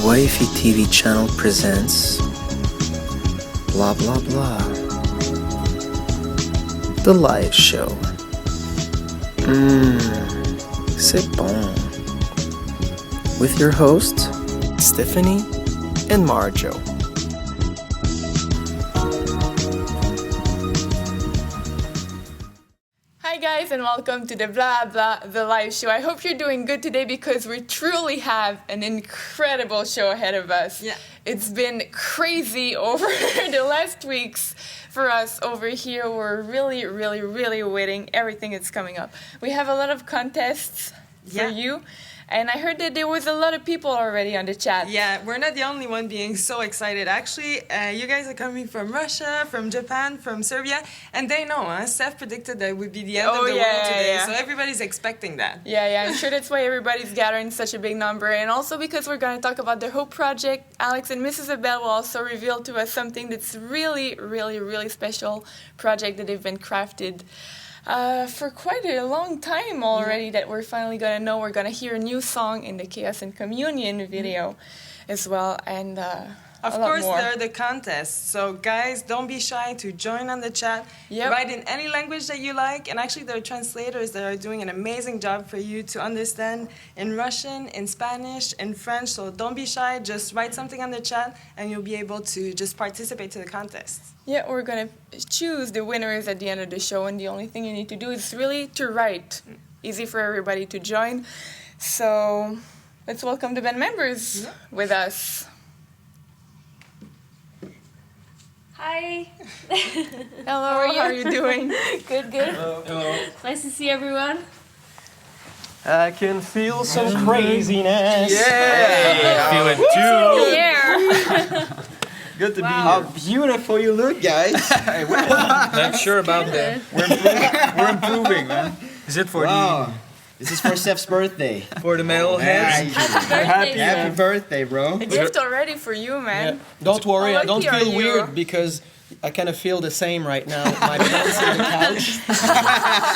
Wifey TV channel presents Bla Bla Bla, the live show. C'est bon. With your hosts, Stephanie and Marjo. Hi guys, and welcome to the Bla Bla the live show. I hope you're doing good today because we truly have an incredible show ahead of us. Yeah. It's been crazy over the last weeks for us over here. We're really waiting everything that's coming up. We have a lot of contests for you. And I heard that there was a lot of people already on the chat. Yeah, we're not the only one being so excited. Actually, you guys are coming from Russia, from Japan, from Serbia, and they know, Steph predicted that it would be the end of the world today, so everybody's expecting that. Yeah, I'm sure that's why everybody's gathering such a big number, and also because we're going to talk about the Hope project. Alex and Mrs. Abel will also reveal to us something that's really special project that they've been crafted for quite a long time already that we're finally going to know. We're going to hear a new song in the Chaos and Communion video as well, and of course, there are the contests. So guys, don't be shy to join on the chat. Yep. Write in any language that you like. And actually, there are translators that are doing an amazing job for you to understand in Russian, in Spanish, in French. So don't be shy. Just write something on the chat and you'll be able to just participate to the contest. Yeah, we're going to choose the winners at the end of the show. And the only thing you need to do is really to write. Easy for everybody to join. So let's welcome the band members with us. Hi. Hello, how are you doing? Good. Hello. Nice to see everyone. I can feel some craziness. Yeah! Feel it too. Yeah. Good to be here. How beautiful you look, guys. Not sure about that. We're improving, man. Is it for This is for Steph's birthday. for the male heads? Happy birthday, bro. A gift already for you, man. Yeah. Don't worry, I don't How lucky feel are you? weird because I kind of feel the same right now. My pants on the couch.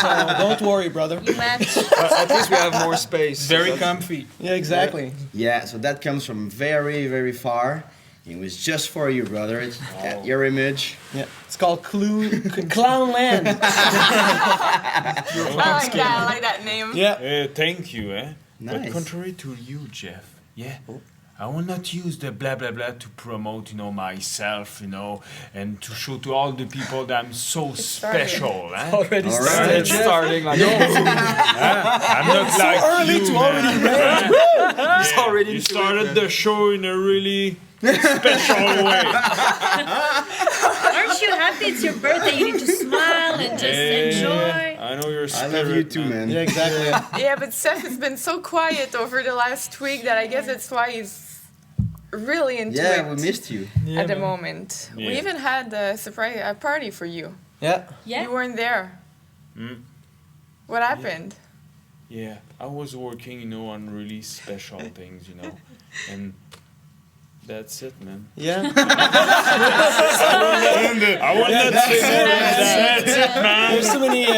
So don't worry, brother. You match. At least we have more space. Very comfy. Yeah, exactly. Yeah, so that comes from very far. It was just for you, brother. It's your image. Yeah, it's called Clown Land. I like that. I like that name. Yeah. Thank you, Nice. But contrary to you, Jeff, I will not use the blah blah blah to promote, myself, and to show to all the people that I'm so special. Already All started. right. It's starting like I'm not so like early you, to man. already rant. It's already You into started it, the show in a really special way. Aren't you happy it's your birthday? You need to smile and just enjoy. I know your I spirit. love you too, man. Yeah, exactly. Yeah, but Seth has been so quiet over the last week that I guess that's why he's really into it Yeah, we missed you. at the moment. Yeah. We even had a surprise party for you. Yeah. You weren't there. What happened? Yeah, I was working, on really special things, and that's it, man. Yeah. I will not say more than that. That's it, man.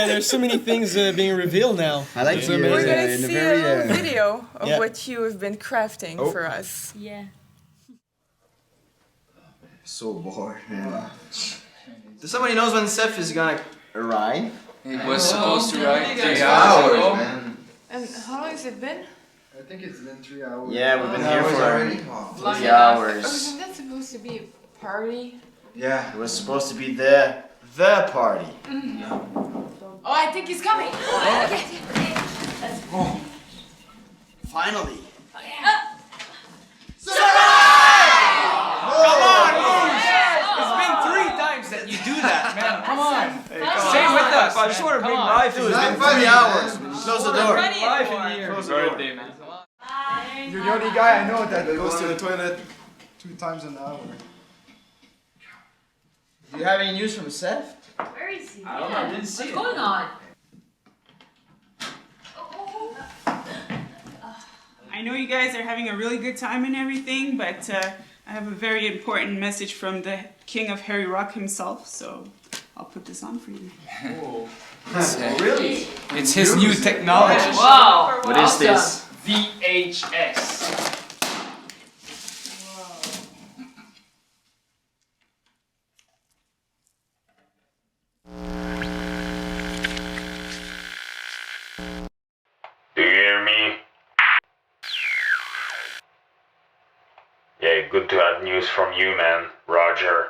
There's so many things being revealed now. I like to We're going in to a see very a little video of Yeah. what you have been crafting for us. Yeah. so bored, man. Does somebody knows when Steph is gonna arrive? It was supposed to ride 3 hours, ago. man. And how long has it been? I think it's been 3 hours. Yeah, we've been here for already. 3 hours. Isn't that supposed to be a party? Yeah. It was supposed to be the party. Oh, I think he's coming. Finally. It's been 3 times that you do that, man. Come on. Stay with us. I just want to bring life Dude, in it's here. been 3 hours. Close the door. Life in here. Birthday, man. You're the only guy I know that goes to the toilet 2 times an hour. Do you have any news from Seth? Where is he? I don't know, I didn't see What's it. going on? I know you guys are having a really good time and everything, but I have a very important message from the king of Harry Rock himself, so I'll put this on for you. Oh. Really? It's his new technology. Wow. What is this? VHS. got news from you, man, Roger.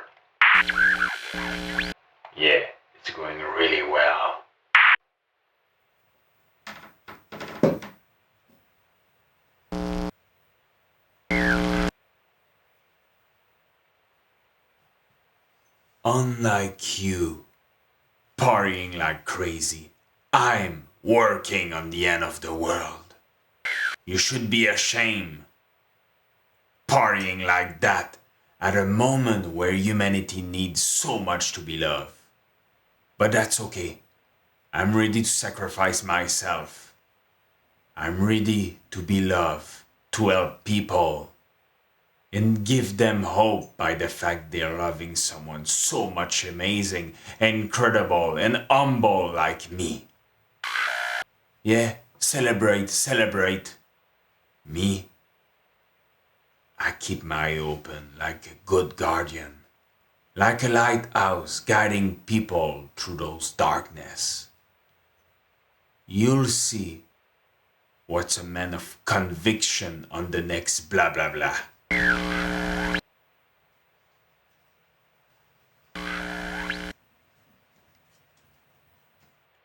Yeah, it's going really well. Unlike you, partying like crazy, I'm working on the end of the world. You should be ashamed. Partying like that at a moment where humanity needs so much to be loved. But that's okay. I'm ready to sacrifice myself. I'm ready to be loved, to help people, and give them hope by the fact they're loving someone so much amazing, incredible, and humble like me. Yeah, celebrate, celebrate. Me, I keep my eye open like a good guardian, like a lighthouse guiding people through those darkness. You'll see what's a man of conviction on the next blah blah blah.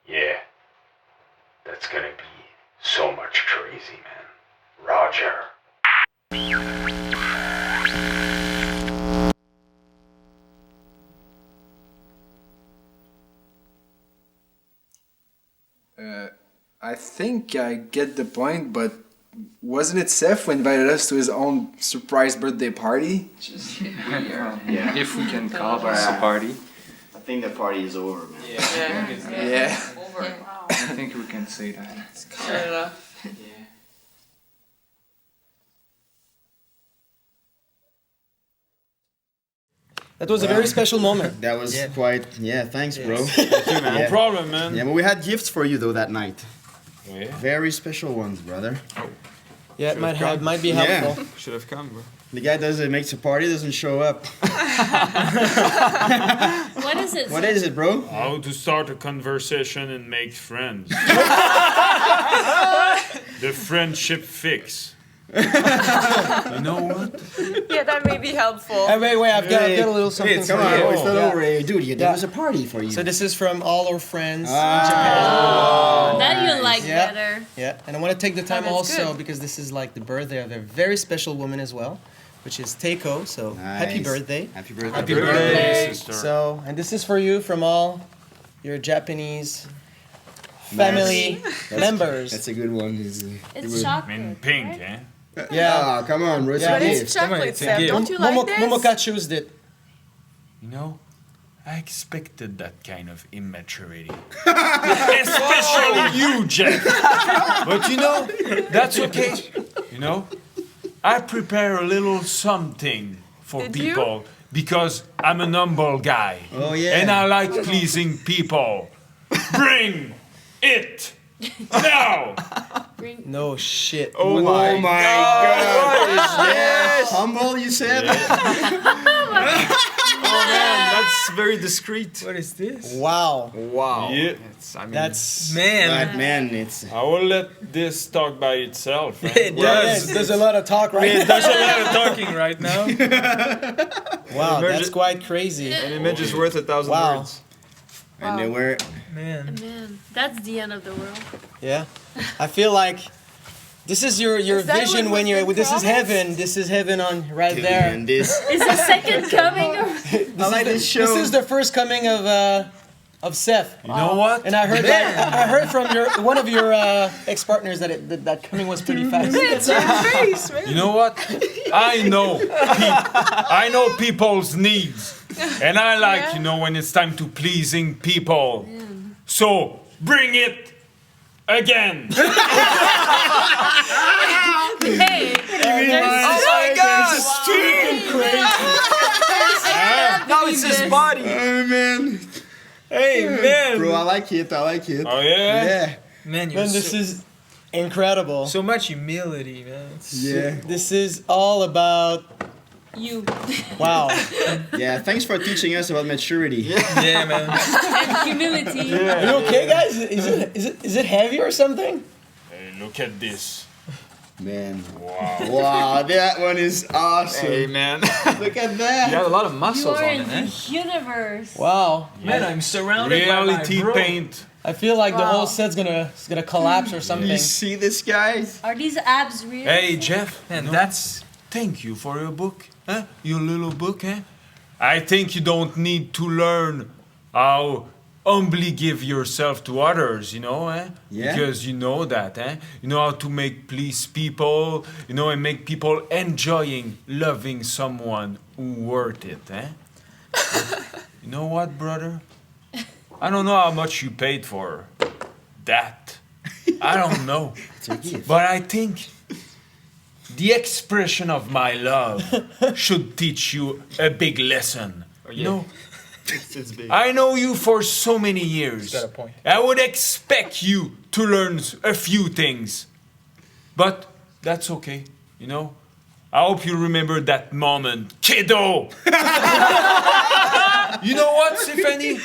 Yeah, that's gonna be so much crazy, man. Roger. I think I get the point, but wasn't it Seth who invited us to his own surprise birthday party? Yeah. If we can call this a party. I think the party is over, man. Yeah. I think we can say that. That was a very special moment. That was quite, thanks, bro. No problem, man. Yeah, but we had gifts for you, though, that night. Yeah. Very special ones, brother. Yeah, it might be helpful. Should have come, bro. The guy makes a party, doesn't show up. What is it? What is it, bro? How to start a conversation and make friends. The friendship fix. You know what? Yeah, that may be helpful. Wait, I've got a little something Come for on, you. it's not over. Hey, dude, there Yeah. was a party for you. So this is from all our friends in Japan. That you like Yeah. better. Yeah, and I want to take the time that's also good. because this is like the birthday of a very special woman as well, which is Teiko. So happy Nice. birthday. Happy birthday. Happy birthday, birthday. sister. So, and this is for you from all your Japanese family members. That's a good one. It's chocolate. In pink, right? eh? Yeah. Oh, come on, bro. It's Yeah, a But gift. it's chocolate, it's a Seth. gift. Don't you like this? Momoka chose it. You know, I expected that kind of immaturity. Especially you, Jeff. But you know, that's okay. You know, I prepare a little something for Did you? people because I'm an humble guy. Oh, yeah. And I like pleasing people. Bring it now. No shit. Oh my God. Yes. Humble, you said? Oh man, that's very discreet. What is this? Wow. Wow. Yeah. That's Man. But man, it's... I will let this talk by itself. Right? It does. there's a lot of talk right It does a lot of talking right now. Wow, that's quite crazy. An image is worth 1,000 Wow. words. And they were... Man. Man, that's the end of the world. Yeah. I feel like this is your Is that vision what when was you're been this is promised? heaven. This is heaven on right there. And this... Is the second coming of... I like this show. This is the first coming of Seth. You know what? And I heard from one of your ex-partners that coming was pretty fast. It's your face, man. You know what? I know people's needs. And I like, Yeah. you know, when it's time to pleasing people. So, bring it again. Hey, Oh my God! Now it's his body. Oh, man. Hey, man. Bro, I like it. Oh, yeah? Yeah. Man, you're Man, this is incredible. so much humility, man. It's Yeah. This is all about you. wow. Yeah, thanks for teaching us about maturity. Yeah, man. And humility. Are you okay, guys? Is it heavy or something? Hey, look at this. Man. Wow, that one is awesome. Hey, man. Look at that. You have a lot of You muscles are on in it, the eh? universe. Wow. Man, I'm surrounded by Reality my bro. paint. I feel like the Wow. whole set's gonna collapse or something. You see this, guys? Are these abs real? Hey, Jeff. Man, that's... Thank you for your book. Huh? Your little book, eh? I think you don't need to learn how humbly give yourself to others, you know, eh? Yeah. Because you know that, eh? You know how to make please people, you know, and make people enjoying loving someone who worth it, eh? You know what, brother? I don't know how much you paid for that. I don't know. But I think the expression of my love should teach you a big lesson. You know, It's big. I know you for so many years. Got a point. I would expect you to learn a few things. But that's okay, you know? I hope you remember that moment, kiddo! You know what, Stephanie?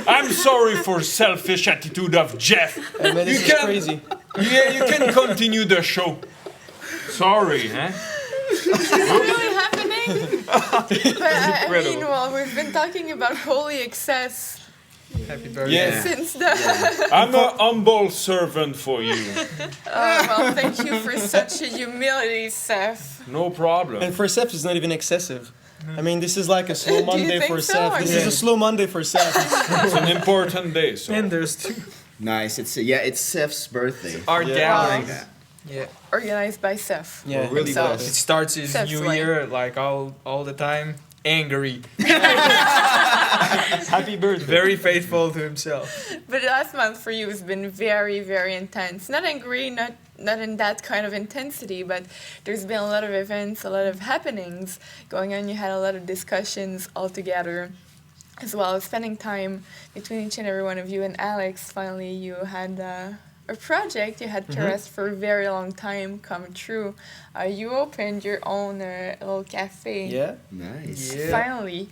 I'm sorry for selfish attitude of Jeff. Hey, man, this is crazy. Yeah, you can continue the show. Sorry, eh? Is this really happening? But I mean, well, we've been talking about holy excess Happy birthday. Yeah. since the. I'm a humble servant for you. Well, thank you for such a humility, Seth. No problem. And for Seth, it's not even excessive. I mean, this is like a slow Do you Monday think for so? Seth. This is a slow Monday for Seth. It's an important day, so. And there's two. Nice. It's Seth's birthday. Art Yeah. gallery. That. Yeah. Organized by Seth. Yeah, really himself. does. It starts his That's new right. year like all the time. Angry. Happy birthday. Very faithful to himself. But last month for you has been very, very intense. Not angry, not in that kind of intensity, but there's been a lot of events, a lot of happenings going on. You had a lot of discussions all together, as well as spending time between each and every one of you. And Alex, finally, you had a project you had caressed for a very long time come true. You opened your own little cafe. Yeah. Nice. Yeah. Finally,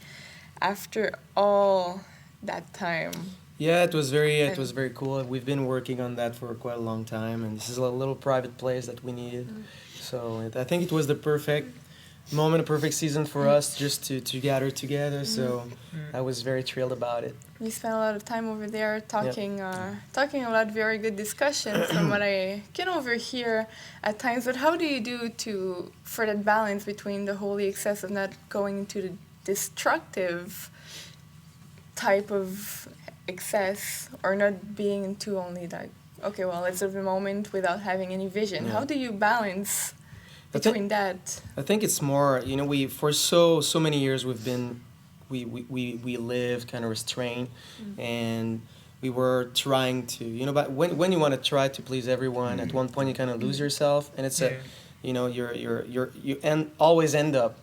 after all that time. Yeah, it was very cool. We've been working on that for quite a long time, and this is a little private place that we needed. So I think it was the perfect moment, a perfect season for us just to gather together. So I was very thrilled about it. We spent a lot of time over there talking talking a lot of very good discussions from what I can overhear at times. But how do you do for that balance between the holy excess of not going into the destructive type of excess, or not being into only that, okay, well, let's live the moment without having any vision? Yeah. How do you balance between that? I think it's more, we for so many years we've been, we lived kind of restrained, and we were trying to, but when you want to try to please everyone, at one point you kind of lose yourself, and it's you always end up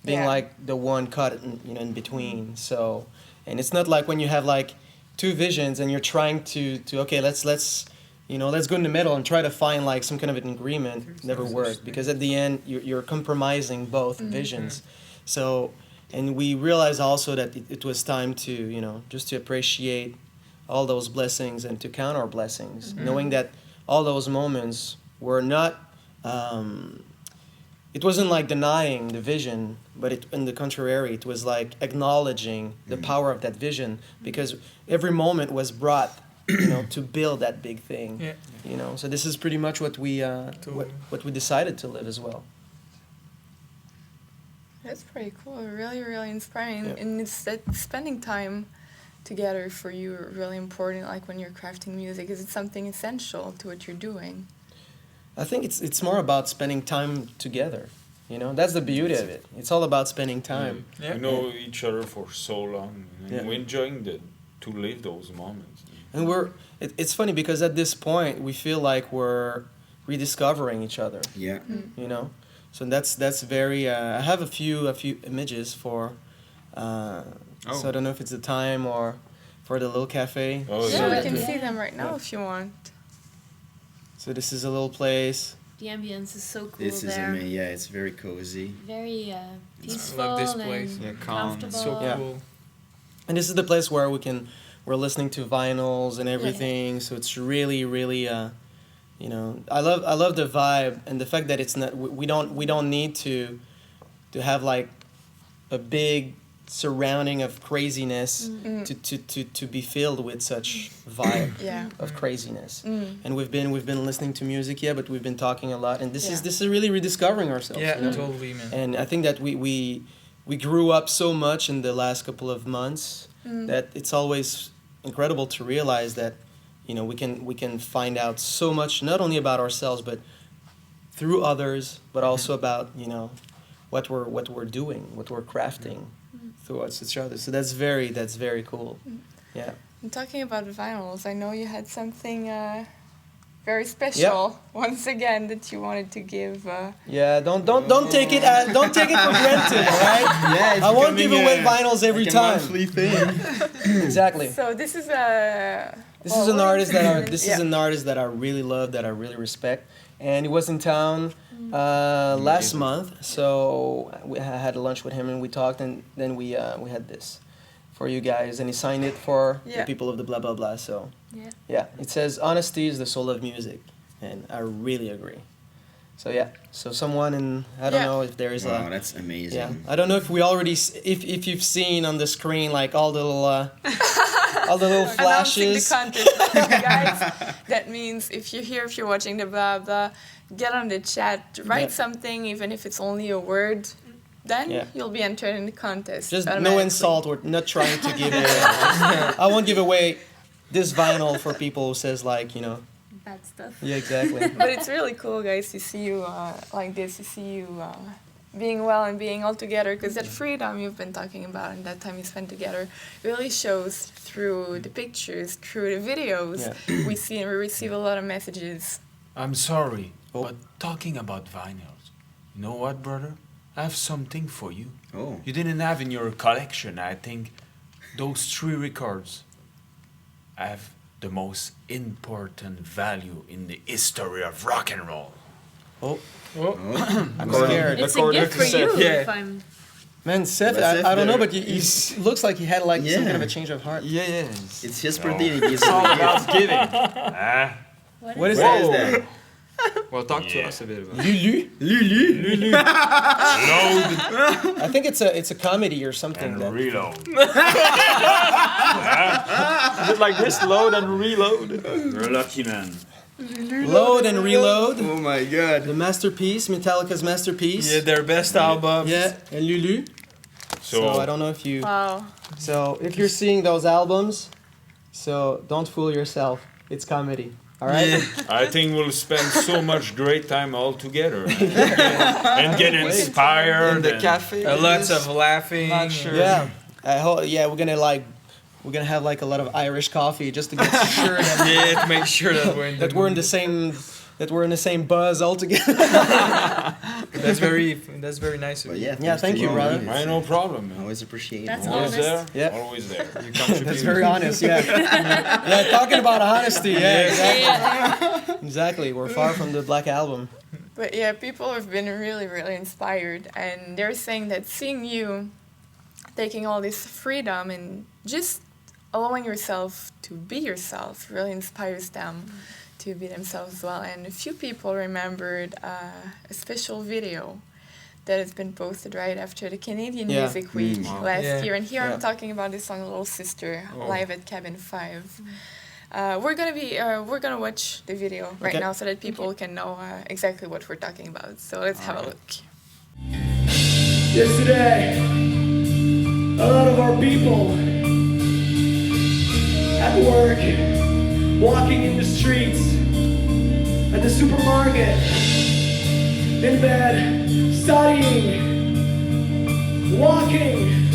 being like the one caught in between. So, and it's not like when you have like two visions and you're trying to okay, let's go in the middle and try to find like some kind of an agreement. Never worked, because at the end you're compromising both visions. So, and we realized also that it was time to just to appreciate all those blessings and to count our blessings, knowing that all those moments were not it wasn't like denying the vision, but in the contrary, it was like acknowledging the power of that vision, because every moment was brought to build that big thing. So this is pretty much what we what we decided to live as well. That's pretty cool. Really, really inspiring. And it's that spending time together for you really important, like when you're crafting music. Is it something essential to what you're doing? I think it's more about spending time together. That's the beauty of it. It's all about spending time. We know each other for so long, and we're enjoying to live those moments. And it's funny because at this point we feel like we're rediscovering each other. Yeah. So that's very. I have a few images for. So I don't know if it's the time or for the little cafe. Oh, Yeah, we can see them right now if you want. So this is a little place. The ambience is so cool This is there. amazing. Yeah, it's very cozy. Very peaceful I love this place. and Calm. comfortable. So cool. And this is the place where we're listening to vinyls and everything. So it's really, really, You know, I love the vibe and the fact that it's not. We don't need to have like a big surrounding of craziness to be filled with such vibe of craziness. And we've been listening to music, but we've been talking a lot, and this is really rediscovering ourselves. Yeah, you know? totally, man. And I think that we grew up so much in the last couple of months that it's always incredible to realize that, you know, we can find out so much, not only about ourselves but through others, but also about, you know, what we're doing, what we're crafting towards each other. So that's very cool. Yeah. And talking about vinyls, I know you had something very special once again that you wanted to give. Yeah, don't take it for granted, all right? Yeah, I won't give away vinyls every like time. A monthly thing. Exactly. So this is a. This is an artist that I really love, that I really respect, and he was in town last month. So I had lunch with him and we talked, and then we had this for you guys, and he signed it for the people of the Bla Bla Bla. So it says honesty is the soul of music, and I really agree. So so someone in, I don't know if there is wow, that's amazing. Yeah, I don't know if we already if you've seen on the screen like all the little flashes. Announcing the contest, guys. That means if you're watching the Bla Bla, get on the chat, write something, even if it's only a word. Then you'll be entered in the contest. Just no insult. We're not trying to give away. I won't give away this vinyl for people who says like, you know, bad stuff. Yeah, exactly. But it's really cool, guys, to see you like this, to see you being well and being all together, because that freedom you've been talking about and that time you spent together really shows through the pictures, through the videos. We see and we receive a lot of messages. I'm sorry, but talking about vinyls, you know what, brother? I have something for you. Oh. You didn't have in your collection, I think, those 3 records have the most important value in the history of rock and roll. I'm scared. It's a gift for you if I'm... Man, Seth, I don't know, but he looks like he had like some kind of a change of heart. Yeah. It's his birthday and he gives It's all him a about gift. giving. What is that? Well, talk to us a bit about it. Lulu. Load I think it's a comedy or something. and reload. Is it like this? Load and reload? You're a lucky man. Load and Reload. Oh my god. The masterpiece, Metallica's masterpiece. Yeah, their best album. Yeah, and Lulu. So I don't know if you... Wow. So if you're seeing those albums, so don't fool yourself. It's comedy. All right? Yeah. I think we'll spend so much great time all together and get inspired. In the cafe. Lots of laughing. Not sure. Yeah. I hope. Yeah, we're gonna have like a lot of Irish coffee just to get sure that to make sure that we're in the same buzz all together. That's very nice of you. Yeah, thank you, brother. No problem. Man. Always appreciate it. That's Always honest. there. Yeah. Always there. You contribute. That's very honest. Yeah. Yeah, talking about honesty. Yeah, exactly. Exactly. We're far from the Black Album. But yeah, people have been really, really inspired, and they're saying that seeing you taking all this freedom and just allowing yourself to be yourself really inspires them to be themselves as well. And a few people remembered a special video that has been posted right after the Canadian Music Week last year. And here I'm talking about this song Little Sister, live at Cabin 5. We're gonna watch the video right now so that people can know exactly what we're talking about. So let's have a look. Yesterday, a lot of our people at work, walking in the streets, at the supermarket, in bed, studying, walking,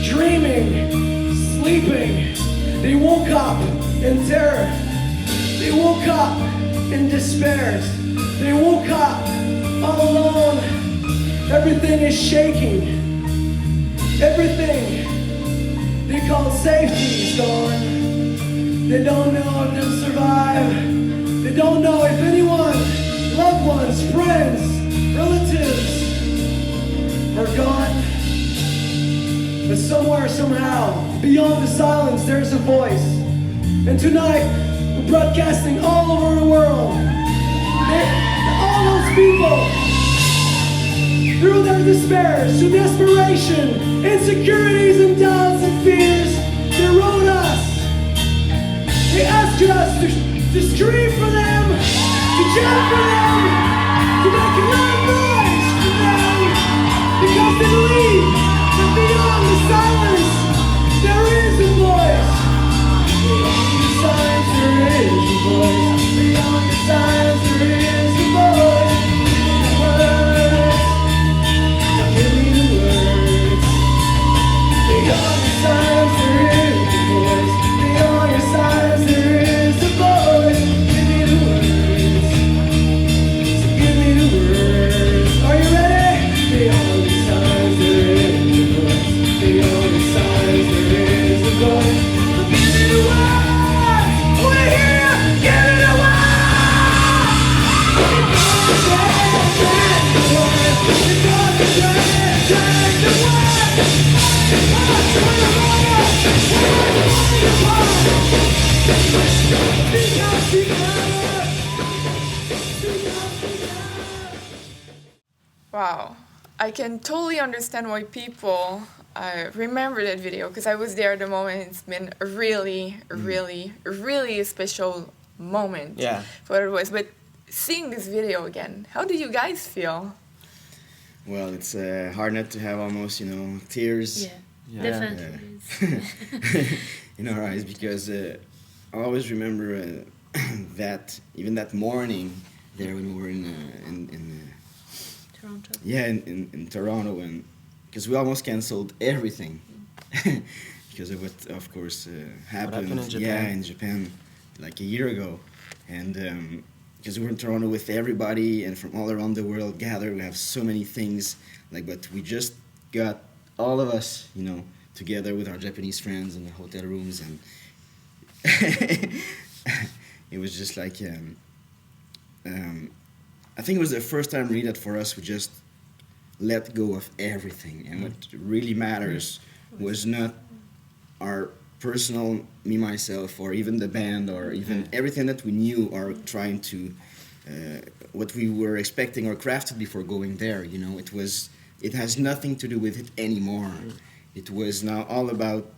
dreaming, sleeping. They woke up in terror. They woke up in despair. They woke up all alone. Everything is shaking. Everything they call safety is gone. They don't know if they'll survive. They don't know if anyone, loved ones, friends, relatives are gone. But somewhere, somehow, beyond the silence, there's a voice. And tonight, we're broadcasting all over the world. all those people, through their despair, through desperation, insecurities and doubts and fears, they wrote us. They asked us to scream for them, to chant for them, to make a loud noise for them, because they believe that beyond the silence, there is a voice. Beyond the silence, there is a voice. Beyond the silence, there is a voice. Give me the words. Beyond the silence, there is a voice. Beyond the silence, there is a voice. Give me the words. So give me the words. Are you ready? Beyond the silence, there is a voice. Beyond the silence, there is a voice. So give me the words. I wanna hear you. Give me the words. Wow, I can totally understand why people remember that video, because I was there at the moment. It's been a really, really, really special moment for what it was. But seeing this video again, how do you guys feel? Well, it's hard not to have almost, tears. Definitely. In our eyes, because I always remember that, even that morning there when we were in Toronto. Yeah, in Toronto, and because we almost canceled everything because of what, of course, happened. In Japan. Yeah, in Japan, like a year ago, and because we were in Toronto with everybody and from all around the world gathered. We have so many things, but we just got all of us, together with our Japanese friends in the hotel rooms, and it was just like. I think it was the first time really that for us we just let go of everything, and what really matters was not our personal me, myself, or even the band, or even everything that we knew or trying to what we were expecting or crafted before going there. It has nothing to do with it anymore. It was now all about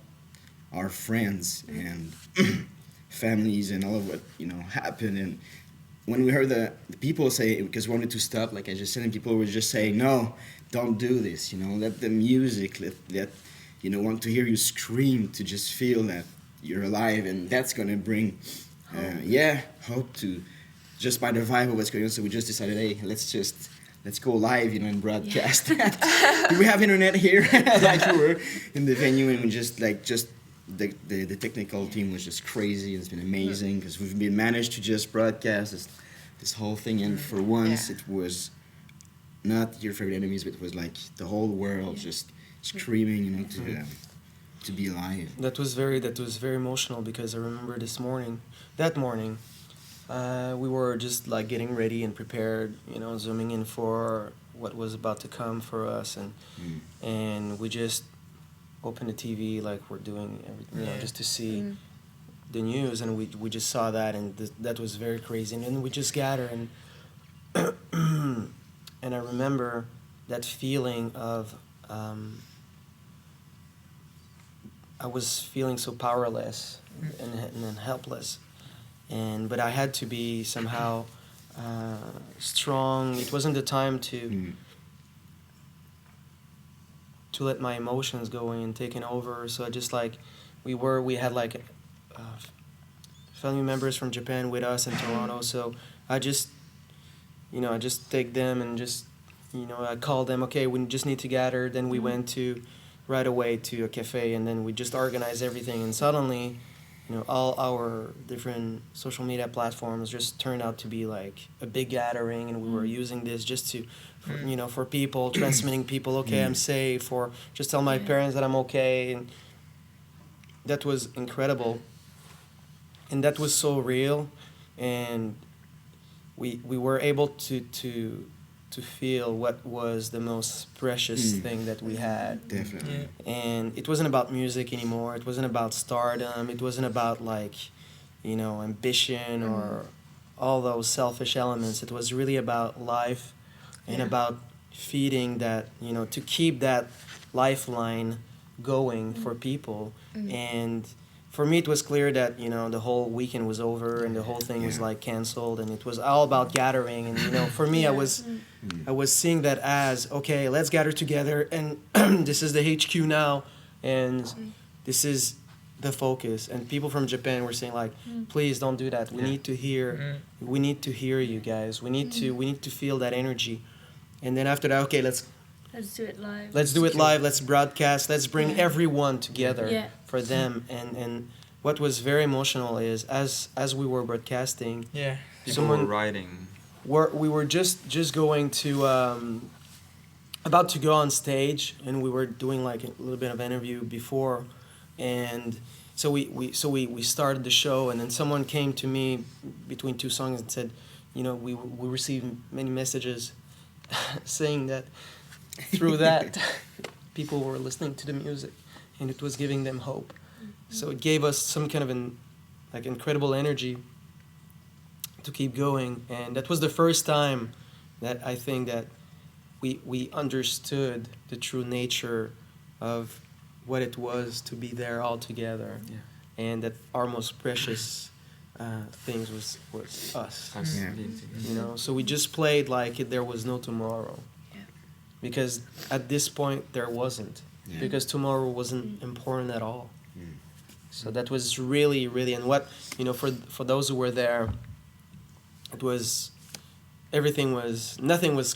our friends and families and all of what happened. And when we heard the people say, because we wanted to stop, like I just said, and people were just saying, no, don't do this, let the music, let want to hear you scream, to just feel that you're alive, and that's going to bring, hope to, just by the vibe of what's going on. So we just decided, hey, let's go live, and broadcast that. Do we have internet here? Like we were in the venue, and we just the technical team was just crazy. It's been amazing because we've been managed to just broadcast this whole thing, and for once it was not Your Favorite Enemies, but it was like the whole world just screaming, to be alive. That was very emotional, because I remember that morning, we were just like getting ready and prepared, zooming in for what was about to come for us, and we just opened the TV like we're doing everything, just to see the news, and we just saw that, and that was very crazy. And then we just gathered, and and I remember that feeling of I was feeling so powerless and helpless, but I had to be somehow strong. It wasn't the time to let my emotions go in and taking over. So I just we had family members from Japan with us in Toronto. So I just take them and just I called them. Okay, we just need to gather. Then we went right away to a cafe, and then we just organized everything. And suddenly, all our different social media platforms just turned out to be like a big gathering, and we were using this just to. For people, transmitting people, okay, I'm safe, or just tell my parents that I'm okay, and that was incredible, and that was so real, and we were able to feel what was the most precious thing that we had. Definitely. And it wasn't about music anymore. It wasn't about stardom. It wasn't about ambition or all those selfish elements. It was really about life and about feeding that, you know, to keep that lifeline going for people. And for me, it was clear that, you know, the whole weekend was over and the whole thing was like canceled, and it was all about gathering. And, you know, for me, I was seeing that as, okay, let's gather together, and this is the HQ now, and this is the focus. And people from Japan were saying like, please don't do that. We need to hear, we need to hear you guys. We need to feel that energy. And then after that, okay, let's do it live. Let's do it live. Let's broadcast. Let's bring everyone together for them. And what was very emotional is as we were broadcasting, people were writing. We were just going to about to go on stage, and we were doing like a little bit of interview before, and so we started the show, and then someone came to me between two songs and said, you know, we received many messages saying that through that people were listening to the music and it was giving them hope. So it gave us some kind of incredible energy to keep going, and that was the first time that I think that we understood the true nature of what it was to be there all together, and that our most precious things was us. You know, so we just played like there was no tomorrow, because at this point there wasn't, because tomorrow wasn't important at all. So that was really, really, and what, you know, for those who were there, it was, everything was, nothing was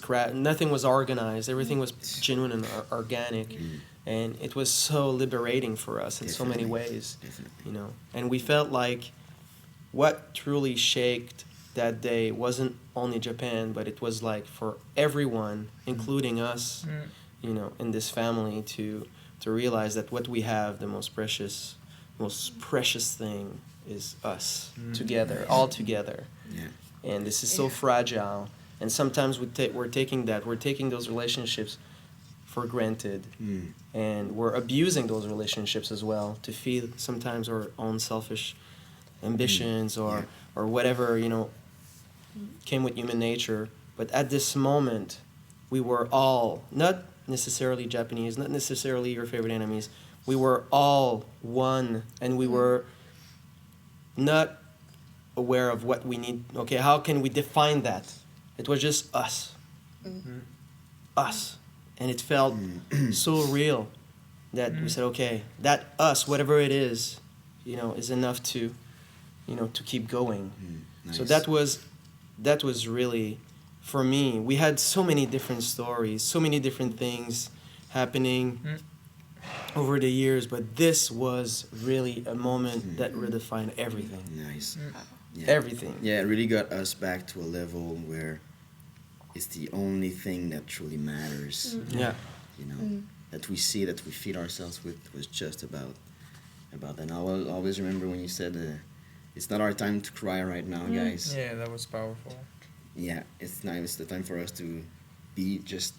organized, everything was genuine and organic, and it was so liberating for us in so many ways, you know, and we felt like what truly shaked that day wasn't only Japan, but it was like for everyone, including us, you know, in this family, to realize that what we have, the most precious thing is us together, all together. And this is so fragile, and sometimes we're taking those relationships for granted, and we're abusing those relationships as well to feed sometimes our own selfish ambitions or whatever, you know, came with human nature. But at this moment, we were all, not necessarily Japanese, not necessarily your favorite enemies, we were all one, and we were not aware of what we need. Okay, how can we define that? It was just us. Us. And it felt so real that we said, okay, that us, whatever it is, you know, is enough to, you know, to keep going. So that was really, for me, we had so many different stories, so many different things happening over the years, but this was really a moment that redefined everything. Everything. Yeah, it really got us back to a level where it's the only thing that truly matters. You know, that we see, that we feed ourselves with, was just about that. And I will always remember when you said, it's not our time to cry right now, guys. Yeah, that was powerful. Yeah, it's the time for us to be just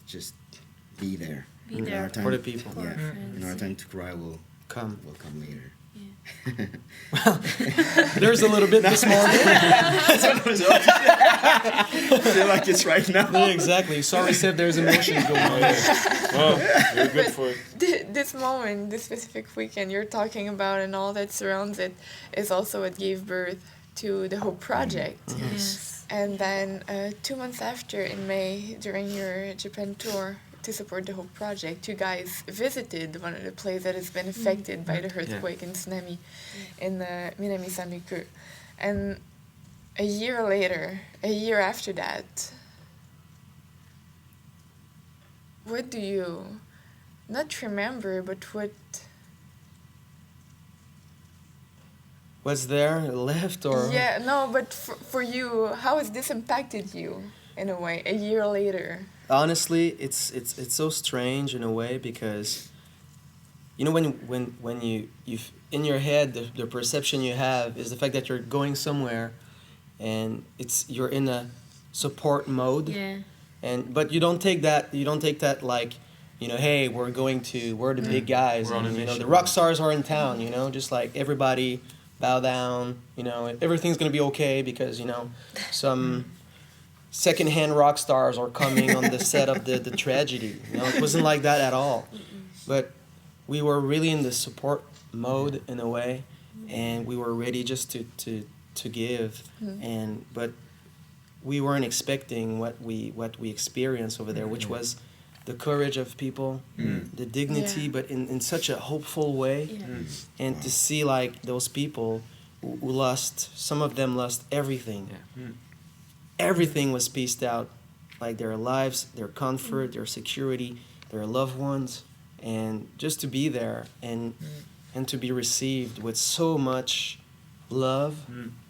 be there. Be there our time, for the people. Yeah, and our time to cry will come later. Well, there's a little bit this morning. I feel like it's right now. Yeah, exactly. Sorry, Seth, there's emotions going on. Well, you're good for it. This moment, this specific weekend you're talking about and all that surrounds it is also what gave birth to the Hope Project. Yes. And then 2 months after, in May, during your Japan tour, to support the Hope Project, you guys visited one of the places that has been affected by the earthquake and tsunami in Minami Sanriku. And a year after that, what do you not remember, but what's there left, or? Yeah, no, but for you, how has this impacted you in a way, a year later? Honestly, it's so strange in a way, because, you know, when you in your head, the perception you have is the fact that you're going somewhere, and you're in a support mode. But you don't take that like, you know, hey, we're the big guys, and, you know, the rock stars are in town, you know, just like everybody bow down, everything's gonna be okay because some secondhand rock stars are coming on the set of the tragedy. It wasn't like that at all. But we were really in the support mode in a way, and we were ready just to give. But we weren't expecting what we experienced over there, which was the courage of people, the dignity, but in such a hopeful way, and to see like those people who lost, some of them lost everything. Everything was pieced out, like their lives, their comfort, their security, their loved ones, and just to be there and to be received with so much love,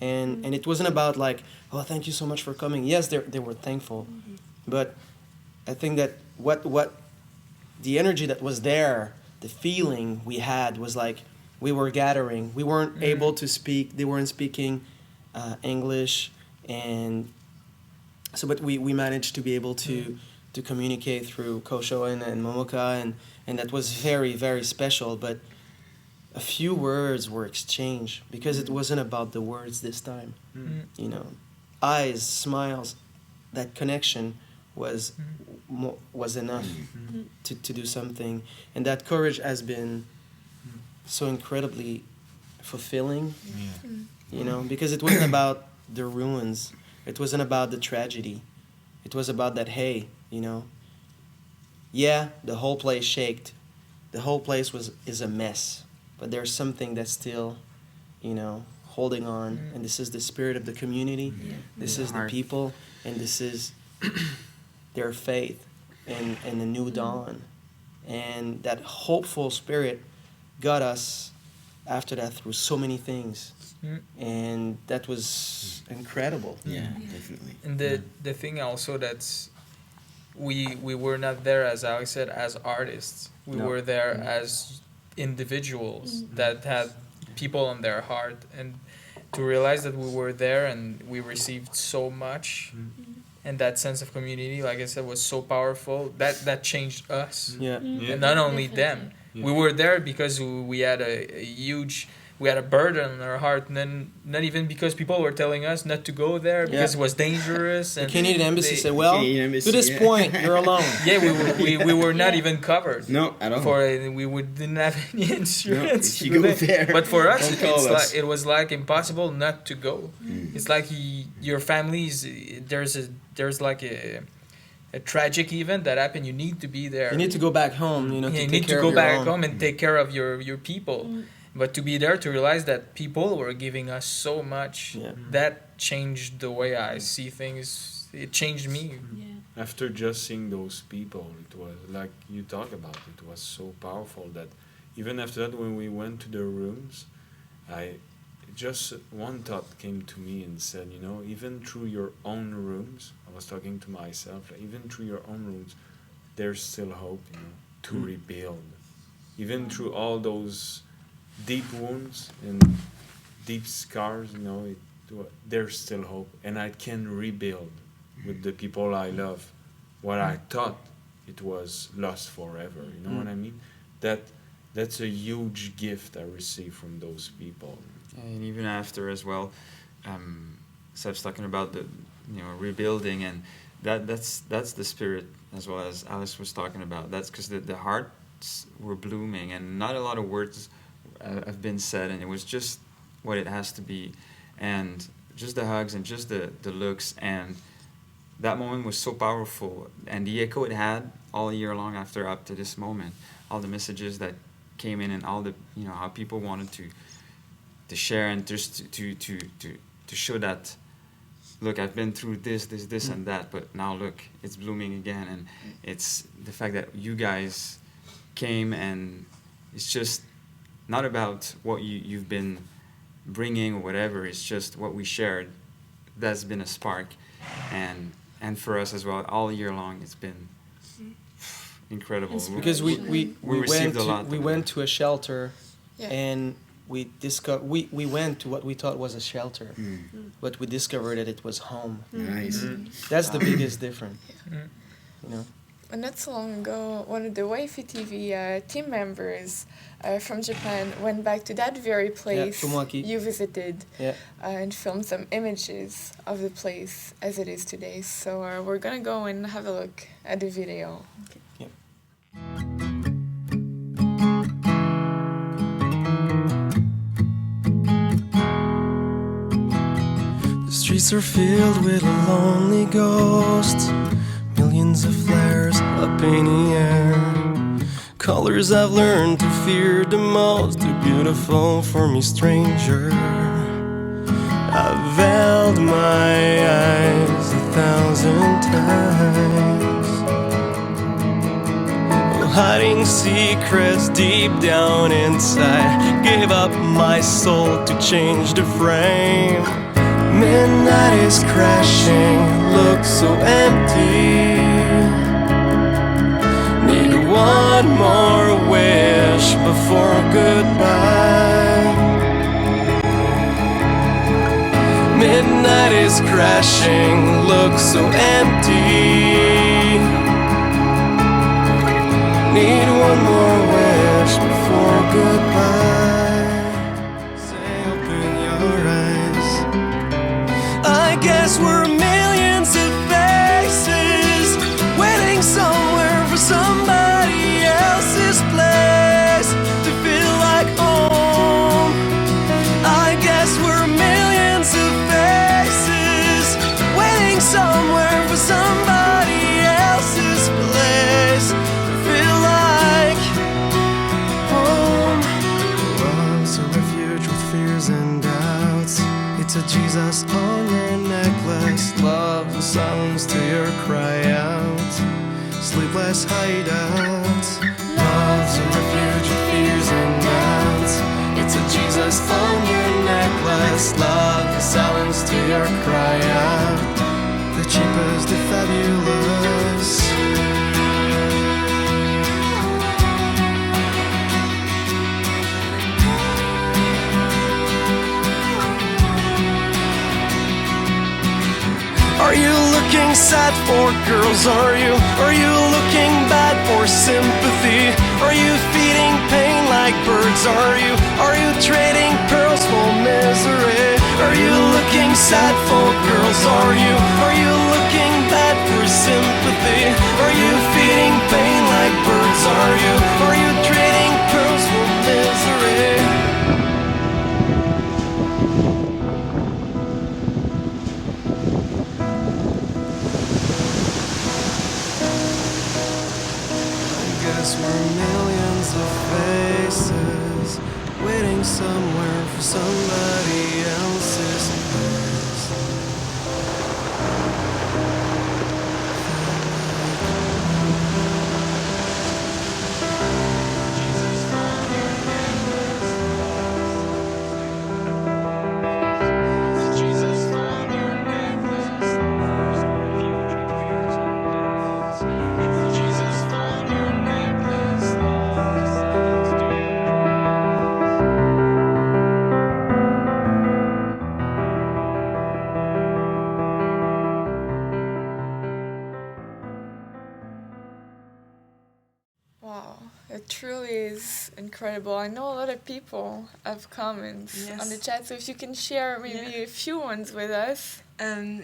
and it wasn't about like, oh, thank you so much for coming. Yes, they were thankful, but I think that what the energy that was there, the feeling we had was like we were gathering. We weren't able to speak. They weren't speaking English, and so but we managed to be able to communicate through Kosho and Momoka, and that was very, very special. But a few words were exchanged because it wasn't about the words this time. Eyes, smiles, that connection was enough to do something, and that courage has been so incredibly fulfilling. Because it wasn't about the ruins, it wasn't about the tragedy, it was about that, hey, the whole place shaked, the whole place is a mess, but there's something that's still holding on, and this is the spirit of the community, this is the people, and this is their faith and the new dawn. And that hopeful spirit got us after that through so many things. And that was incredible. Yeah, definitely. And the thing also that's we were not there, as Alex said, as artists. We were there as individuals that had people on their heart, and to realize that we were there and we received so much, and that sense of community, like I said, was so powerful that changed us. And not only them. We were there because we had we had a burden on our heart, and then not even because people were telling us not to go there because it was dangerous. And the Canadian Embassy said, "Well, to this point, you're alone." We were not even covered. No, at all. We didn't have any insurance. If you go there, but for us, it was like impossible not to go. It's like your families. There's like a tragic event that happened. You need to be there. You need to go back home. You need to go back home and take care of your people. But to be there, to realize that people were giving us so much, that changed the way I see things. It changed me. After just seeing those people, it was like you talk about, it was so powerful that even after that, when we went to the rooms, just one thought came to me and said, even through your own rooms, I was talking to myself, even through your own rooms, there's still hope, to rebuild. Even through all those deep wounds and deep scars, there's still hope, and I can rebuild with the people I love what I thought it was lost forever. You know what I mean? That's a huge gift I received from those people. And even after as well, Seb's talking about the rebuilding, and that's the spirit as well as Alice was talking about. That's because the hearts were blooming, and not a lot of words have been said, and it was just what it has to be, and just the hugs and just the looks, and that moment was so powerful, and the echo it had all year long after up to this moment, all the messages that came in, and all the how people wanted to share and just to show that, look, I've been through this and that, but now look, it's blooming again, and it's the fact that you guys came, and it's just not about what you've been bringing or whatever, it's just what we shared. That's been a spark, and for us as well, all year long, it's been incredible. Because we received a lot. We went to a shelter, and we went to what we thought was a shelter, but we discovered that it was home. Nice. That's the biggest difference. Not so long ago, one of the Waifu TV team members from Japan went back to that very place you visited and filmed some images of the place as it is today. So we're gonna go and have a look at the video. Okay. The streets are filled with lonely ghosts, millions of flares up in the air. Colors I've learned to fear the most, too beautiful for me, stranger. I've veiled my eyes 1,000 times, hiding secrets deep down inside. Gave up my soul to change the frame. Midnight is crashing, looks so empty. Need one more wish before goodbye. Midnight is crashing, looks so empty. Need one more wish before goodbye. Say, open your eyes. I guess we're millions of faces waiting somewhere for somebody else's place to feel like home. I guess we're millions of faces waiting somewhere for somebody else's place to feel like home. Love's a refuge with fears and doubts. It's a Jesus on your necklace. Love the silence to your cry out. Sleepless hideouts. Love's a refuge of fears and doubts. It's a Jesus on your necklace. Love the silence to your cry out. The cheapest, the fabulous. Are you looking sad for girls? Are you looking bad for sympathy? Are you feeding pain like birds? Are you trading pearls for misery? Are you looking sad for girls? Are you looking bad for sympathy? Are you feeding pain like birds? Are you trading pearls for misery? We're millions of faces waiting somewhere for somebody else's place. Wow, it truly is incredible. I know a lot of people have comments on the chat, so if you can share maybe a few ones with us.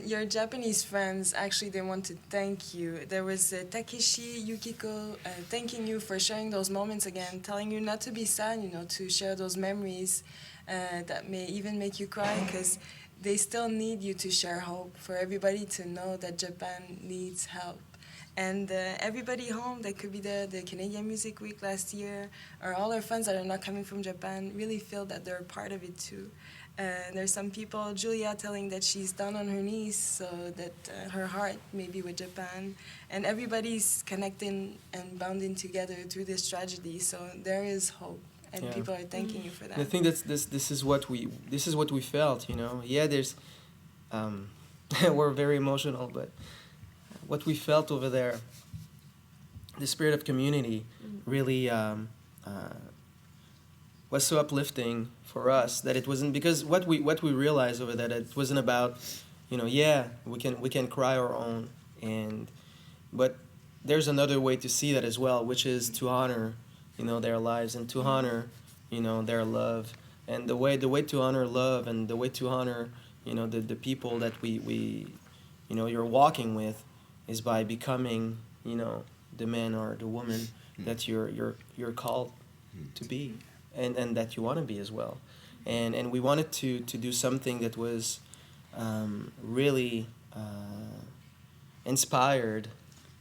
Your Japanese friends, actually, they want to thank you. There was Takeshi Yukiko thanking you for sharing those moments again, telling you not to be sad, to share those memories that may even make you cry, because they still need you to share hope, for everybody to know that Japan needs help. And everybody home that could be there, the Canadian Music Week last year, or all our friends that are not coming from Japan, really feel that they're a part of it too. There's some people, Julia telling that she's down on her knees, so that her heart may be with Japan. And everybody's connecting and bounding together through this tragedy, so there is hope. And people are thanking you for that. I think this is what we felt, Yeah, there's we're very emotional, but what we felt over there, the spirit of community, really was so uplifting for us that it wasn't, because what we realized over there, that it wasn't about, we can cry our own, but there's another way to see that as well, which is to honor, their lives and to honor, their love. And the way to honor love and the way to honor, the people that we you're walking with is by becoming, the man or the woman that you're called to be and that you want to be as well. And we wanted to do something that was really inspired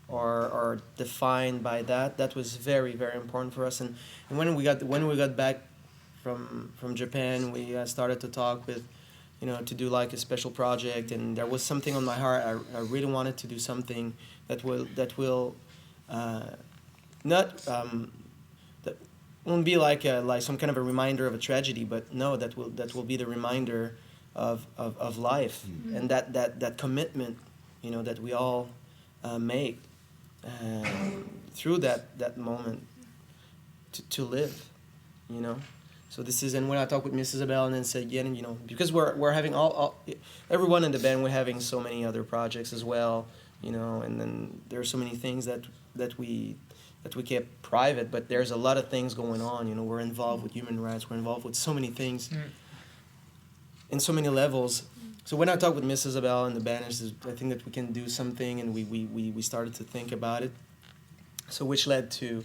or defined by that. That was very, very important for us. And when we got back from Japan, we started to talk with, to do like a special project. And there was something on my heart. I really wanted to do something that will not that won't be like some kind of a reminder of a tragedy, but no, that will be the reminder of life and that commitment, that we all make through that moment to live, So this is, and when I talked with Miss Isabel and then said, because we're having everyone in the band, we're having so many other projects as well, and then there are so many things that we kept private, but there's a lot of things going on. We're involved with human rights, we're involved with so many things in so many levels. So when I talked with Miss Isabel and the band, I think that we can do something, and we started to think about it. So which led to,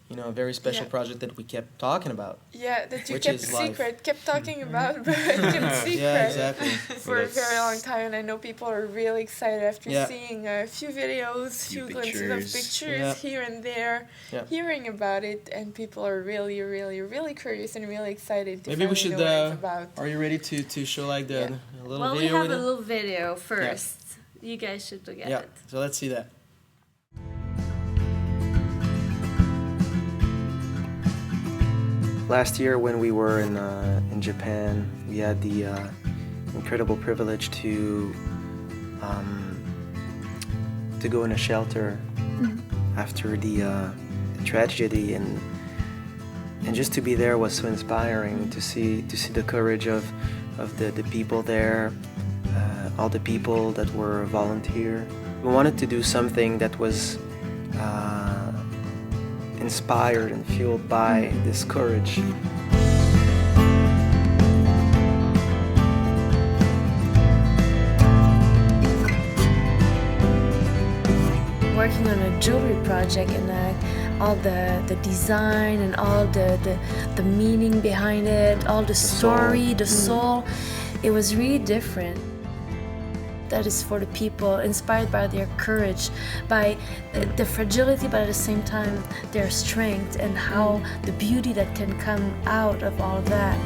a very special project that we kept talking about. Yeah, that you which kept is life. secret, kept talking about, but kept secret. Yeah, exactly. For a very long time, and I know people are really excited after Yeah. seeing a few videos, few glimpses of pictures here and there, hearing about it, and people are really, really, really curious and really excited to Maybe we finally should. know what it's about. Are you ready to show like a little Well, we video? have with a it? little video first. You guys should look at it. So let's see that. Last year when we were in Japan, we had the incredible privilege to go in a shelter after the tragedy, and just to be there was so inspiring to see the courage of the people there, all the people that were volunteer. We wanted to do something that was inspired and fueled by this courage. Working on a jewelry project and all the design and all the meaning behind it, all the story, the soul, it was really different. That is for the people, inspired by their courage, by the fragility, but at the same time their strength and how the beauty that can come out of all of that.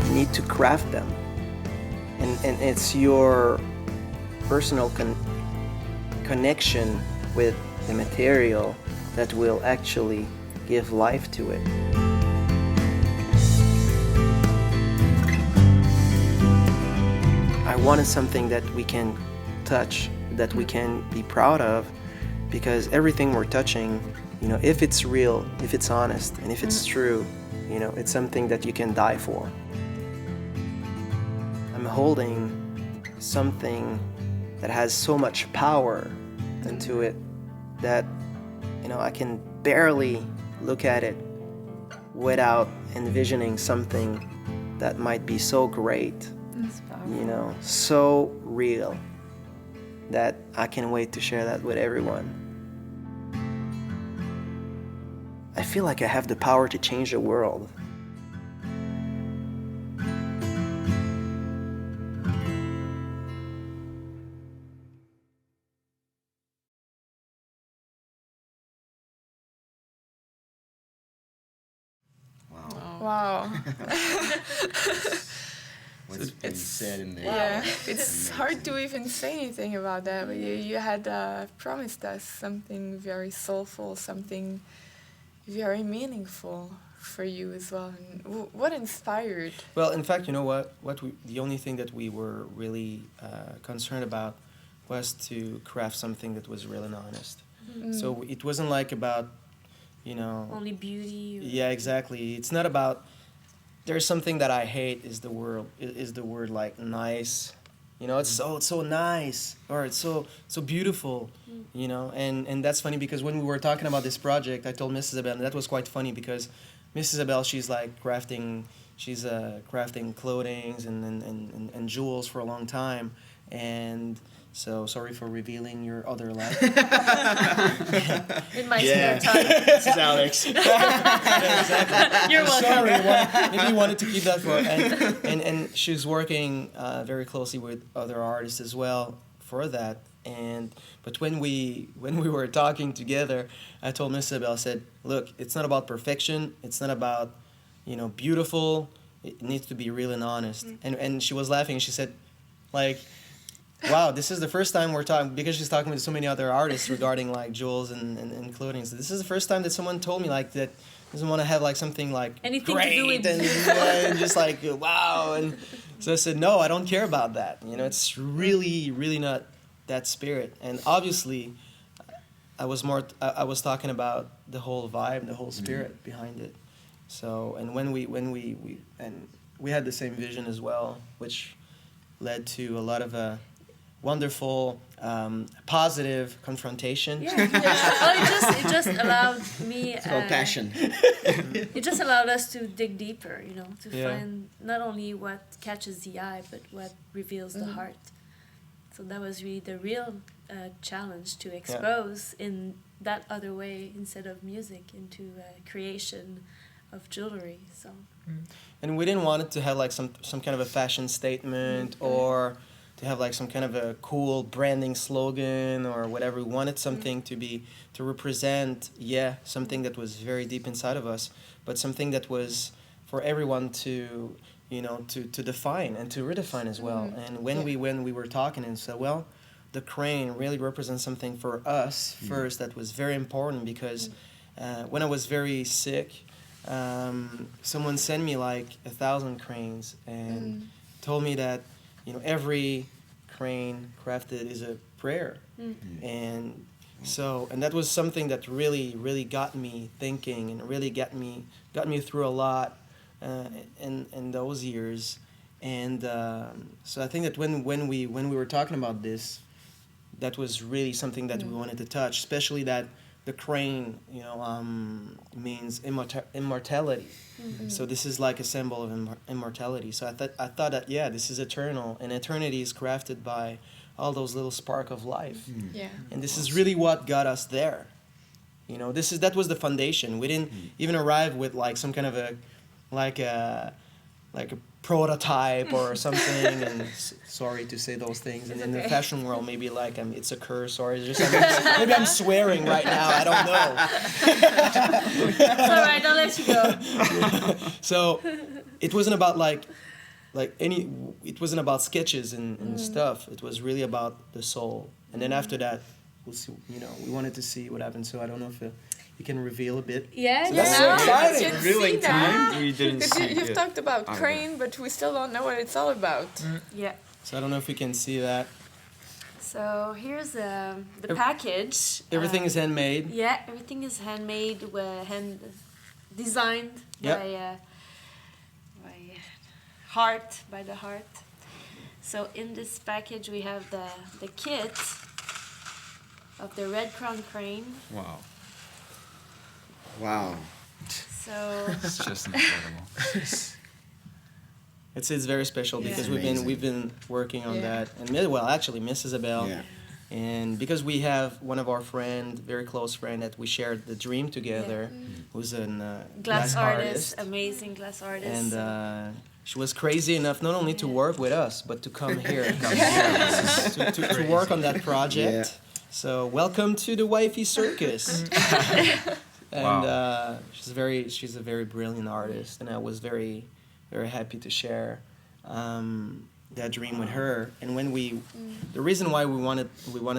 You need to craft them, and it's your personal connection with the material that will actually give life to it. I wanted something that we can touch, that we can be proud of, because everything we're touching, if it's real, if it's honest, and if it's true, it's something that you can die for. I'm holding something that has so much power into it that, I can barely look at it without envisioning something that might be so great, so real, that I can't wait to share that with everyone. I feel like I have the power to change the world. Wow. What's been said in there? Yeah, it's hard to even say anything about that, but you had promised us something very soulful, something very meaningful for you as well. And what inspired? Well, in fact, you know what? The only thing that we were really concerned about was to craft something that was real and honest. So it wasn't like about, only beauty. Yeah, exactly. It's not about. There's something that I hate is the word like nice, You know, it's so nice, or it's so beautiful, you know. And that's funny because when we were talking about this project, I told Miss Isabel, and that was quite funny because Miss Isabel, she's like crafting clothing and jewels for a long time, and so sorry for revealing your other life. In my spare time. This is Alex. Yeah, exactly. You're welcome. Sorry, maybe you wanted to keep that for, and she's working very closely with other artists as well for that. But when we were talking together, I told Miss Isabel, I said, look, it's not about perfection. It's not about, you know, beautiful. It needs to be real and honest. And she was laughing. She said, like, wow, this is the first time we're talking, because she's talking with so many other artists regarding like jewels and clothing. So this is the first time that someone told me like that doesn't want to have like something like anything great to do with and just like wow. And so I said, no, I don't care about that. You know, it's really not that spirit. And obviously, I was talking about the whole vibe, the whole spirit behind it. So, and when we had the same vision as well, which led to a lot of wonderful, positive confrontation. Yeah. Well, it just allowed me. It's called passion. It just allowed us to dig deeper, you know, to find not only what catches the eye, but what reveals the heart. So that was really the real challenge, to expose in that other way instead of music into creation of jewelry. So. And we didn't want it to have like some kind of a fashion statement or to have like some kind of a cool branding slogan or whatever. We wanted something to represent, something that was very deep inside of us, but something that was for everyone to, you know, to define and to redefine as well. And when we were talking and said, well, the crane really represents something for us first that was very important, because when I was very sick, someone sent me like 1,000 cranes and told me that, you know, every crane crafted is a prayer. And so, and that was something that really got me thinking and really got me through a lot in those years. And so I think that when we were talking about this, that was really something that we wanted to touch, especially that the crane, you know, means immortality. So this is like a symbol of immortality. So I thought that this is eternal, and eternity is crafted by all those little spark of life. And this is really what got us there. You know, that was the foundation. We didn't even arrive with like some kind of a prototype or something, and sorry to say those things. And in the fashion world, maybe like it's a curse, or it's just maybe I'm swearing right now. I don't know. It's all right. I'll let you go. So it wasn't about it wasn't about sketches and stuff. It was really about the soul. And then after that, we'll see. You know, we wanted to see what happened. So I don't know if you can reveal a bit. Yeah, so that's so exciting. Revealing time. We didn't see You've it talked about either. crane, but we still don't know what it's all about. Yeah. So I don't know if we can see that. So here's the package. Everything is handmade. Yeah, everything is handmade, hand designed by the heart. So in this package we have the kit of the Red Crown crane. Wow. So it's just incredible. It's very special because we've been working on that, and actually Miss Isabel, and because we have one of our very close friend that we shared the dream together, who's a glass artist, amazing glass artist, and she was crazy enough not only to work with us but to come here, to work on that project. So welcome to the Wifey Circus. And she's a very brilliant artist, and I was very, very happy to share that dream with her. And when the reason why we wanted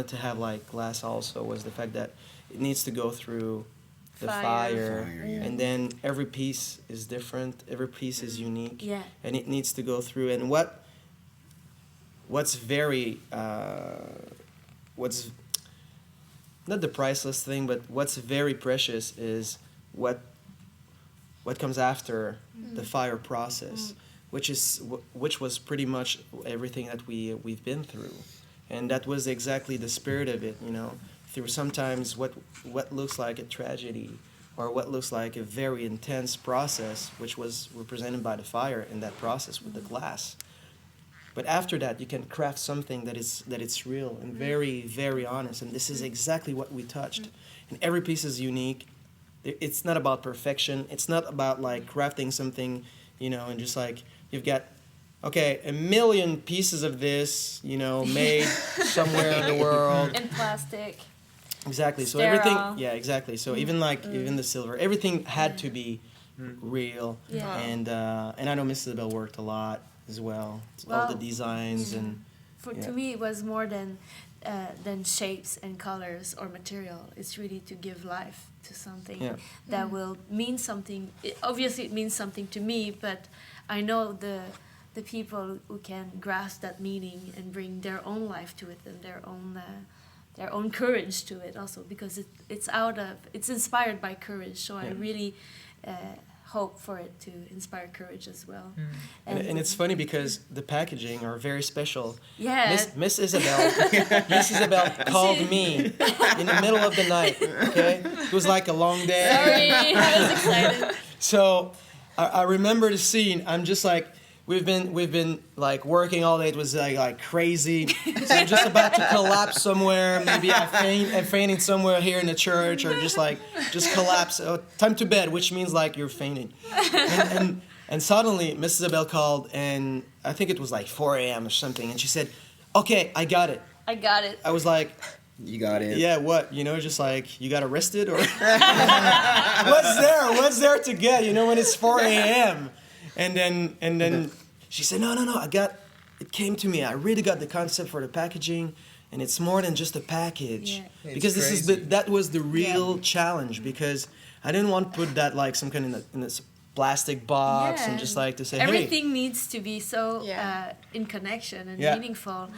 to have like glass also was the fact that it needs to go through the fire, and then every piece is different, every piece is unique, and it needs to go through. And what's not the priceless thing, but what's very precious is what comes after the fire process. which was pretty much everything that we've been through, and that was exactly the spirit of it. You know, through sometimes what looks like a tragedy, or what looks like a very intense process, which was represented by the fire in that process with the glass. But after that, you can craft something that it's real and very, very honest. And this is exactly what we touched. And every piece is unique. It's not about perfection. It's not about like crafting something, you know, and just like you've got, okay, 1 million pieces of this, you know, made somewhere in the world. In plastic. Exactly. So Sterile. everything, yeah, exactly. So even like even the silver, everything had to be real. Yeah. And I know Miss Isabel worked a lot as well. All the designs and. To me, it was more than shapes and colors or material. It's really to give life to something that will mean something. Obviously, it means something to me, but I know the people who can grasp that meaning and bring their own life to it and their own courage to it also, because it's inspired by courage. So I really hope for it to inspire courage as well. And it's funny because the packaging are very special. Yeah. Miss Isabel called me in the middle of the night. Okay, it was like a long day. Sorry, I was excited. So I remember the scene. I'm just like, we've been like working all day. It was like crazy. So I'm just about to collapse somewhere. Maybe I'm fainting somewhere here in the church, or just collapse. Time to bed, which means like you're fainting. And suddenly Miss Isabel called, and I think it was like 4 a.m. or something, and she said, "Okay, I got it." I got it. I was like, "You got it." Yeah, what? You know, just like you got arrested, or what's there to get? You know, when it's 4 a.m. And then she said, no, it came to me. I really got the concept for the packaging, and it's more than just a package. Yeah. Because that was the real challenge, because I didn't want to put that like some kind of in this plastic box and just like to say, everything needs to be so in connection and meaningful.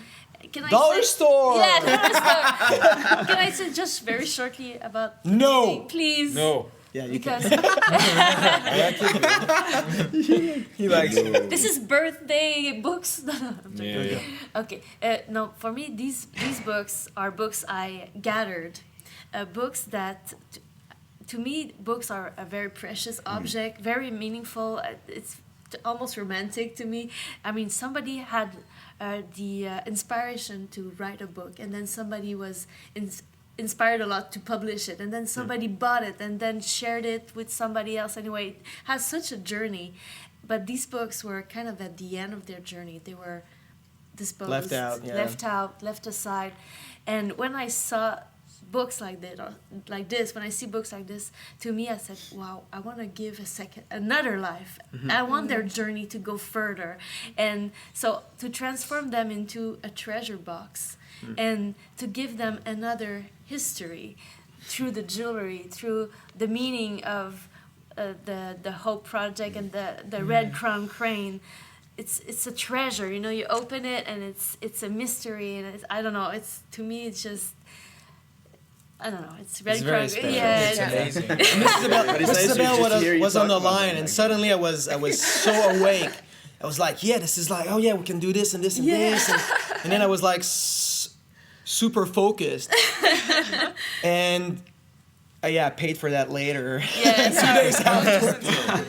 Can I Dollar store! Yeah, dollar store. Can I say just very shortly about No! Please. No. Yeah, you because can. He likes it. This is birthday books. No, I'm joking. Yeah. Okay. No, for me, these books are books I gathered. Books that, to me, books are a very precious object, very meaningful. It's almost romantic to me. I mean, somebody had the inspiration to write a book, and then somebody was inspired a lot to publish it, and then somebody bought it and then shared it with somebody else. Anyway, it has such a journey, but these books were kind of at the end of their journey. They were disposed, left aside. And when I saw books like this, when I see books like this, to me I said, wow, I want to give another life. I want their journey to go further, and so to transform them into a treasure box and to give them another history through the jewelry, through the meaning of the Hope project and the red crown crane. It's a treasure, you know. You open it and it's a mystery, and I don't know. To me it's just, I don't know. It's red crown. Yeah, it's amazing. Miss Isabel was on the line, and suddenly I was so awake. I was like, yeah, this is like, oh yeah, we can do this and this and this, and then I was like super focused, and I paid for that later. 2 days after,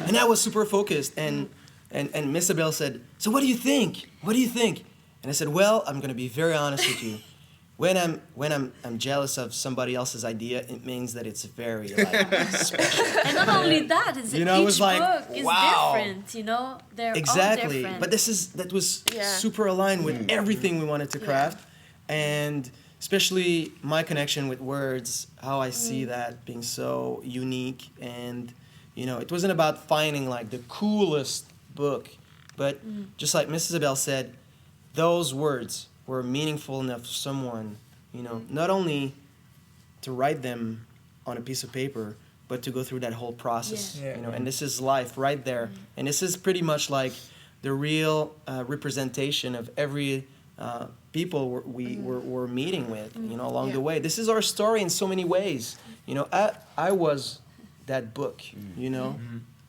and I was super focused, and Miss Isabel said, so what do you think? What do you think? And I said, well, I'm gonna be very honest with you. When I'm jealous of somebody else's idea, it means that it's very special. And not only that, it's each book is different. You know, they're all different. But that was super aligned with everything we wanted to craft, and especially my connection with words. How I see that being so unique, and you know, it wasn't about finding like the coolest book, but just like Miss Isabel said, those words were meaningful enough for someone, you know, not only to write them on a piece of paper, but to go through that whole process, you know. And this is life right there, and this is pretty much like the real representation of every people we're meeting with, you know, along the way. This is our story in so many ways, you know. I was that book, you know.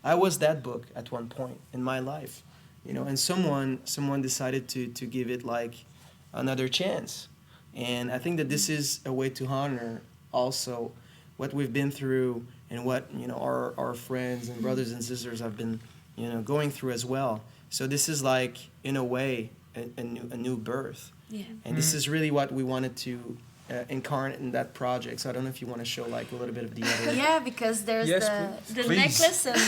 I was that book at one point in my life, you know, and someone decided to give it like another chance. And I think that this is a way to honor also what we've been through and what, you know, our friends and brothers and sisters have been, you know, going through as well. So this is like, in a way, a new birth. Yeah. And this is really what we wanted to incarnate in that project. So I don't know if you want to show like a little bit of the other. Yeah, because there's the Please. necklace and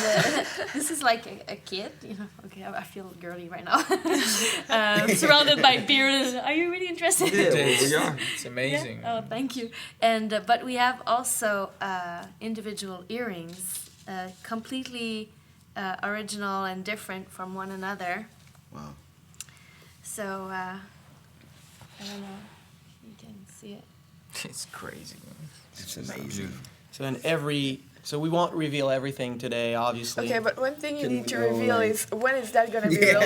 this is like a kid, you know. Okay, I feel girly right now. Surrounded by beard. Are you really interested? We are. It's amazing. Yeah? Oh, thank you. And but we have also individual earrings, completely original and different from one another. Wow. So I don't know. You can see it. It's crazy. It's amazing. So we won't reveal everything today, obviously. Okay, but one thing you Can need we to go, reveal like- is when is that going to be released?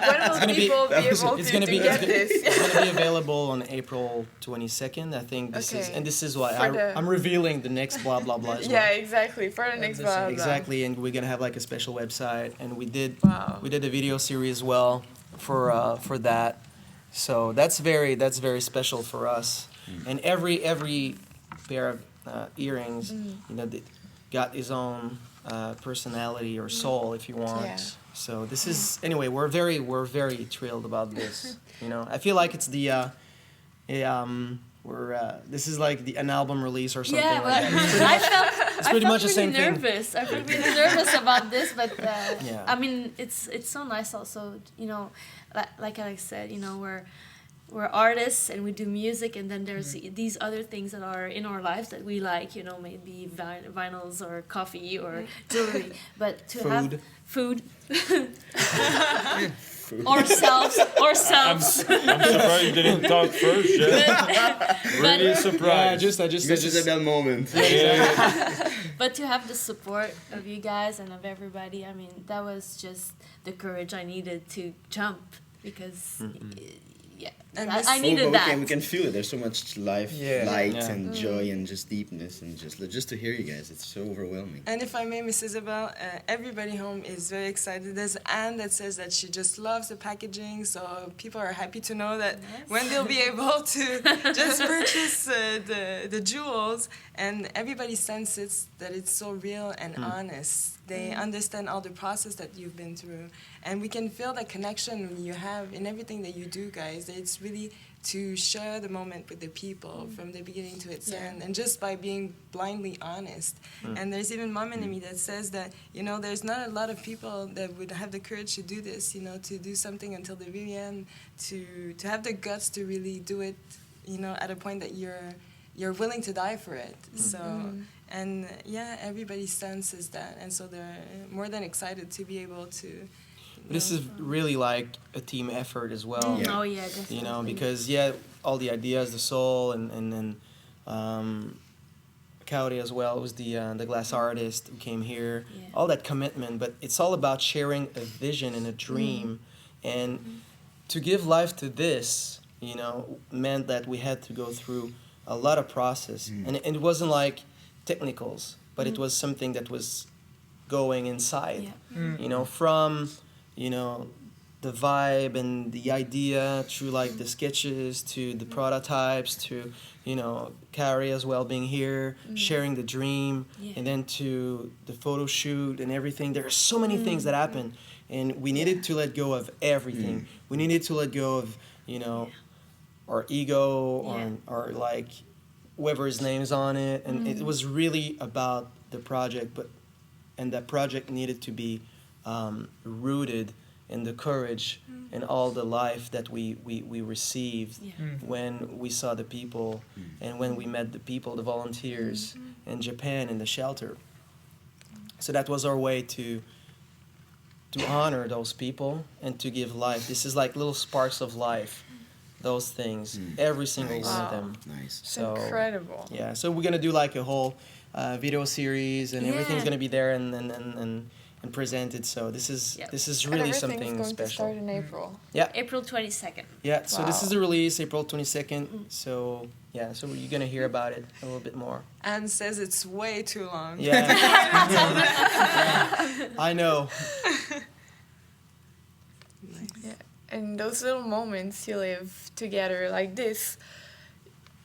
When will people be able to get this? It's going to be available on April 22nd. I think this is, Okay. and this is why For the- I'm revealing the next Bla Bla Bla as well. Yeah, exactly. For the next Bla Bla Bla. Exactly, and we're gonna have like a special website, and we did a video series as well for that. So that's very special for us. And every pair of earrings, you know, got his own personality or soul, if you want. Yeah. So this is anyway. We're very thrilled about this. You know, I feel like it's the this is like an album release or something. Yeah, like but that. It's pretty much the same thing. nervous. I felt really nervous about this, but Yeah. I mean, it's so nice also. You know, like Alex said, you know, we're artists and we do music, and then there's these other things that are in our lives that we like. You know, maybe vinyls or coffee or jewelry, but to have food. Ourselves. I'm surprised you didn't talk first, Jeff. Really surprised. I just Isabel moment. But to have the support of you guys and of everybody, I mean, that was just the courage I needed to jump because, I needed that. We can feel it. There's so much life, light, and joy, and just deepness, and just to hear you guys, it's so overwhelming. And if I may, Miss Isabel, everybody home is very excited. There's Anne that says that she just loves the packaging, so people are happy to know that when they'll be able to just purchase the jewels, and everybody senses that it's so real and honest. They understand all the process that you've been through, and we can feel the connection you have in everything that you do, guys. It's really to share the moment with the people from the beginning to its end, and just by being blindly honest. And there's even Mom in me that says that, you know, there's not a lot of people that would have the courage to do this, you know, to do something until the very end, to have the guts to really do it, you know, at a point that you're willing to die for it. So, and everybody senses that, and so they're more than excited to be able to. This is really like a team effort as well. Yeah. Oh yeah, definitely. You know, because all the ideas, the soul, and then Cowdy as well was the glass artist who came here. Yeah. All that commitment, but it's all about sharing a vision and a dream, and to give life to this, you know, meant that we had to go through a lot of process, and it wasn't like technicals, but it was something that was going inside. You know, from the vibe and the idea through like the sketches to the prototypes to Carrie as well being here, sharing the dream, and then to the photo shoot and everything. There are so many things that happen, and we needed to let go of everything. We needed to let go of our ego or like whoever's name's on it, and it was really about the project, and that project needed to be rooted in the courage and all the life that we received when we saw the people and when we met the people, the volunteers in Japan in the shelter. So that was our way to honor those people and to give life. This is like little sparks of life, those things, every single one of them. Nice. So, incredible. Yeah, so we're going to do like a whole video series, and everything's going to be there and presented. So this is really something going special. To start in April. Yeah. April 22nd. Yeah. So this is the release, April 22nd. So yeah. So you're gonna hear about it a little bit more. Anne says it's way too long. Yeah. I know. and those little moments you live together like this,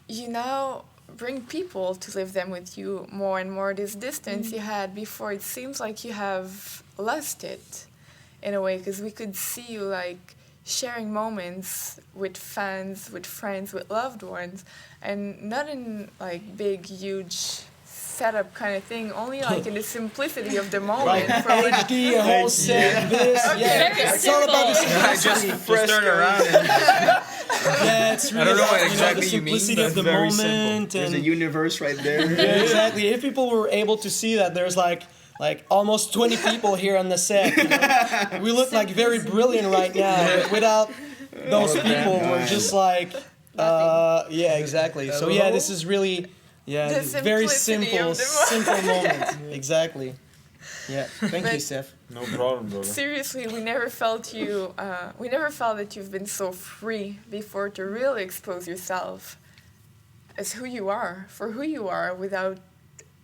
you now bring people to live them with you more and more. This distance you had before, it seems like you have lost it in a way, because we could see you like sharing moments with fans, with friends, with loved ones, and not in like big, huge setup kind of thing, only like in the simplicity of the moment. Right. For which- HD, a whole set, this, yeah. It's all about the simplicity. Just turn around and Yeah, it's really I don't know about, what exactly the you mean, simplicity but of the very moment. There's a And universe right there. yeah, exactly. If people were able to see that, there's like almost 20 people here on the set. You know? We look like very brilliant right now. But without those people, we're just like, yeah, exactly. So yeah, this is really, yeah, The it's very simplicity simple, of the simple moment. Exactly. Yeah. Thank you, But- Seth. no problem, brother. Seriously, we never felt that you've been so free before to really expose yourself as who you are, for who you are, without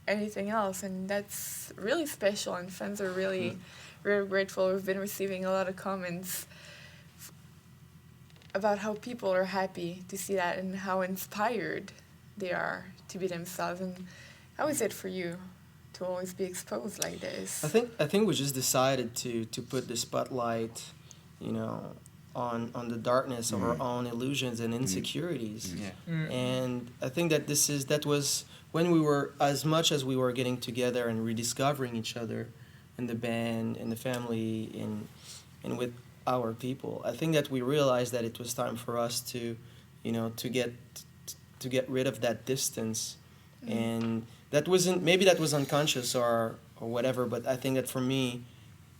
anything else, and that's really special. And fans are really, really grateful. We've been receiving a lot of comments about how people are happy to see that and how inspired they are to be themselves. And how is it for you to always be exposed like this? I think we just decided to put the spotlight, you know, on the darkness of our own illusions and insecurities. And I think that that was when we were, as much as we were getting together and rediscovering each other in the band, in the family, and with our people. I think that we realized that it was time for us to, you know, to get rid of that distance. And that wasn't, maybe that was unconscious or whatever, but I think that for me,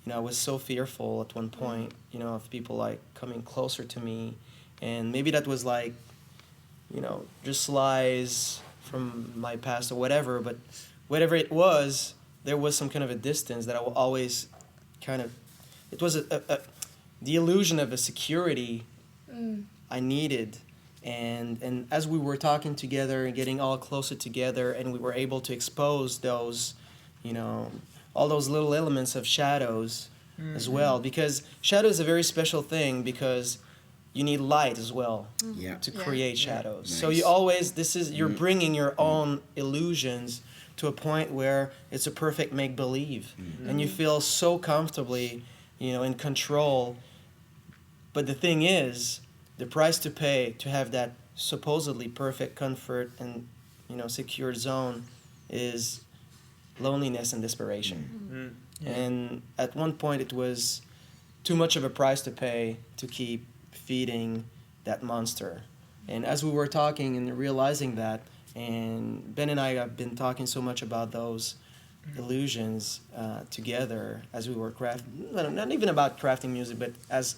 you know, I was so fearful at one point, you know, of people like coming closer to me. And maybe that was like, you know, just lies from my past or whatever, but whatever it was, there was some kind of a distance that I will always kind of, it was the illusion of a security I needed. And as we were talking together and getting all closer together, and we were able to expose those, you know, all those little elements of shadows as well, because shadow is a very special thing, because you need light as well to create shadows. Nice. So you always, you're bringing your own illusions to a point where it's a perfect make-believe, and you feel so comfortably, you know, in control. But the thing is, the price to pay to have that supposedly perfect comfort and, you know, secure zone is loneliness and desperation. And at one point it was too much of a price to pay to keep feeding that monster. And as we were talking and realizing that, and Ben and I have been talking so much about those illusions together as we were crafting, not even about crafting music, but as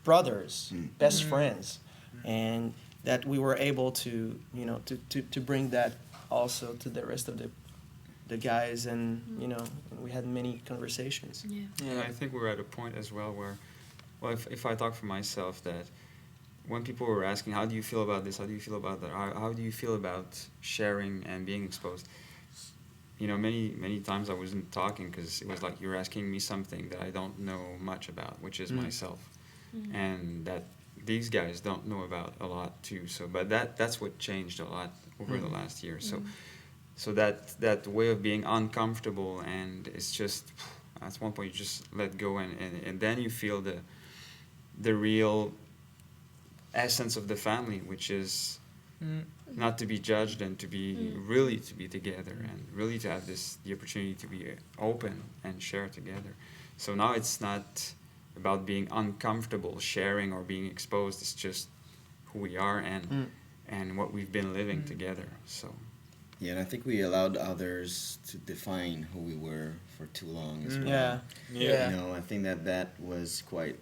brothers, best friends, and that we were able to, you know, to bring that also to the rest of the guys, and you know, we had many conversations. And I think we're at a point as well where, well, if I talk for myself, that when people were asking, how do you feel about this, how do you feel about that, how do you feel about sharing and being exposed, you know, many times I wasn't talking because it was like you're asking me something that I don't know much about, which is myself. And that these guys don't know about a lot too. So, but that's what changed a lot over the last year. So that way of being uncomfortable, and it's just at one point you just let go, and then you feel the real essence of the family, which is not to be judged and to be really to be together and really to have the opportunity to be open and share together. So now it's not about being uncomfortable sharing or being exposed. It's just who we are and what we've been living together. So yeah, and I think we allowed others to define who we were for too long as well. You know, I think that was quite,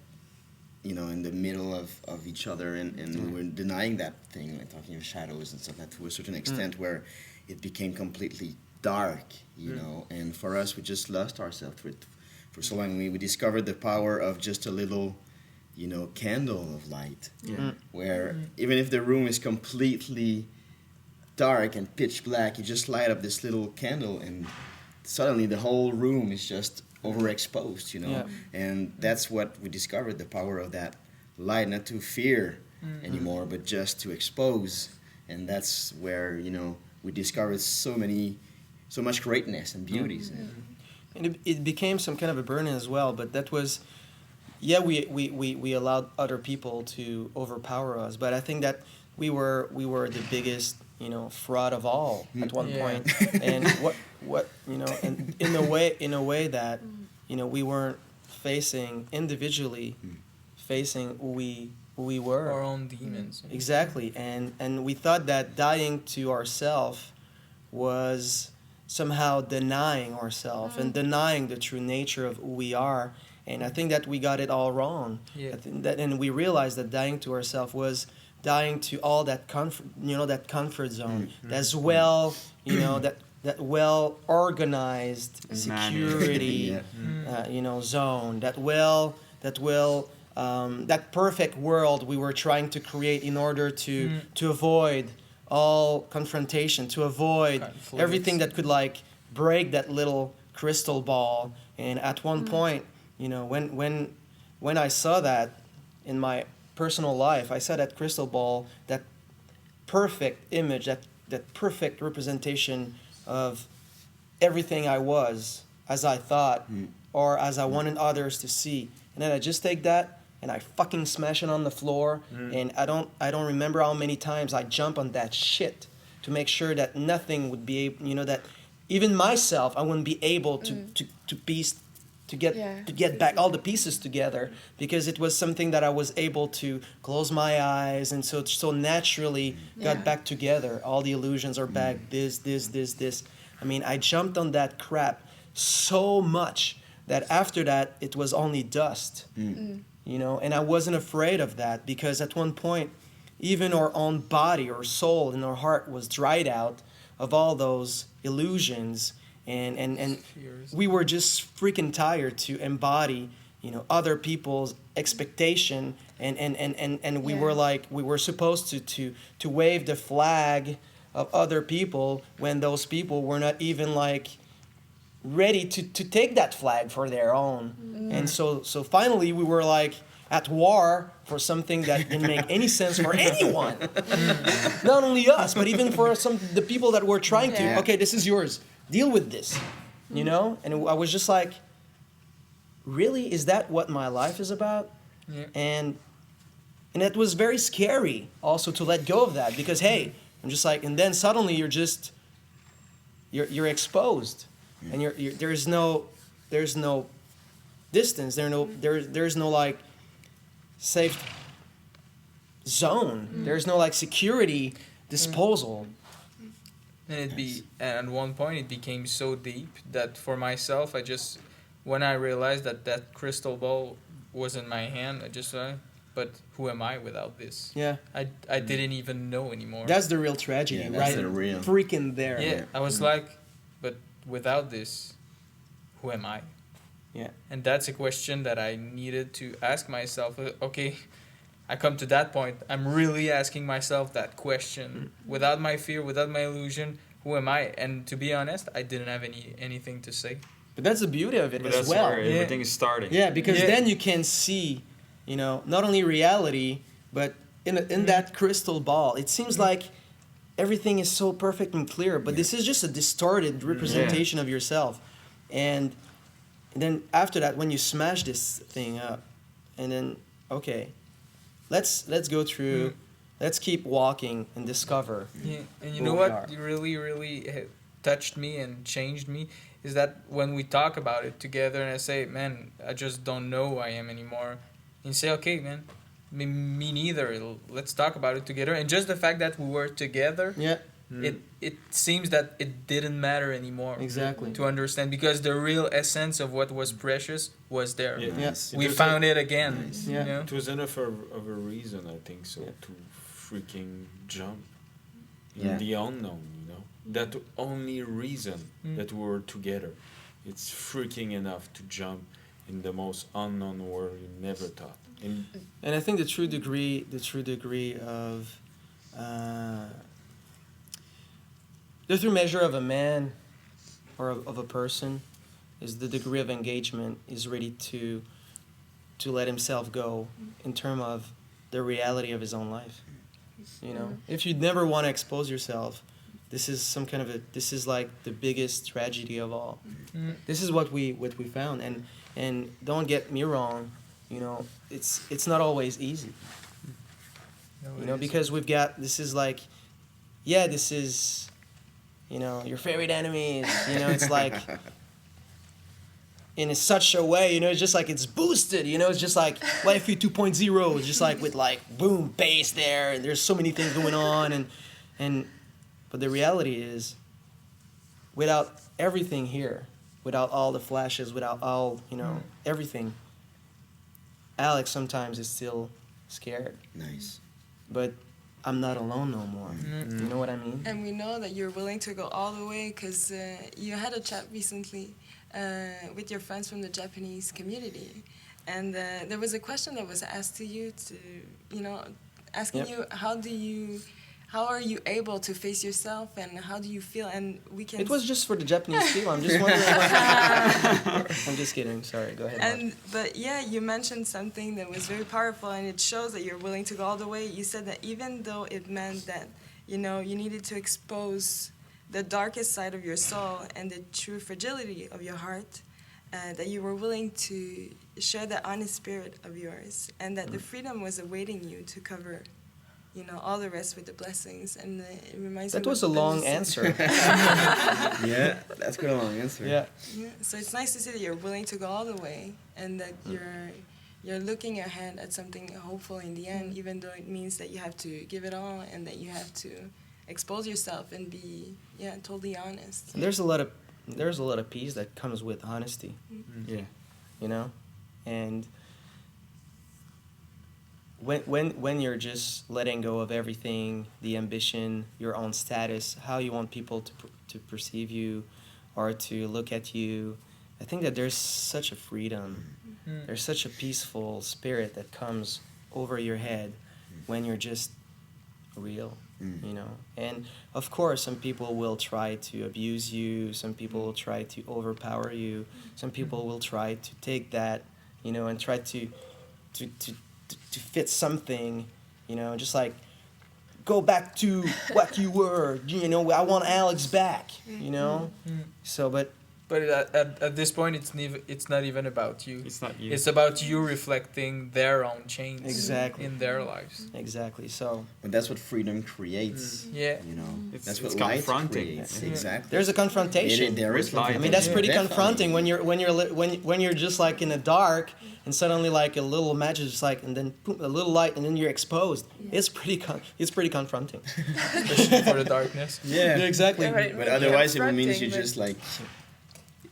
you know, in the middle of each other, and we were denying that thing, like talking of shadows and stuff, that to a certain extent where it became completely dark, you know, and for us we just lost ourselves for so long. We discovered the power of just a little, you know, candle of light, where even if the room is completely dark and pitch black, you just light up this little candle and suddenly the whole room is just overexposed, you know. And that's what we discovered, the power of that light, not to fear anymore, but just to expose. And that's where, you know, we discovered so much greatness and beauties. And it became some kind of a burden as well, but that was, yeah, we allowed other people to overpower us, but I think that we were the biggest, you know, fraud of all at one point. And what you know, and in a way that, you know, we weren't facing individually, facing who we were. Our own demons. Exactly, and we thought that dying to ourselves was somehow denying ourselves and denying the true nature of who we are. And I think that we got it all wrong. Yeah. I think that, and we realized that dying to ourselves was dying to all that that comfort zone, that's well, you know, that well organized security, you know, zone, that perfect world we were trying to create in order to avoid all confrontation, to avoid everything that could like break that little crystal ball. And at one point, you know, when I saw that in my personal life, I saw that crystal ball, that perfect image, that perfect representation of everything I was, as I thought, or as I wanted others to see. And then I just take that and I fucking smash it on the floor. And I don't remember how many times I jump on that shit to make sure that nothing would be able, you know, that even myself, I wouldn't be able to get back all the pieces together, because it was something that I was able to close my eyes and so naturally got back together. All the illusions are back, this. I mean, I jumped on that crap so much that after that, it was only dust, you know, and I wasn't afraid of that, because at one point, even our own body or soul and our heart was dried out of all those illusions. And we were just freaking tired to embody, you know, other people's expectation, and we were like, we were supposed to wave the flag of other people when those people were not even like ready to take that flag for their own. And so finally we were like at war for something that didn't make any sense for anyone. Not only us, but even for the people that were trying to, okay, this is yours. Deal with this, you know? And I was just like, really? Is that what my life is about? Yeah. And it was very scary also to let go of that, because, hey, I'm just like, and then suddenly you're exposed, and there's no distance, there's no like safe zone, there's no like security disposal. And at one point it became so deep that for myself, when I realized that crystal ball was in my hand, I just but who am I without this? Yeah. I didn't even know anymore. That's the real tragedy, right? The real. Freaking there. Yeah, I was like, but without this, who am I? Yeah. And that's a question that I needed to ask myself. Okay, I come to that point. I'm really asking myself that question. Without my fear, without my illusion, who am I? And to be honest, I didn't have anything to say. But that's the beauty of it But as that's well. where everything is starting. Yeah, because then you can see, you know, not only reality, but in that crystal ball, it seems like everything is so perfect and clear, but this is just a distorted representation of yourself. And then after that, when you smash this thing up, and then, okay, let's go through, let's keep walking and discover. Yeah, and you know what really, really touched me and changed me is that when we talk about it together and I say, man, I just don't know who I am anymore. And you say, okay, man, me neither. Let's talk about it together. And just the fact that we were together, it seems that it didn't matter anymore. Exactly. To understand, because the real essence of what was precious was there. Yeah. Yes. We found it again. Nice. You know? It was enough of a reason, I think, so to freaking jump in the unknown, you know? That only reason that we were together. It's freaking enough to jump in the most unknown world you never thought. And I think the true degree of the true measure of a man or of a person is the degree of engagement is ready to to let himself go in terms of the reality of his own life. You know, if you never want to expose yourself, this is some kind of this is like the biggest tragedy of all. This is what we found, and don't get me wrong, you know, it's not always easy. You know, because we've got, this is like, yeah, this is, you know, your favorite enemies, you know, it's like, in such a way, you know, it's just like, it's boosted, you know, it's just like YFE 2.0, it's just like with like, boom, bass there, and there's so many things going on, but the reality is, without everything here, without all the flashes, without all, you know, everything, Alex sometimes is still scared. Nice. But I'm not alone no more. You know what I mean? And we know that you're willing to go all the way because you had a chat recently with your friends from the Japanese community. And there was a question that was asked to you to, you know, asking you how are you able to face yourself and how do you feel? And we can... It was just for the Japanese people. I'm just wondering what... I'm just kidding. Sorry. Go ahead. But yeah, you mentioned something that was very powerful and it shows that you're willing to go all the way. You said that even though it meant that, you know, you needed to expose the darkest side of your soul and the true fragility of your heart, that you were willing to share that honest spirit of yours and that the freedom was awaiting you to cover, you know, all the rest with the blessings. And it reminds me that was a long answer. Yeah, that's quite a long answer. Yeah. So it's nice to see that you're willing to go all the way and that you're looking ahead at something hopeful in the end, even though it means that you have to give it all and that you have to expose yourself and be totally honest. And there's a lot of peace that comes with honesty. Yeah. You know? And when you're just letting go of everything, the ambition, your own status, how you want people to perceive you or to look at you, I think that there's such a freedom. There's such a peaceful spirit that comes over your head when you're just real, you know. And of course, some people will try to abuse you. Some people will try to overpower you. Some people will try to take that, you know, and try to fit something, you know, just like go back to what you were, you know, I want Alex back, you know. So, but at this point, it's not even about you. It's not you. It's about you reflecting their own change in their lives. Exactly. So. But that's what freedom creates. Yeah. You know, that's it's what light confronting. creates. Exactly. There's a confrontation. There is confrontation. I mean, that's pretty confronting when you're just like in the dark and suddenly like a little match is just like and then boom, a little light and then you're exposed. It's pretty confronting. Especially for the darkness. Yeah. Exactly. But otherwise, it means you just like.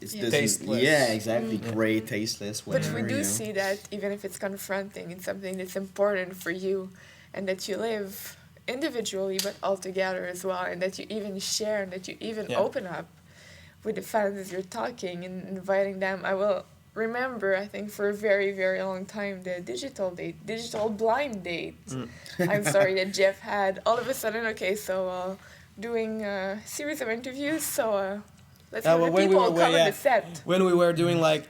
It's tasteless. Yeah, exactly. Gray, tasteless. But we do see that even if it's confronting, it's something that's important for you, and that you live individually but all together as well, and that you even share and that you even open up with the fans as you're talking and inviting them. I will remember, I think, for a very, very long time, the digital blind date. I'm sorry that Jeff had. All of a sudden, okay, so doing a series of interviews, so. Let's have the people cover the set. When we were doing like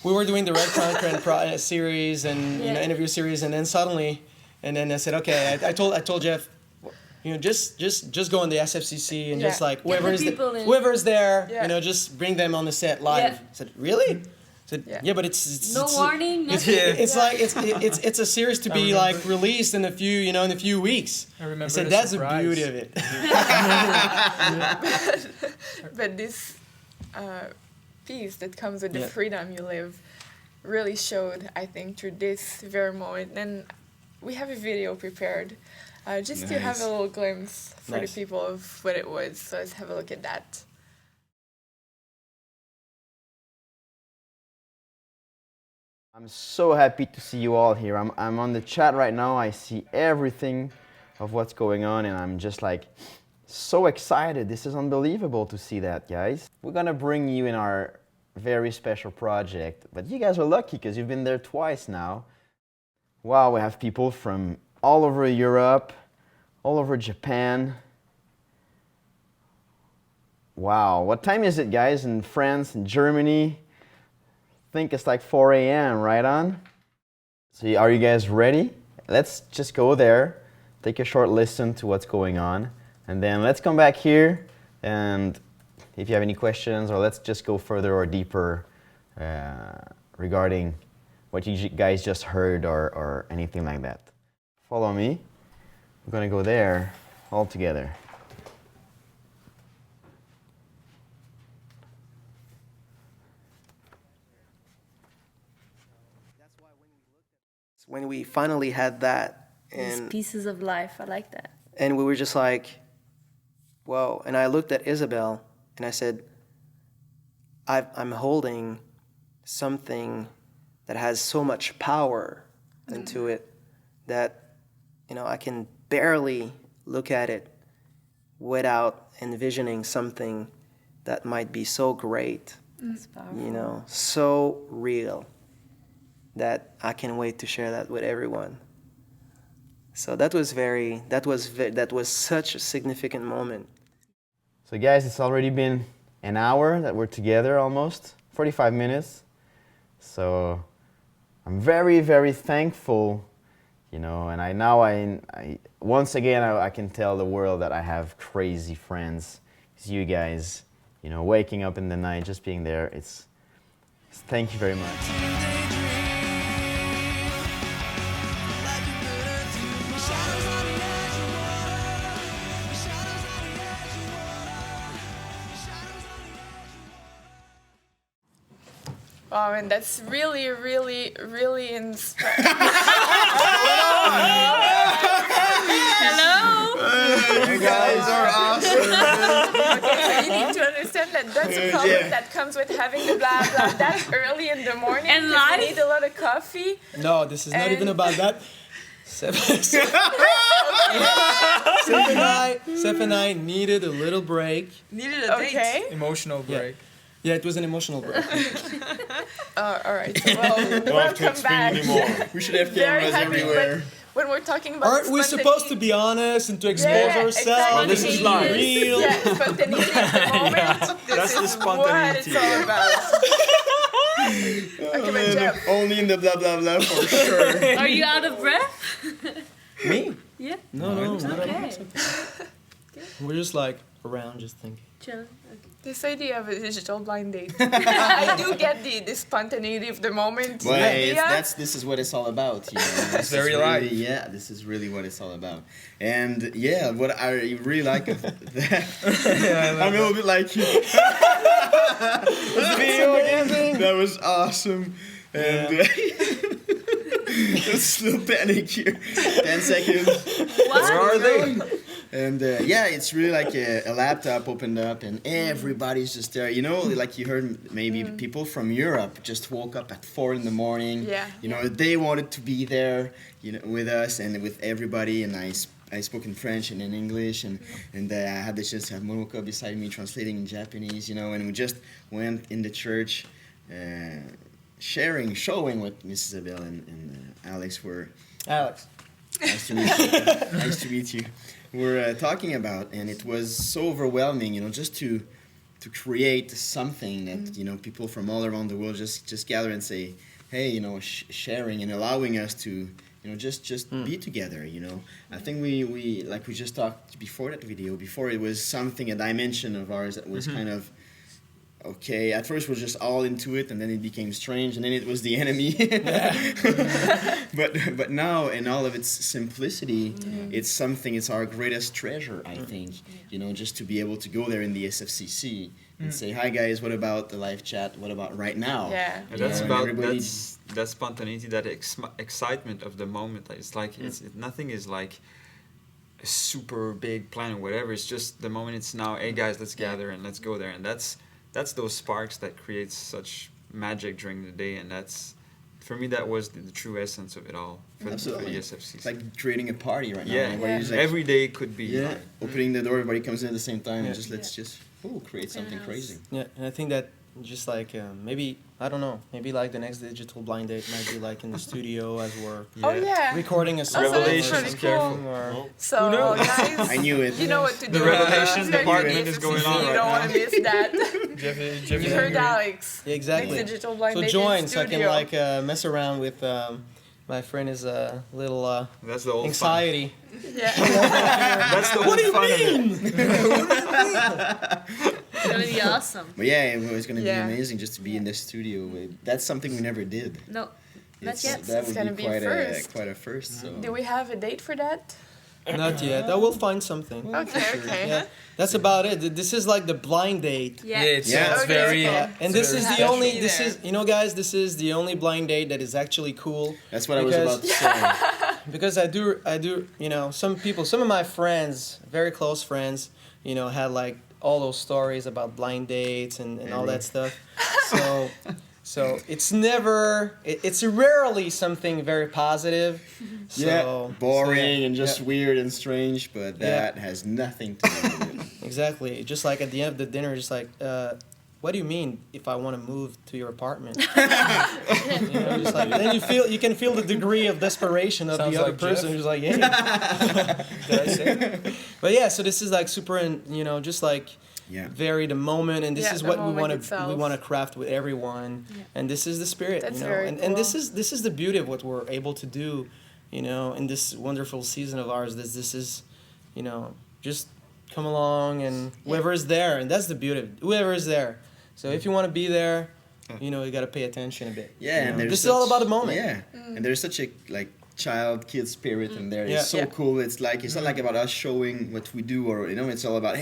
we were doing the Red Content series and you know interview series, and then suddenly, and then I said, okay, I told Jeff, you know, just go on the SFCC and just like whoever's there, you know, just bring them on the set live. I said, really? I said, but it's no warning. It's like it's a series to be like released in a few weeks. I said that's the beauty of it. But this peace that comes with the freedom you live really showed, I think, through this very moment. And we have a video prepared just to have a little glimpse for the people of what it was. So let's have a look at that. I'm so happy to see you all here. I'm on the chat right now. I see everything of what's going on and I'm just like so excited. This is unbelievable to see that, guys. We're gonna bring you in our very special project, but you guys are lucky because you've been there twice now. Wow, we have people from all over Europe, all over Japan. Wow, what time is it, guys, in France and Germany? I think it's like 4 a.m., right on? So are you guys ready? Let's just go there, take a short listen to what's going on, and then let's come back here, and if you have any questions, or let's just go further or deeper regarding what you guys just heard or anything like that. Follow me. We're gonna go there all together. When we finally had that, These and pieces of life, I like that. and we were just like, whoa. And I looked at Isabel and I said, I'm holding something that has so much power into it that, I can barely look at it without envisioning something that might be so great, That's powerful. so real, that I can't wait to share that with everyone. So that was such a significant moment. So guys, it's already been an hour that we're together, almost 45 minutes. So I'm very, very thankful, and I once again I can tell the world that I have crazy friends. It's you guys, waking up in the night, just being there. Thank you very much. Wow, and that's really, really, really inspiring. Hello? You guys are awesome. Okay, so you need to understand that that's a problem that comes with having the blah blah that early in the morning. And 'cause live? you need a lot of coffee. No, this is not even about that. Seth and I needed a little break. Needed a date. Okay. Emotional break. Yeah, it was an emotional break. All right. So, welcome back. We should have Very cameras happy, everywhere. but when we're talking about Aren't we supposed to be honest and to expose ourselves? Exactly. Well, this is live. Real. Yeah, spontaneity of the moment. That's the This is spontaneity. what it's all about. Okay, but Jeff. Only in the blah blah blah for sure. Are you out of breath? Me? Yeah. No, not at all. Okay. We're just like around, just thinking. Chilling. This idea of a digital blind date. I do get the spontaneity of the moment. Well, idea. this is what it's all about. It's very live. Yeah, this is really what it's all about. And yeah, what I really like of that, I'm a little bit like you. That was awesome. And just a little panic here. 10 seconds. Where are they? And yeah, it's really like a laptop opened up and everybody's just there. Like you heard maybe people from Europe just woke up at 4 in the morning. Yeah. They wanted to be there, with us and with everybody. And I spoke in French and in English, and I had the chance to have Monoka beside me translating in Japanese, and we just went in the church, showing what Mrs. Isabel and Alex were. Alex. Nice to meet you. Nice to meet you. We're talking about, and it was so overwhelming, just to create something that people from all around the world just gather and say, hey, sharing and allowing us to just be together. I think we like we just talked before that video. Before it was a dimension of ours that was kind of. Okay, at first we're just all into it, and then it became strange, and then it was the enemy. But now, in all of its simplicity, it's our greatest treasure, I think. Just to be able to go there in the SFCC and say, hi guys, what about the live chat? What about right now? Yeah. And that's about that spontaneity, that excitement of the moment. It's like nothing is like a super big plan or whatever. It's just the moment. It's now, hey guys, let's gather and let's go there, and that's those sparks that creates such magic during the day, and for me that was the true essence of it all for the SFCC. It's like creating a party right now. Yeah, Like, every day could be opening the door, everybody comes in at the same time, and let's create something crazy. Yeah, and I think that just like maybe I don't know, maybe like the next digital blind date might be like in the studio as we're recording a song. Revelations, careful. So guys, I knew it. You know what to do. The Revelations After department is going on You right don't now. want to miss that. Jeff You heard Alex. Yeah, exactly. Next digital blind So date join in so I can studio. like mess around with My friend is a little That's the old anxiety. Yeah. That's the What do you fun of it. mean? It's gonna be awesome. But yeah, it was gonna Yeah. be amazing just to be in the studio. That's something we never did. No, not yet. That It's would gonna be be quite first. quite a first. So. Do we have a date for that? Not yet. I will find something. Okay. Yeah, that's about it. This is like the blind date. Yeah. it's Okay, very. okay. And it's this very is the special. only. This is guys. This is the only blind date that is actually cool. That's what I was about to say. Because I do. Some people, some of my friends, very close friends, had like all those stories about blind dates and all that stuff. So it's never. It's rarely something very positive. So, boring and just yeah. weird and strange, but that has nothing to do with it. Exactly. Just like at the end of the dinner, just like, what do you mean if I want to move to your apartment? Just like, then you can feel the degree of desperation of Sounds the other like person Jeff. who's like, hey. Did I say it? But yeah, so this is like super, just like very the moment, and this Yeah, is the what we moment want to itself. craft with everyone, and this is the spirit, That's very and this cool. is the beauty of what we're able to do, in this wonderful season of ours. This is, just come along and whoever is there, and that's the beauty of it, whoever is there. So if you want to be there, you got to pay attention a bit. Yeah, and this is all about the moment. Yeah, and there's such a kid spirit in there. It's so Yeah. cool. It's like it's not like about us showing what we do, or it's all about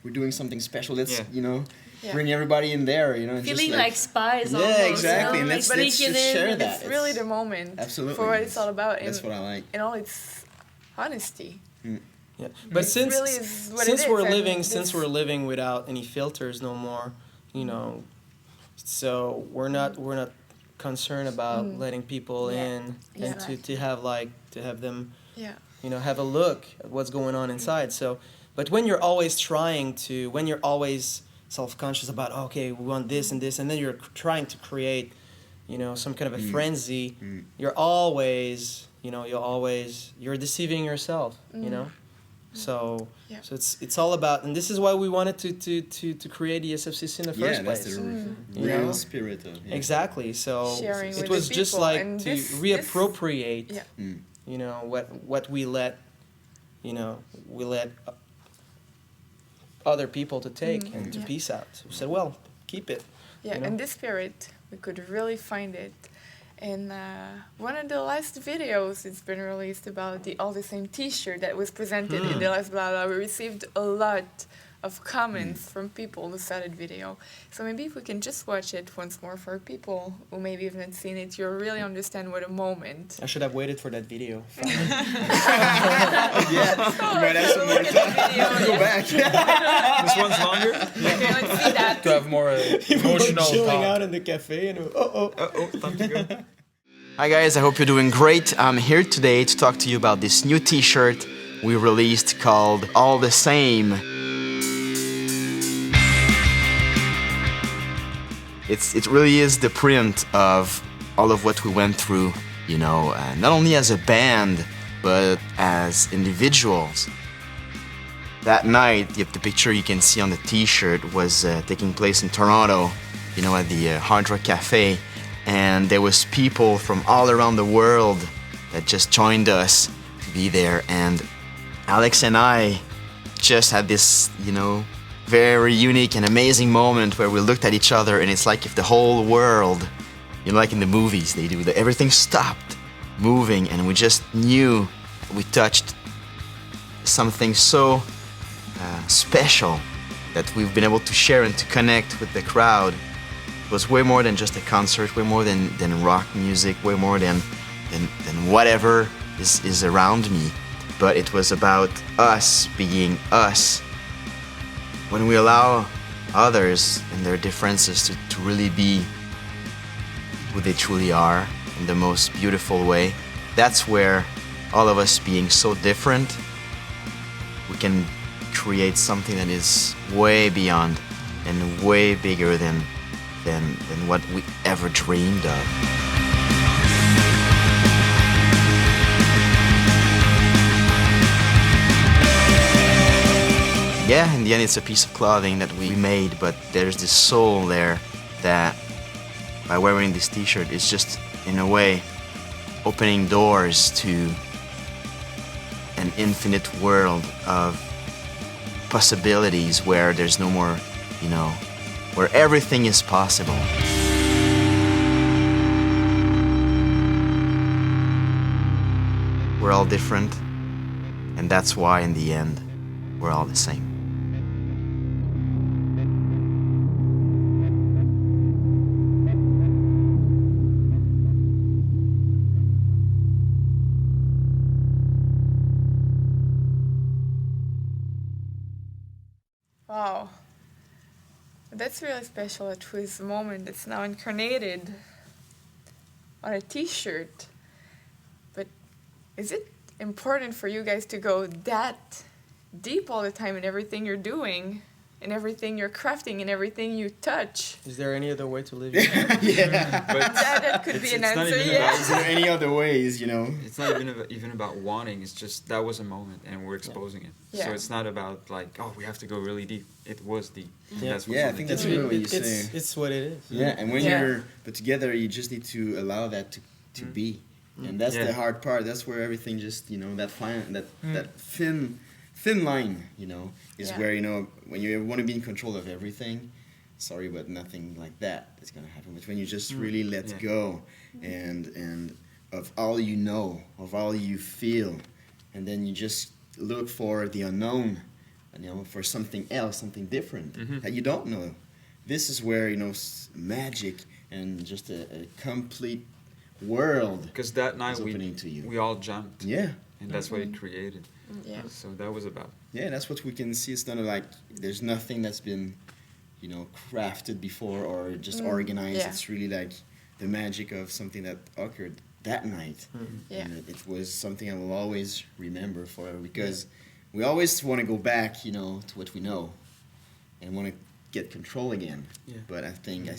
we're doing something special. Let's bring everybody in there. And Feeling just like spies Yeah, almost. exactly. And Like let's sneaking just share in. that. It's really the moment. Absolutely. For what it's all about. That's what I like. In all its honesty. Yeah, but It really is what it is, we're and living this- living without any filters no more, so we're not concerned about letting people in and to have them have a look at what's going on inside. So, but when you're always when you're always self-conscious about we want this and this, and then you're trying to create some kind of a frenzy, you're always you're deceiving yourself. So it's all about, and this is why we wanted to create the SFCC in the first place. That's the real spirit of it. Exactly. So Sharing it with was the just people, like and to this- reappropriate, Yeah. what we let, other people to take and to piece out. So we said, well, keep it. Yeah, in this spirit, we could really find it. And one of the last videos it's been released about the All the Same T-shirt that was presented in the last Bla Bla, we received a lot of comments from people who saw that video. So maybe if we can just watch it once more for people who maybe have not seen it, you'll really understand what a moment. I should have waited for that video. You might have some more time. Go back. This one's longer. Okay, let's see that. To have more emotional chilling talk. out in the cafe and Time to go. Hi guys, I hope you're doing great. I'm here today to talk to you about this new t-shirt we released called All the Same. It really is the print of all of what we went through, not only as a band, but as individuals. That night, the picture you can see on the t-shirt was taking place in Toronto, at the Hard Rock Cafe. And there was people from all around the world that just joined us to be there. And Alex and I just had this, very unique and amazing moment where we looked at each other, and it's like if the whole world, like in the movies they do, that everything stopped moving, and we just knew we touched something so special that we've been able to share and to connect with the crowd. It was way more than just a concert, way more than rock music, way more than whatever is around me. But it was about us being us. When we allow others and their differences to really be who they truly are in the most beautiful way, that's where all of us being so different, we can create something that is way beyond and way bigger than what we ever dreamed of. Yeah, in the end it's a piece of clothing that we made, but there's this soul there that by wearing this t-shirt it's just in a way opening doors to an infinite world of possibilities where there's no more, where everything is possible. We're all different, and that's why in the end, we're all the same. Wow. That's really special. It was a moment that's now incarnated on a t-shirt. But is it important for you guys to go that deep all the time in everything you're doing, in everything you're crafting, in everything you touch? Is there any other way to live? Yeah. But that could be an answer, Is there any other ways, It's not even about wanting. It's just that was a moment, and we're exposing it. Yeah. So it's not about like, oh, we have to go really deep. It was deep. Yeah. That's what's Yeah, I on the think that's tip. really what you say. It's what it is. Yeah, and when but together, you just need to allow that to be, and that's the hard part. That's where everything just that fine that thin line, is where when you want to be in control of everything. Sorry, but nothing like that is gonna happen. But when you just really let go, and of all you know, of all you feel, and then you just look for the unknown, for something else, something different that you don't know. This is where magic and just a complete world. Because that night we we all jumped. Yeah. And that's what it created. Yeah. So that was about. Yeah, that's what we can see. It's not like there's nothing that's been, crafted before or just organized. Yeah. It's really like the magic of something that occurred that night. Yeah. And it was something I will always remember forever because we always want to go back, to what we know and want to get control again. Yeah. But I think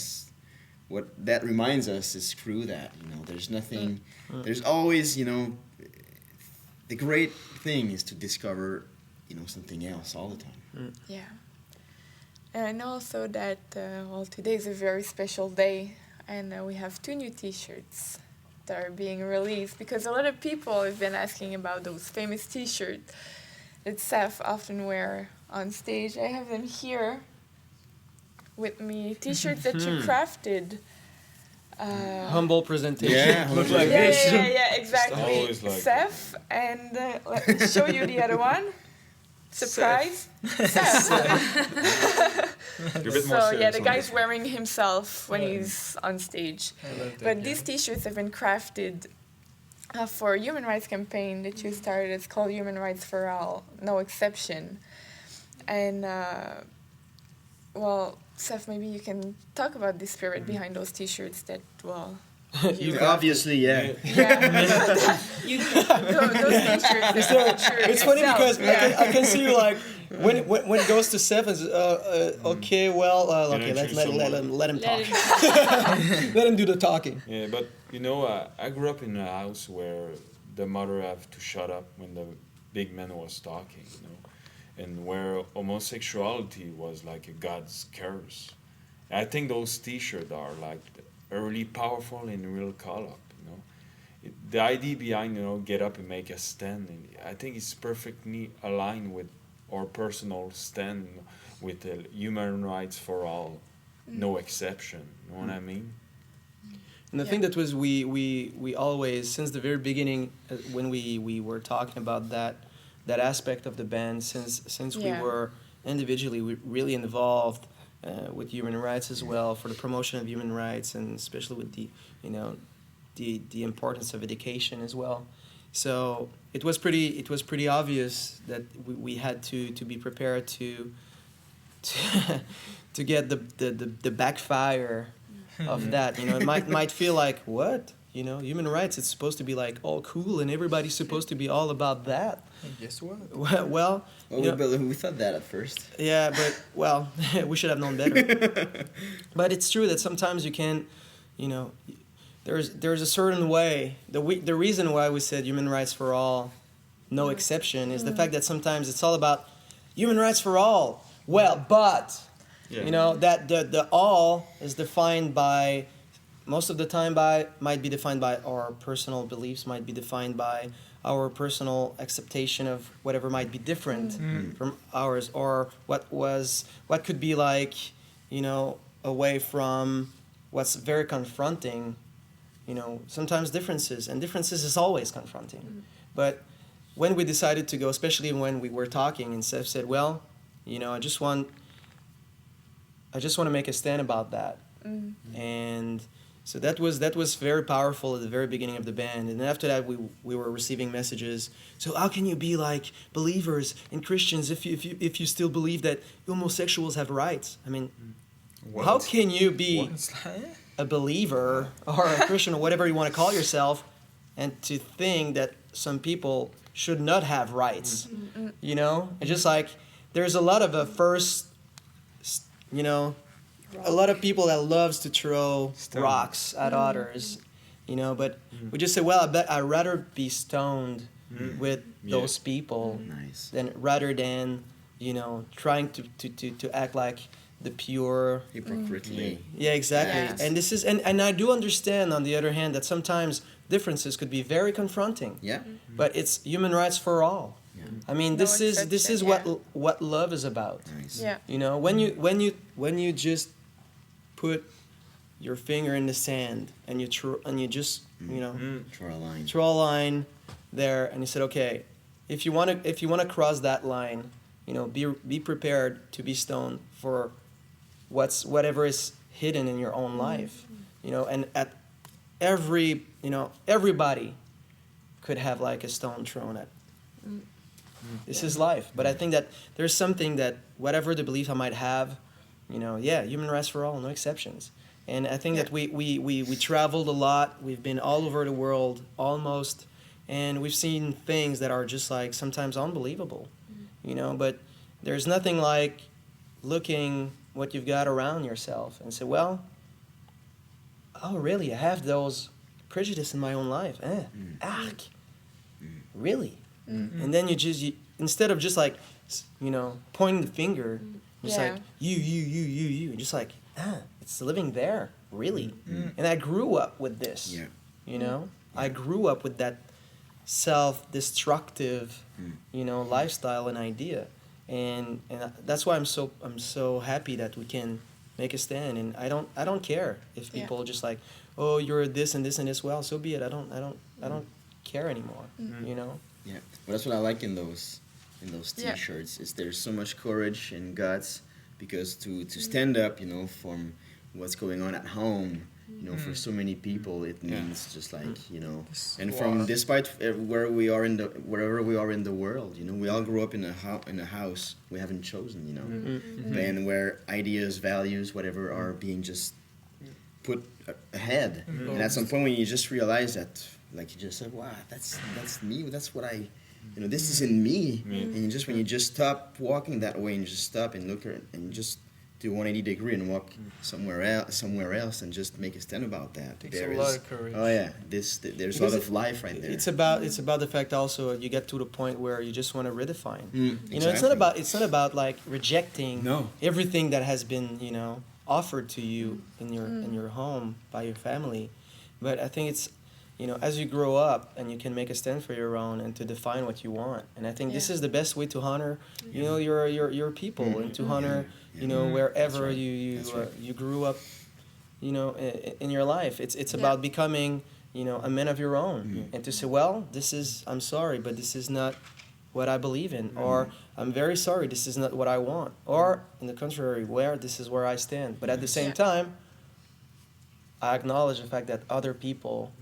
what that reminds us is screw that. There's nothing, there's always, the great thing is to discover, something else all the time. Yeah. And I know also that, today is a very special day, and we have 2 new t-shirts that are being released, because a lot of people have been asking about those famous t-shirts that Seth often wear on stage. I have them here with me, t-shirts that you crafted. Humble presentation. Yeah, look like yeah, this. Yeah, exactly. Always like Seth, and let me show you the other one. Surprise. Seth. You're a bit more So serious the on guy's this. wearing himself when he's on stage. But these t-shirts have been crafted for a human rights campaign that you started. It's called Human Rights for All, No Exception. And Seth, maybe you can talk about the spirit behind those t-shirts that, You obviously, yeah. those t-shirts. It's funny because I can see you like when it goes to Seth, okay, let him talk. Let him do the talking. Yeah, but I grew up in a house where the mother have to shut up when the big man was talking, and where homosexuality was like a God's curse. I think those t-shirts are like really powerful and real call-up, the idea behind, get up and make a stand, I think it's perfectly aligned with our personal stand with human rights for all, no exception, you know what I mean? And the thing that was we always, since the very beginning, when we were talking about that aspect of the band, since we were individually really involved with human rights as well, for the promotion of human rights, and especially with the importance of education as well. So it was pretty obvious that we had to be prepared to get the backfire of that. It might feel like, what? Human rights, it's supposed to be like all cool and everybody's supposed to be all about that. And guess what? Well, we thought that at first. Yeah, but we should have known better. But it's true that sometimes you can, there's a certain way. The reason why we said human rights for all, no exception, is the fact that sometimes it's all about human rights for all. Well, but that the all is defined by most of the time might be defined by our personal beliefs, might be defined by our personal acceptation of whatever might be different from ours, or what could be like, you know, away from what's very confronting. You know, sometimes differences is always confronting. But when we decided to go, especially when we were talking, and Seth said, well, you know, I just want to make a stand about that. And so that was very powerful at the very beginning of the band. And then after that, we were receiving messages. So how can you be like believers and Christians if you still believe that homosexuals have rights? I mean, how can you be a believer or a Christian or whatever you want to call yourself, and to think that some people should not have rights? You know, it's just like there's a lot of a lot of people that loves to throw rocks at others, you know, but we just say, well, I'd rather be stoned with those people than rather than, you know, trying to act like the pure hypocrisy. Yeah, exactly. Yes. And this is and I do understand, on the other hand, that sometimes differences could be very confronting. Yeah. But it's human rights for all. I mean, this is what love is about. Nice. Yeah. You know, when you just put your finger in the sand and you just you know draw a line there, and you said, okay, if you want to cross that line, you know, be prepared to be stoned for whatever is hidden in your own life, you know, and at everybody could have like a stone thrown at. This is life. But I think that there's something that whatever the belief I might have, you know, human rights for all, no exceptions. And I think that we traveled a lot. We've been all over the world almost, and we've seen things that are just like sometimes unbelievable, you know, but there's nothing like looking what you've got around yourself and say, well, oh really, I have those prejudice in my own life. Really? And then you instead of just like, you know, pointing the finger, just like you, just like, it's living there, really. And I grew up with this. You know, I grew up with that self-destructive, you know, lifestyle and idea, and that's why I'm so happy that we can make a stand. And I don't care if people just like, oh, you're this and this and this. Well, so be it. I don't care anymore. You know. Yeah, well, that's what I like in those T-shirts. Is there's so much courage and guts, because to stand up, you know, from what's going on at home, you know, for so many people, it means just like, you know, and from despite wherever we are in the world, you know, we all grew up in a house we haven't chosen, you know, and where ideas, values, whatever are being just put ahead, and at some point when you just realize that. Like you just said, wow, that's me. That's what I, you know, this is in me. And you just when you just stop walking that way and you just stop and look at it and just do 180 degree and walk somewhere else and just make a stand about that. Takes a lot of courage. Oh yeah, there's a lot of life right there. It's about the fact also you get to the point where you just want to redefine. You know, it's not about like rejecting everything that has been, you know, offered to you in your home by your family, but I think it's, you know, as you grow up and you can make a stand for your own and to define what you want. And I think this is the best way to honor, you know, your people and to honor, you know, wherever you grew up, you know, in your life. It's about becoming, you know, a man of your own and to say, well, I'm sorry, but this is not what I believe in, or I'm very sorry, this is not what I want, or in the contrary, this is where I stand. But at the same time, I acknowledge the fact that other people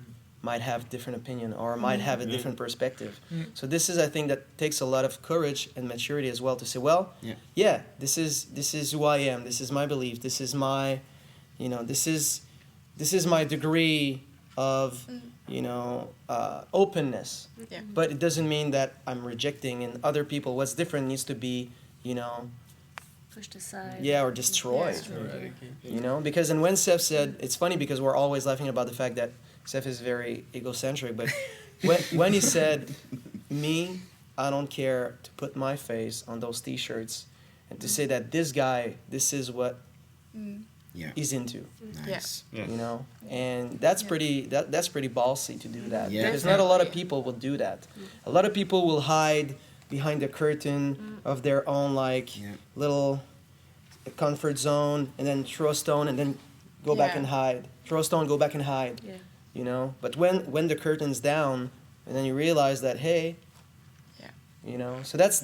might have different opinion or might have a different perspective. So this is, I think, that takes a lot of courage and maturity as well to say, well, this is who I am. This is my belief. This is my, you know, this is my degree of, you know, openness. But it doesn't mean that I'm rejecting, and other people, what's different needs to be, you know, pushed aside. Yeah, or destroyed. You know, because and when Seth said, it's funny because we're always laughing about the fact that Seth is very egocentric, but when he said, me, I don't care to put my face on those T-shirts and to say that this guy, this is what is into. Nice. You know, and that's pretty ballsy to do that. Yeah. Because not a lot of people will do that. A lot of people will hide behind the curtain of their own little comfort zone, and then throw a stone, and then go back and hide. Throw a stone, go back and hide. Yeah. You know, but when the curtain's down, and then you realize that, hey, you know, so that's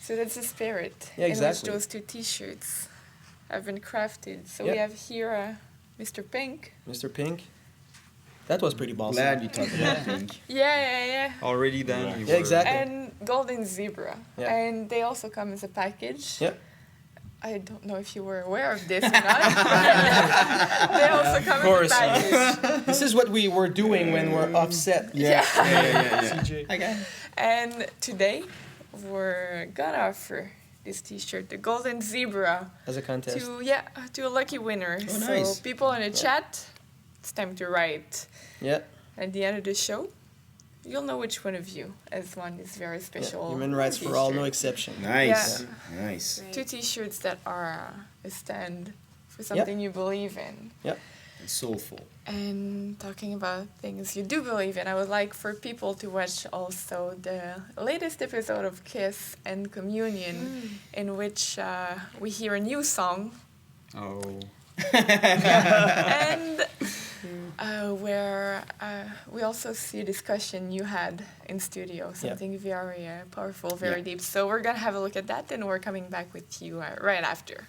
So that's the spirit Yeah, exactly. in which those 2 T-shirts have been crafted. So Yeah. we have here Mr. Pink. Mr. Pink. That was pretty ballsy. Glad you talked about Pink. Yeah. Already then. you Yeah, were- exactly. And Golden Zebra. Yeah. And they also come as a package. Yeah. I don't know if you were aware of this or not. They also come Of course. as a package. This is what we were doing when we're upset. Yeah. CJ. And today, we're gonna offer this T-shirt, the Golden Zebra, As a contest. to a lucky winner. Oh, nice. So people in the chat, it's time to write. Yeah. At the end of the show, you'll know which one of you has won this very special Human rights for all, no T-shirt. exception. Nice. Yeah. Nice. 2 T-shirts that are a stand for something you believe in. Yep. And soulful. And talking about things you do believe in, I would like for people to watch also the latest episode of Kiss and Communion, in which we hear a new song. Oh. And where we also see a discussion you had in studio, something very powerful, very deep. So we're going to have a look at that, and we're coming back with you right after.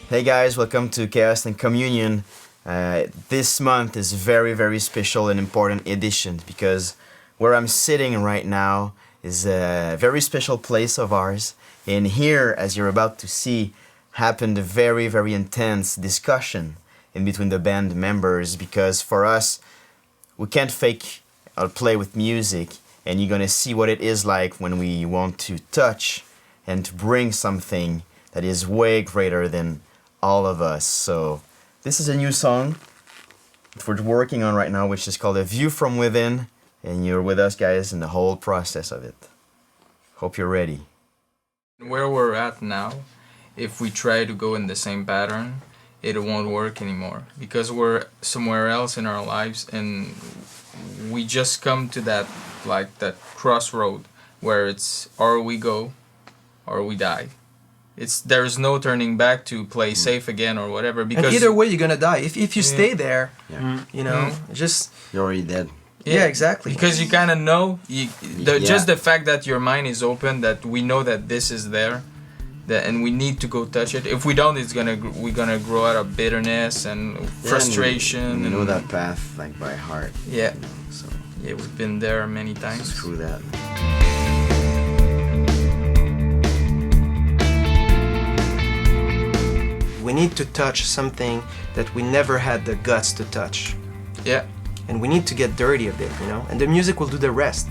Hey guys, welcome to Chaos and Communion. This month is very, very special and important edition because where I'm sitting right now is a very special place of ours. And here, as you're about to see, happened a very, very intense discussion in between the band members because for us, we can't fake or play with music, and you're gonna see what it is like when we want to touch and to bring something that is way greater than all of us. So this is a new song that we're working on right now, which is called A View From Within, and you're with us guys in the whole process of it. Hope you're ready. Where we're at now, if we try to go in the same pattern, it won't work anymore because we're somewhere else in our lives, and we just come to that crossroad where it's or we go or we die. There's no turning back to play safe again or whatever, because and either way you're gonna die if you stay there. You know, just you're already dead. Yeah, exactly. Because you kind of know just the fact that your mind is open, that we know that this is there, and we need to go touch it. If we don't, we're gonna grow out of bitterness and frustration. We know that path like by heart. Yeah. You know, so yeah, we've been there many times. Through that. We need to touch something that we never had the guts to touch. Yeah. And we need to get dirty a bit, you know? And the music will do the rest.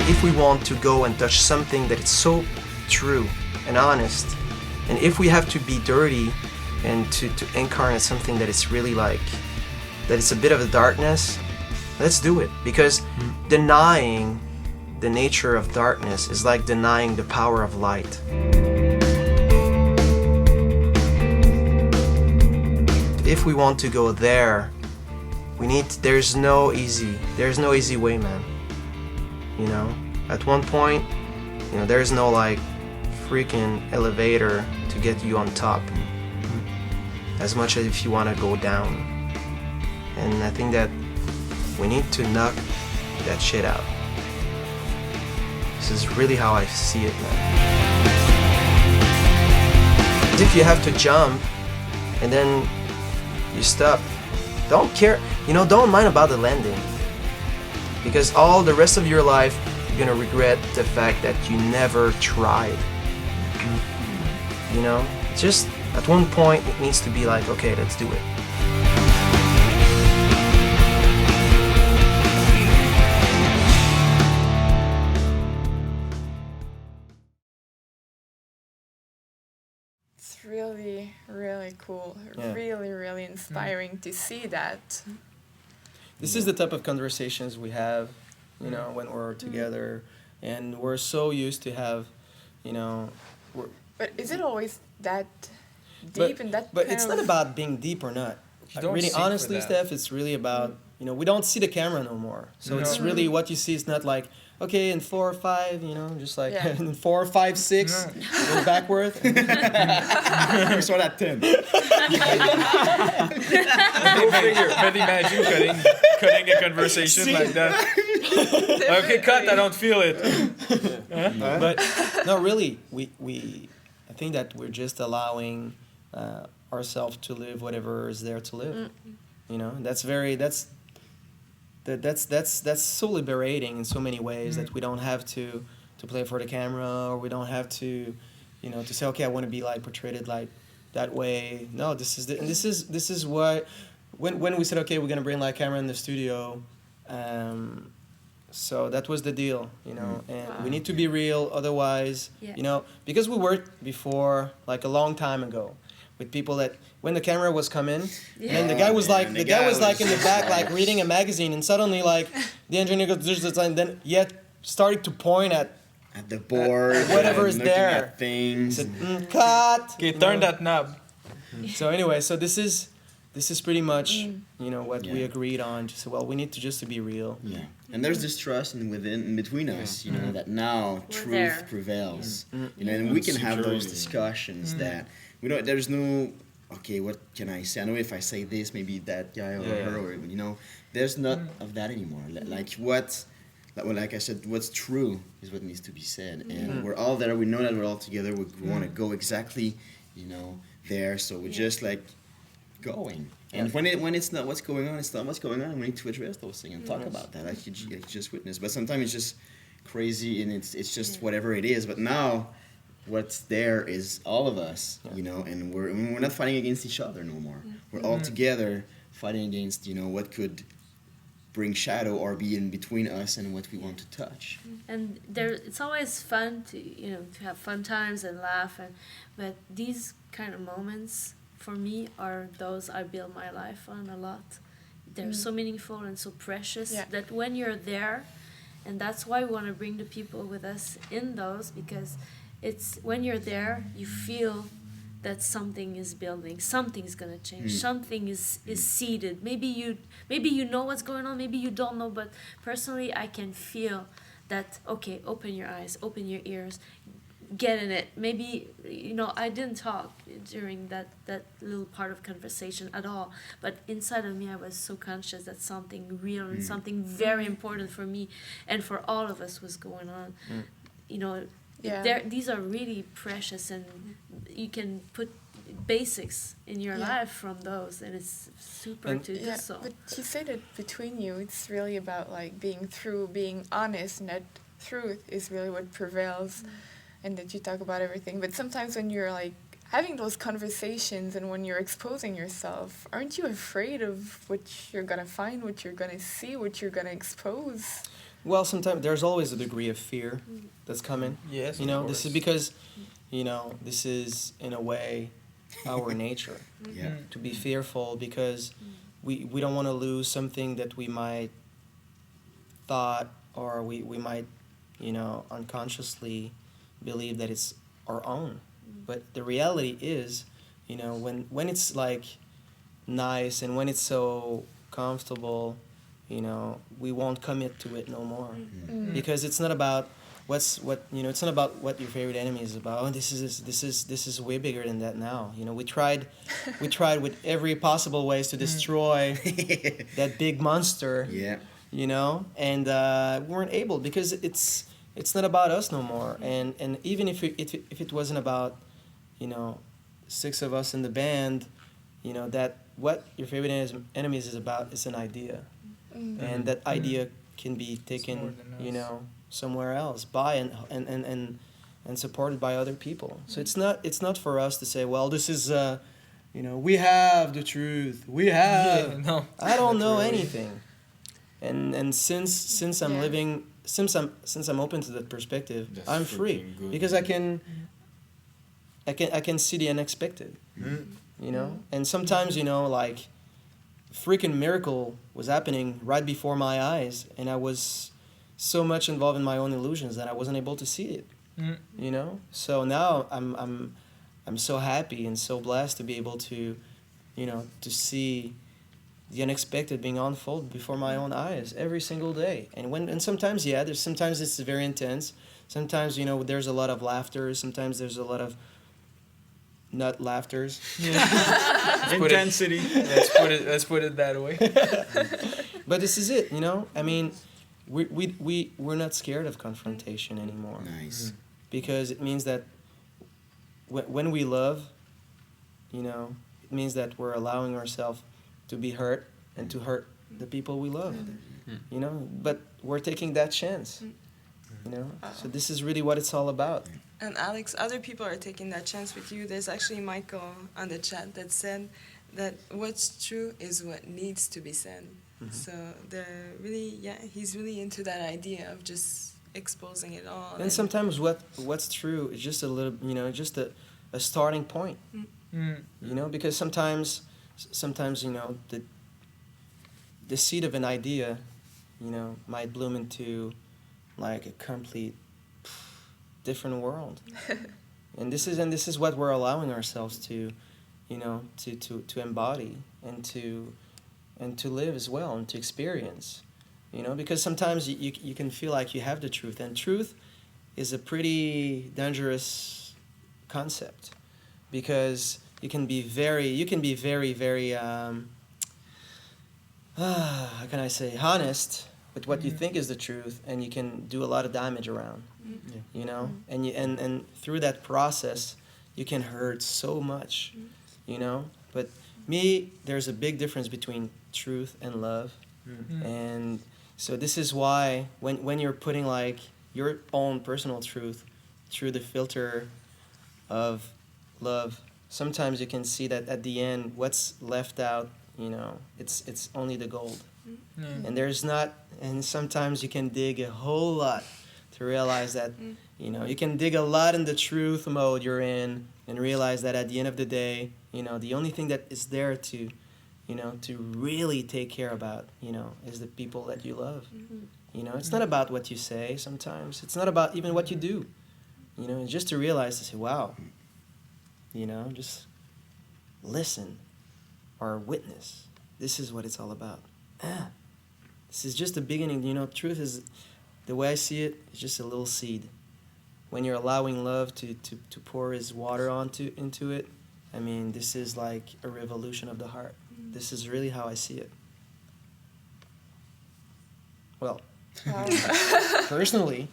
If we want to go and touch something that is so true and honest, and if we have to be dirty and to incarnate something that is really that it's a bit of a darkness, let's do it. Because denying the nature of darkness is like denying the power of light. If we want to go there, there's no easy way, man. You know, at one point, you know, there's no freaking elevator to get you on top, as much as if you want to go down. And I think that we need to knock that shit out. This is really how I see it, man. If you have to jump and then you stop, don't care, you know, don't mind about the landing, because all the rest of your life you're gonna regret the fact that you never tried. You know, just at one point it needs to be like, okay, let's do it. It's really, really cool. Yeah. Really, really inspiring to see that. This is the type of conversations we have, you know, when we're together, and we're so used to have, you know. But is it always that deep and that? But kind it's of... not about being deep or not. don't Really, seek for honestly, that. Steph, it's really about, you know, we don't see the camera no more. So it's really what you see is not like, okay, in 4 or 5, you know, just like in 4 or 5, 6, go backward. We saw that 10. Go figure. But imagine cutting a conversation like that. Okay, cut. I don't feel it. But no, really, we I think that we're just allowing ourselves to live whatever is there to live. You know, that's so liberating in so many ways that we don't have to play for the camera, or we don't have to, you know, to say, okay, I want to be like portrayed like that way. No, this is what when we said, okay, we're gonna bring like camera in the studio. So that was the deal, you know, and we need to be real, otherwise, you know, because we worked before, like a long time ago, with people that when the camera was coming, and the guy was like, in the back, like reading a magazine, and suddenly like the engineer goes, and then yet started to point at the board, whatever is looking there. at things. Said, cut. Okay, turn that knob. So anyway, so this is pretty much, you know, what we agreed on. Just we need to be real. Yeah, and there's this trust in between us, you know, that now truth prevails. You know, and we can have those discussions that we don't. There's no, okay, what can I say? I know if I say this, maybe that guy or her, or you know, there's not of that anymore. Like I said, what's true is what needs to be said, and we're all there. We know that we're all together. We want to go exactly, you know, there. So we're just like going. And when it's not what's going on, it's not what's going on. We need to address those things and talk about that. Like you just witnessed. But sometimes it's just crazy and it's just whatever it is. But now, what's there is all of us, you know, and we're not fighting against each other no more. We're all together fighting against, you know, what could bring shadow or be in between us and what we want to touch. And it's always fun to have fun times and laugh, but these kind of moments for me are those I build my life on a lot. They're so meaningful and so precious that when you're there, and that's why we want to bring the people with us in those, because it's when you're there you feel that something is building, something's gonna change, something is seeded. Maybe you know what's going on, maybe you don't know, but personally I can feel that, okay, open your eyes, open your ears, get in it. Maybe, you know, I didn't talk during that little part of conversation at all, but inside of me I was so conscious that something real and something very important for me and for all of us was going on. You know, these are really precious, and you can put basics in your life from those, and it's super to do so. But you say that between you, it's really about like being true, being honest, and that truth is really what prevails, and that you talk about everything. But sometimes when you're like having those conversations and when you're exposing yourself, aren't you afraid of what you're gonna find, what you're gonna see, what you're gonna expose? Well, sometimes there's always a degree of fear that's coming. Yes, you know, this is because, you know, this is in a way our nature. To be fearful because we don't want to lose something that we might thought, or we might, you know, unconsciously believe that it's our own. But the reality is, you know, when it's like nice and when it's so comfortable, you know, we won't commit to it no more, because it's not about it's not about what your favorite enemy is about. Oh, this is way bigger than that now. You know, we tried with every possible ways to destroy that big monster. Yeah. You know, and we weren't able, because it's not about us no more. And even if it wasn't about, you know, 6 of us in the band, you know, that what your favorite enemies is about is an idea. And that idea can be taken, you know, somewhere else, and and supported by other people. So it's not for us to say, well, this is we have the truth. We have. Yeah, no, I don't know really. anything. And since I'm living, since I'm open to that perspective, That's I'm free freaking good. because I can see the unexpected. You know, and sometimes like freaking miracle was happening right before my eyes, and I was so much involved in my own illusions that I wasn't able to see it. You know, so now I'm so happy and so blessed to be able to, to see the unexpected being unfolded before my own eyes every single day. And sometimes, sometimes it's very intense. Sometimes, there's a lot of laughter. Sometimes there's a lot of not laughters. Intensity. Let's put it that way. But this is it, I mean, we're not scared of confrontation anymore. Nice. Because it means that when we love, it means that we're allowing ourselves to be hurt and to hurt the people we love. But we're taking that chance. So this is really what it's all about. And Alex, other people are taking that chance with you. There's actually Michael on the chat that said that what's true is what needs to be said. So they're really, he's really into that idea of just exposing it all. And sometimes what's true is just a little, just a starting point. Because sometimes the seed of an idea, might bloom into like a complete different world. and this is what we're allowing ourselves to embody and to live as well and to experience. Because sometimes you can feel like you have the truth, and truth is a pretty dangerous concept, because you can be very, very, how can I say, honest with what you think is the truth, and you can do a lot of damage around, and through that process, you can hurt so much, But there's a big difference between truth and love, and so this is why when you're putting like your own personal truth through the filter of love, sometimes you can see that at the end, what's left out, it's only the gold. And sometimes you can dig a whole lot to realize that, you can dig a lot in the truth mode you're in and realize that at the end of the day, the only thing that is there to really take care about, is the people that you love. It's not about what you say sometimes. It's not about even what you do. Just to realize, to say, wow, just listen or witness. This is what it's all about. This is just the beginning. Truth is, the way I see it, it's just a little seed. When you're allowing love to pour his water into it, I mean, this is like a revolution of the heart. This is really how I see it. Well, personally.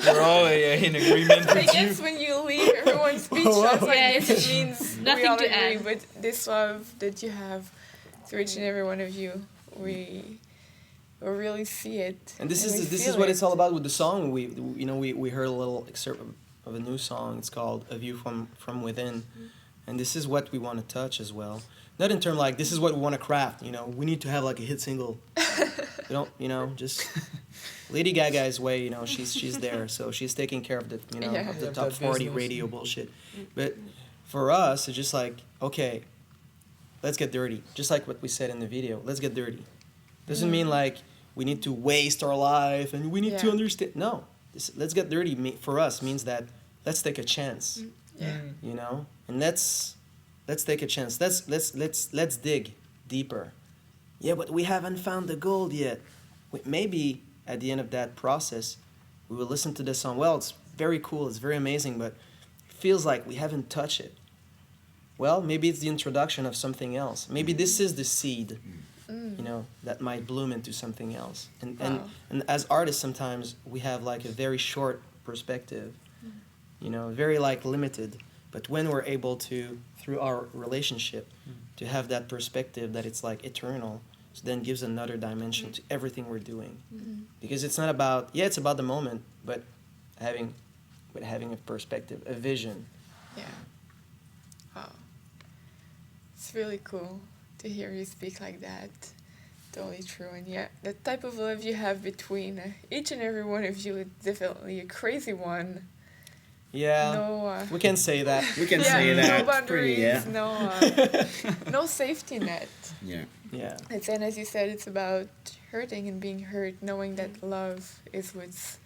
We're all in agreement I with guess you. when you leave, everyone's speechless. Yes. It means Nothing we all to agree. add. But this love that you have to each and every one of you, we really see it. And this we is feel what it. it's all about with the song. We heard a little excerpt of a new song. It's called "A View from Within," and this is what we want to touch as well. Not in terms like this is what we want to craft. We need to have like a hit single. We don't. Just Lady Gaga's way. She's there, so she's taking care of the of the top 40 radio bullshit. But for us, it's just like, okay, let's get dirty. Just like what we said in the video, let's get dirty. Doesn't mean like we need to waste our life and we need to understand. No, let's get dirty for us means that let's take a chance. And let's take a chance. Let's dig deeper. Yeah, but we haven't found the gold yet. Maybe at the end of that process, we will listen to the song. Well, it's very cool. It's very amazing, but it feels like we haven't touched it. Well, maybe it's the introduction of something else. Maybe this is the seed, that might bloom into something else. And as artists, sometimes we have like a very short perspective, very like limited. But when we're able to, through our relationship, to have that perspective that it's like eternal, then gives another dimension to everything we're doing. Because it's not about, it's about the moment, but having a perspective, a vision. Yeah. Wow. It's really cool to hear you speak like that. Totally true. And yeah, the type of love you have between each and every one of you is definitely a crazy one. Yeah, no, we can say that. We can say that. No boundaries, Pretty, no safety net. Yeah. And as you said, it's about hurting and being hurt, knowing that love is what's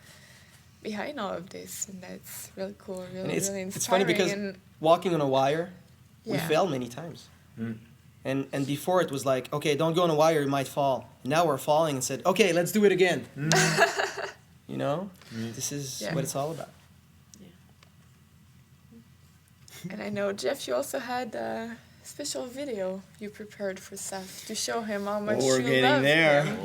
behind all of this, and that's really cool, really inspiring. It's funny because walking on a wire, we Yeah. fell many times. And before it was like, okay, don't go on a wire, you might fall. Now we're falling and said, okay, let's do it again. You know, this is what it's all about. And I know, Jeff, you also had a special video you prepared for Seth to show him how much we're you getting love there. him.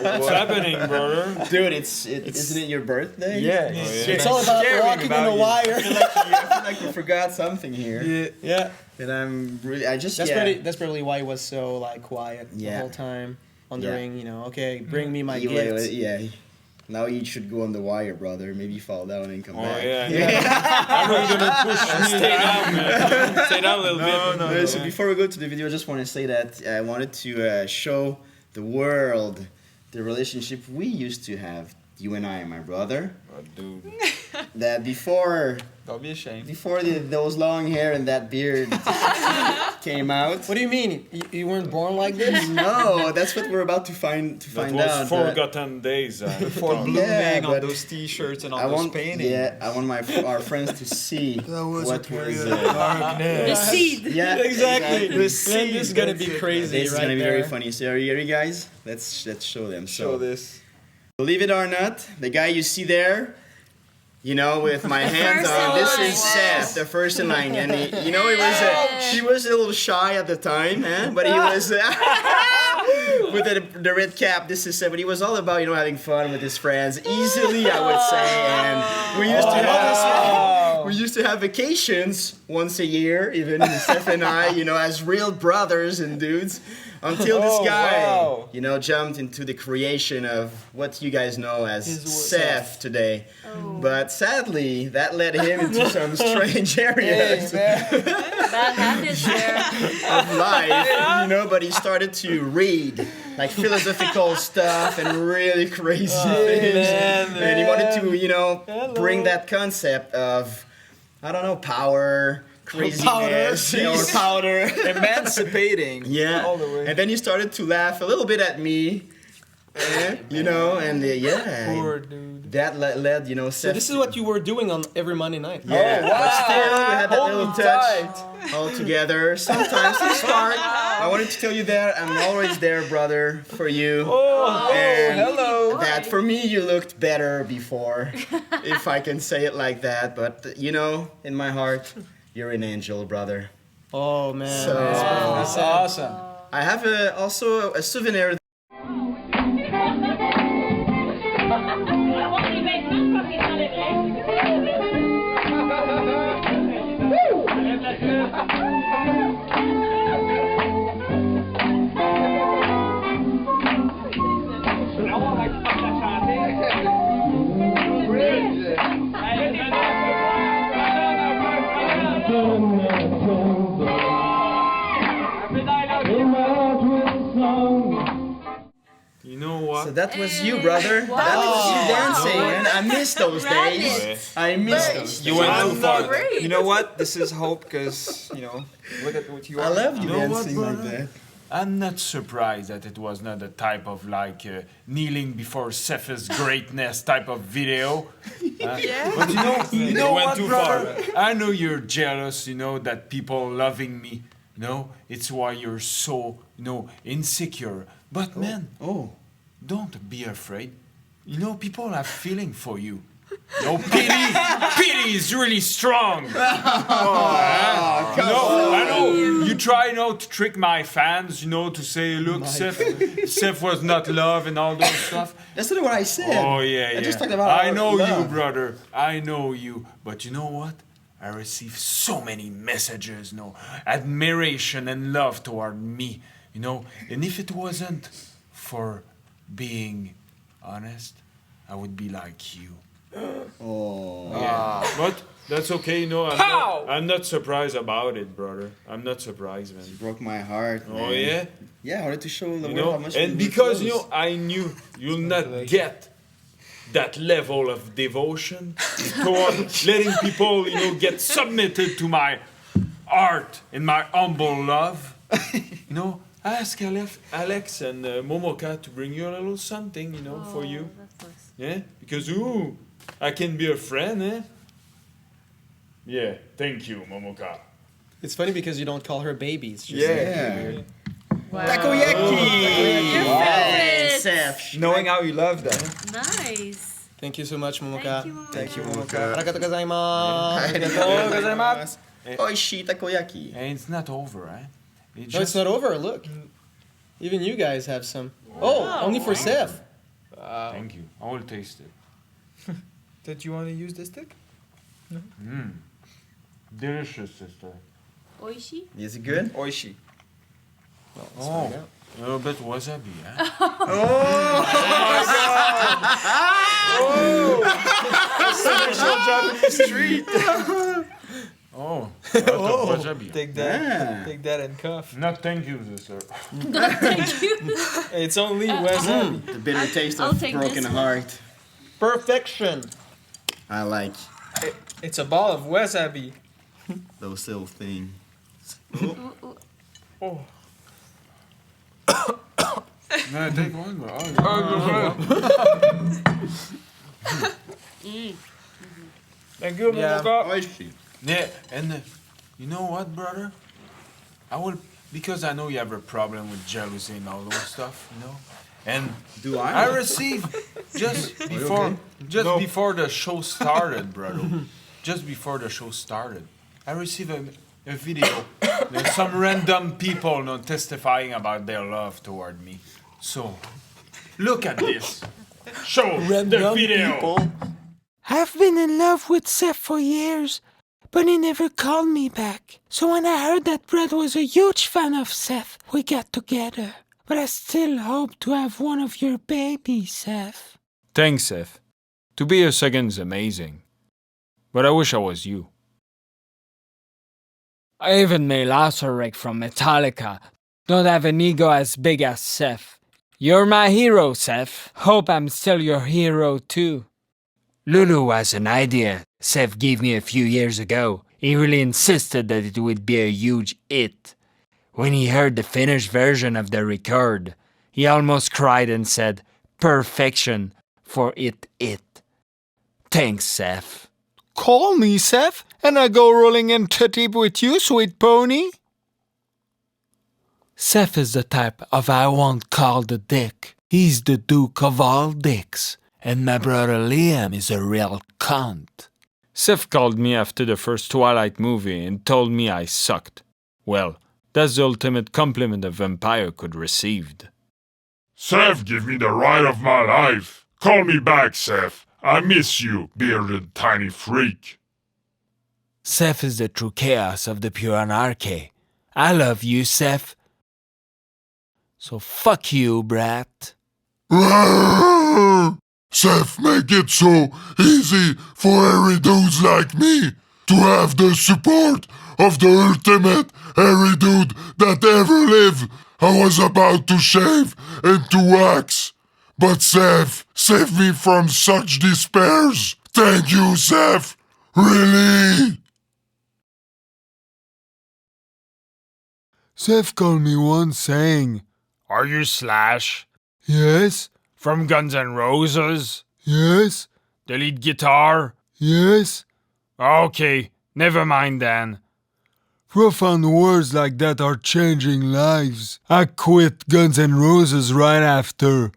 What's happening, brother? Dude, isn't it your birthday? Yeah. It's all about walking on a wire. I feel like you forgot something here. Yeah. And I'm really, That's probably why he was so like quiet the whole time, wondering, you know, okay, bring me my gift. Yeah. Now you should go on the wire, brother. Maybe fall down and come back. Yeah. I know you're gonna push me. Stay down, man. Stay down a little bit. No. So before we go to the video, I just want to say that I wanted to show the world the relationship we used to have, you and I, my brother. Oh, dude. That before... Don't be ashamed. Before those long hair and that beard came out. What do you mean? You weren't born like this? No, that's what we're about to find out. That was forgotten days. Before blooming on those T-shirts and on those paintings. Yeah, I want our friends to see what was the seed. Yeah, exactly. The seed. This is gonna be crazy. This is gonna be very funny. So are you ready, guys? Let's show them. Show this. Believe it or not, the guy you see there. You know, with my hands on, this is Seth, the first in line, and he was a little shy at the time, but he was with the red cap. This is Seth, but he was all about having fun with his friends, easily I would say, and we used to have vacations once a year, even Seth and I, as real brothers and dudes. Until this guy, jumped into the creation of what you guys know as Seth today. But sadly, that led him into some strange areas of life, but he started to read like philosophical stuff and really crazy things. And he wanted to, bring that concept of, I don't know, power, craziness, or powder, emancipating. Yeah, all the way. And then you started to laugh a little bit at me, and Poor dude. that led, So this is what you were doing on every Monday night. Yeah, but still, we had that little touch all together. Sometimes to start, I wanted to tell you that I'm always there, brother, for you. And hello. That for me, you looked better before, if I can say it like that. But in my heart. You're an angel, brother. Oh man, so, that's awesome. I have also a souvenir. You know what? So that was you, brother. Wow. That was you dancing, man. I miss those days. I miss those days. You went too far. You know what? This is Hope, because, look at what you are. I love you dancing like that. I'm not surprised that it was not a type of kneeling before Seth's greatness type of video. But you know went what, too brother? far. I know you're jealous, that people loving me. It's why you're so, insecure. But man, don't be afraid. People have feeling for you. Pity is really strong. I know you try, to trick my fans, to say, look, Seth was not love and all those stuff. That's not what I said. Oh yeah. I just talked about I know love. you, brother. I know you. But you know what? I I receive so many messages, admiration and love toward me, and if it wasn't for being honest, I would be like you. But that's okay, I'm not surprised about it, brother. I'm not surprised, man. It broke my heart, man. Oh, yeah? Yeah, I wanted to show the world how much and we because, close. I knew you'll not get that level of devotion toward letting people, get submitted to my art and my humble love. I asked Alex and Momoka to bring you a little something, for you. Yeah? Because, I can be a friend, eh? Yeah, thank you, Momoka. It's funny because you don't call her baby. It's just Yeah. Wow. Takoyaki! Wow. Seth. Knowing how you love them. Nice. Thank you so much, Momoka. Thank you, Momoka. Arigatou gozaimasu. Arigatou gozaimasu. Oishi takoyaki. And it's not over, right? No, it's not over. Look. Even you guys have some. Oh, only for Seth. Thank you. I will taste it. Did you want to use this stick? Delicious, sister. Oishi? Is it good? Oishi. Oh, a little bit wasabi, eh? Special Japanese treat. Oh, wasabi. Take that. Take that and cough. No, thank you, sister. Thank you. It's only wasabi. The bitter taste I'll of take broken this one. heart. Perfection. I like It's a ball of wasabi. those little things. Oh. No, take one more. Thank you, Momoka. Oishi. Yeah, and you know what, brother? I will, because I know you have a problem with jealousy and all those stuff, And Do I? received just before the show started, brother. Just before the show started, I received a video. There's some random people testifying about their love toward me. So, look at this. Show the video. I've been in love with Seth for years, but he never called me back. So when I heard that Brad was a huge fan of Seth, we got together. But I still hope to have one of your babies, Seth. Thanks, Seth. To be a second is amazing. But I wish I was you. Even Neil Armstrong from Metallica don't have an ego as big as Seth. You're my hero, Seth. Hope I'm still your hero too. Lulu has an idea Seth gave me a few years ago. He really insisted that it would be a huge hit. When he heard the finished version of the record, he almost cried and said, "Perfection for it." Thanks, Seth. Call me, Seth, and I go rolling into deep with you, sweet pony. Seth is the type of I won't call the dick. He's the Duke of all dicks. And my brother Liam is a real cunt. Seth called me after the first Twilight movie and told me I sucked. Well, that's the ultimate compliment a vampire could receive. Seth, give me the ride of my life. Call me back, Seth. I miss you, bearded tiny freak. Seth is the true chaos of the pure anarchy. I love you, Seth. So fuck you, brat. Seth, make it so easy for hairy dudes like me to have the support of the ultimate hairy dude that ever lived. I was about to shave and to wax, but Seth, save me from such despairs. Thank you, Seth. Really? Seth called me once saying, Are you Slash? Yes. From Guns N' Roses? Yes. The lead guitar? Yes. Okay, never mind then. Profound words like that are changing lives. I quit Guns N' Roses right after.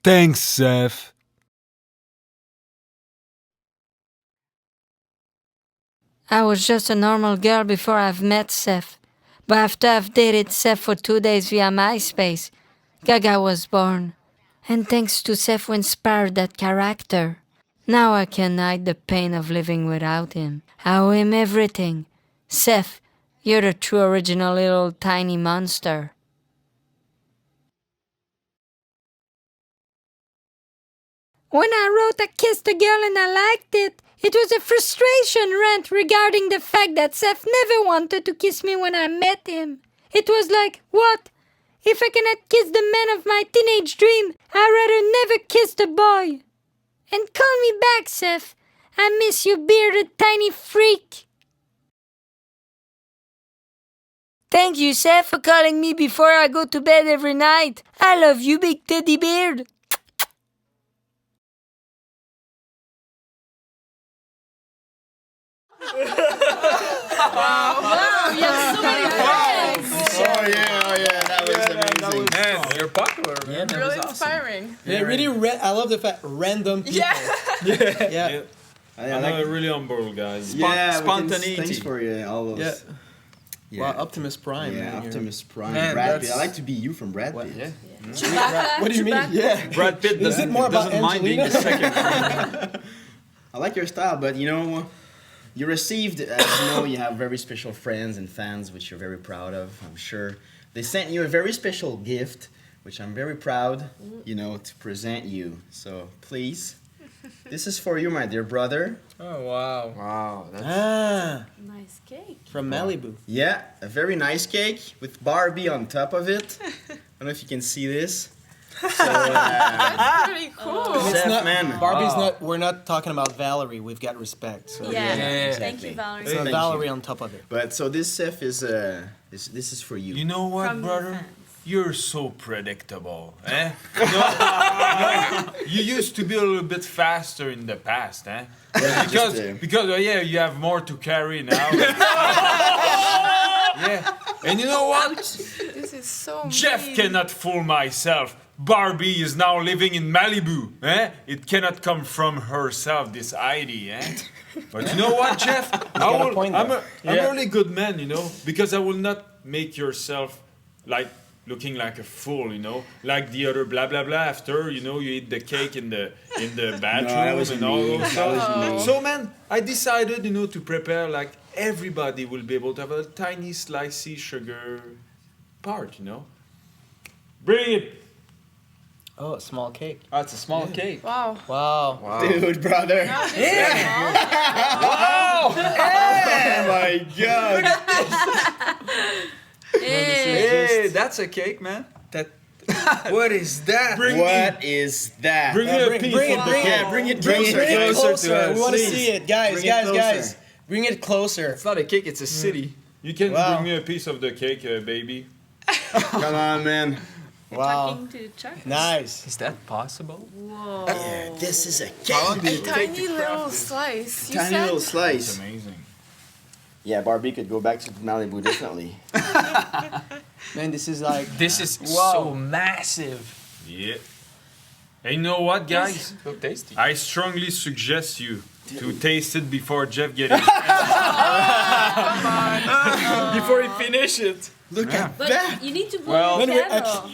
Thanks, Seth. I was just a normal girl before I've met Seth. But after I've dated Seth for 2 days via MySpace, Gaga was born. And thanks to Seth who inspired that character, Now I can hide the pain of living without him. I owe him everything. Seth, you're the true original little tiny monster. When I wrote I kissed a girl and I liked it, it was a frustration rant regarding the fact that Seth never wanted to kiss me when I met him. It was like, what? If I cannot kiss the man of my teenage dream, I'd rather never kiss the boy. And call me back, Seth. I miss you, bearded tiny freak. Thank you, Seth, for calling me before I go to bed every night. I love you, big teddy beard. Wow, you have so many friends. Oh yeah, that was amazing. Man, you're popular, man. Really That was awesome. inspiring. Yeah, really. I love the fact random people. Yeah. I know, really humble guys. Spontaneity. Thanks for all those. Yeah. Wow, Optimus Prime. Yeah, man, Optimus Prime. Man, Brad Pitt. I like to be you from Brad Pitt. Yeah. What do you mean? Yeah. Brad Pitt Is it more about doesn't mind being the second. I like your style, but you know, you received, as you know, you have very special friends and fans, which you're very proud of, I'm sure. They sent you a very special gift, which I'm very proud, you know, to present you. So please, this is for you, my dear brother. Oh, wow. Wow. Ah, Nice cake. from Malibu. Yeah, a very nice cake with Barbie on top of it. I don't know if you can see this. So, That's pretty cool. It's Seth, not, man. Barbie's Wow. not. We're not talking about Valerie. We've got respect. So Yeah. Thank exactly. you, Valerie. So Thank Valerie you. on top of it. But so this Seth is this is for you. You know what, From the brother? fans. You're so predictable, eh? You used to be a little bit faster in the past, eh? Because yeah, you have more to carry now. Yeah, and you know what? This is so Jeff mean. cannot fool myself. Barbie is now living in Malibu, eh? It cannot come from herself, this idea, eh? But you know what, Jeff? I'm a really good man, you know, because I will not make yourself like looking like a fool, you know, like the other blah blah blah. After, you know, you eat the cake in the bathroom that was and all me. those That stuff. was me. So man, I decided, you know, to prepare like everybody will be able to have a tiny slicey sugar part, you know. Bring it. Oh, a small cake. Oh, it's a small cake. Wow. Wow. Dude, brother. Wow. Oh my God. Hey, that's a cake, man. What is that? What is that? Bring it a piece. Bring it closer. We want to please. see it, guys. Bring it Guys. Bring it closer. It's not a cake, it's a city. You can Wow. bring me a piece of the cake, baby. Come on, man. Wow. Talking to Chuck. Nice. Is that possible? Whoa. Yeah, this is a How long cake. did A it take tiny to little craft this? slice. You Tiny said little It's slice. amazing. Yeah, Barbie could go back to Malibu, definitely. Man, this is like. This is Wow. so massive. Yeah. And you know what, guys? So tasty. I strongly suggest you to taste it before Jeff gets it. Before you finish it. Look at But that. you need to blow Well, your anyway, candle.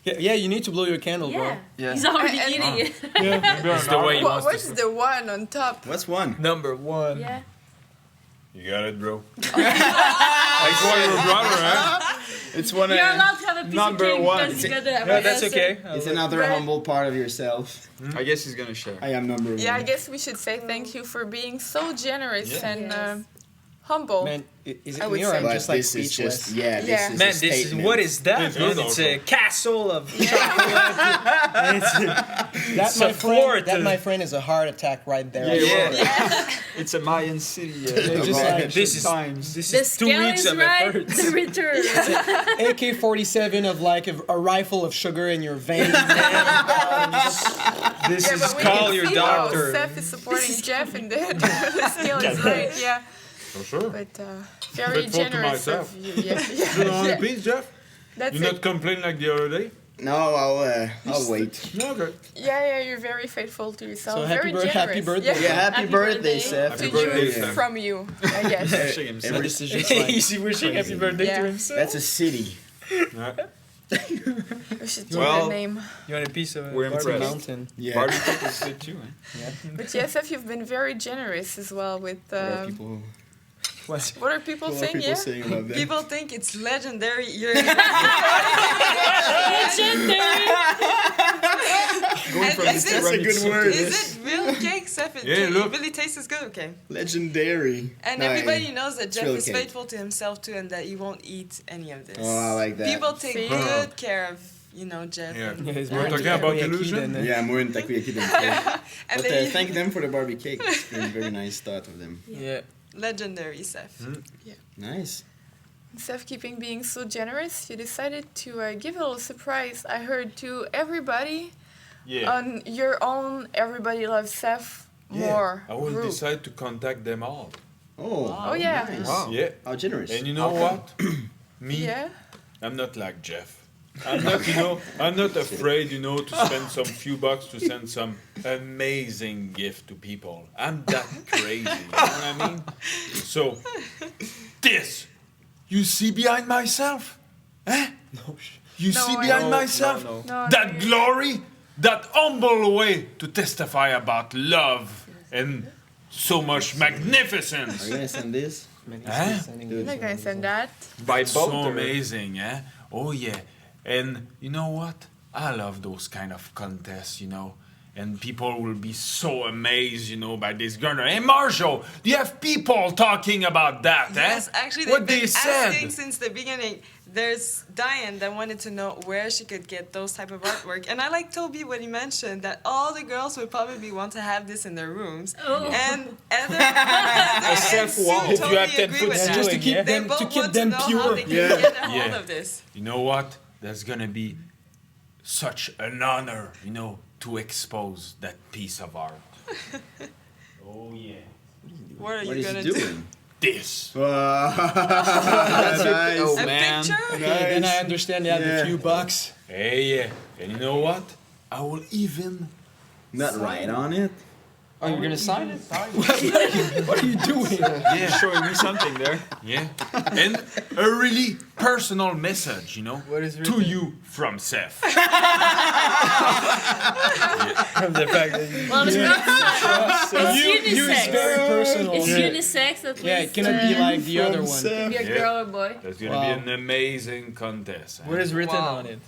Yeah, you need to blow your candle, bro. Yeah. He's already And- eating it. It's the way he wants to. What's the one on top? What's one? Number one. Yeah. You got it, bro. Like for your brother, huh? It's one. You're allowed to have a piece number of cake one. because you gotta have No, an that's answer. okay. It's another humble part of yourself. I guess he's gonna share. I am number one. Yeah, I guess we should say thank you for being so generous Yeah. and Yes. humble. Man, is I it would me or I'm say. just like this is speechless? just yeah. This Yeah. is Man, a this is statement. what is that? It's Man? good It's also. a castle of chocolate. That, It's my a fort. friend, that, my friend, is a heart attack right there. Yeah. It's a Mayan city. Just like, This is times. this The is 2 scale weeks is of right. effort. The return. AK-47 of like a rifle of sugar in your veins. This Yeah, is but we call can your see how doctor. Seth is supporting Jeff and the scale is right, yeah. For sure. But very Grateful to generous myself. of you. Yeah, You don't want a yeah. piece, Jeff? That's You it. not complain like the other day? No, I'll wait. Okay. Yeah, you're very faithful to yourself. So very generous. happy birthday. Yeah, happy birthday, Seth. To Happy birthday, you, Seth. from you, I guess. Shake himself. Every- This is just like He's wishing happy birthday Yeah. to himself. That's a city. Yeah. We should change Well, the name. You want a piece of We're Barbie impressed. Mountain. Yeah. Barbie cake is good too, eh? Yeah. But yes, Seth, you've been very generous as well with. What are people saying? Yeah. About that? People think it's legendary. You're legendary. Going from Is that's a good word. Is it real cake, Seth? Yeah, look. It really tastes good. Okay. Legendary. And No, everybody knows that it's Jeff real is cake. faithful to himself too, and that he won't eat any of this. Oh, I like that. People take See? good care of Jeff. Yeah. and- Yeah, more into takoyaki than, Yeah, more in takoyaki than cake. And But then you- thank them for the Barbie cake. It's been a very nice thought of them. Yeah. Legendary, Seth. Yeah. Nice. Seth, keeping being so generous, you decided to give a little surprise. I heard to everybody Yeah. on your own Everybody Loves Seth more I will group. decide to contact them all. Oh, Oh, yeah. nice. Wow. Yeah. How generous. And you know How what? Me, Yeah. I'm not like Jeff. I'm not, I'm not afraid, to spend some few bucks to send some amazing gift to people. I'm that crazy, you know what I mean? So, this, you see behind myself? Eh? You No, see I behind don't. myself? No, no. No, That glory, that humble way to testify about love and so much magnificence. Are you gonna send this? Huh? I'm not gonna send that. By so amazing, eh? Oh yeah. And you know what? I love those kind of contests, And people will be so amazed, by this girl. Hey, Marshall, do you have people talking about that, Yes, eh? actually, they've What been they said. asking since the beginning. There's Diane that wanted to know where she could get those type of artwork, and I like Toby when he mentioned that all the girls would probably want to have this in their rooms, and Heather and Seth Sue wall. If you have totally 10 agree foot with that. just to keep They them- both to keep want them know how pure. they can Yeah. get a hold Yeah. of this. You know what? That's gonna be such an honor, to expose that piece of art. Oh yeah. What are What you is gonna he do? doing? This. Nice. Oh A man. picture? Okay, then I understand you have a few bucks. Hey, yeah. And you know what? I will even Not write on it. Oh, you're gonna sign it? What are you doing? Yeah. Showing me something there. Yeah. And a really personal message, What is to written? you from Seth. From the fact that you... Well, it's You is unisex. very personal. It's Yeah. unisex at least. Yeah, it cannot be like the other one. Could be a Yeah. girl or boy. That's gonna be an amazing contest. What is written Wow. on it?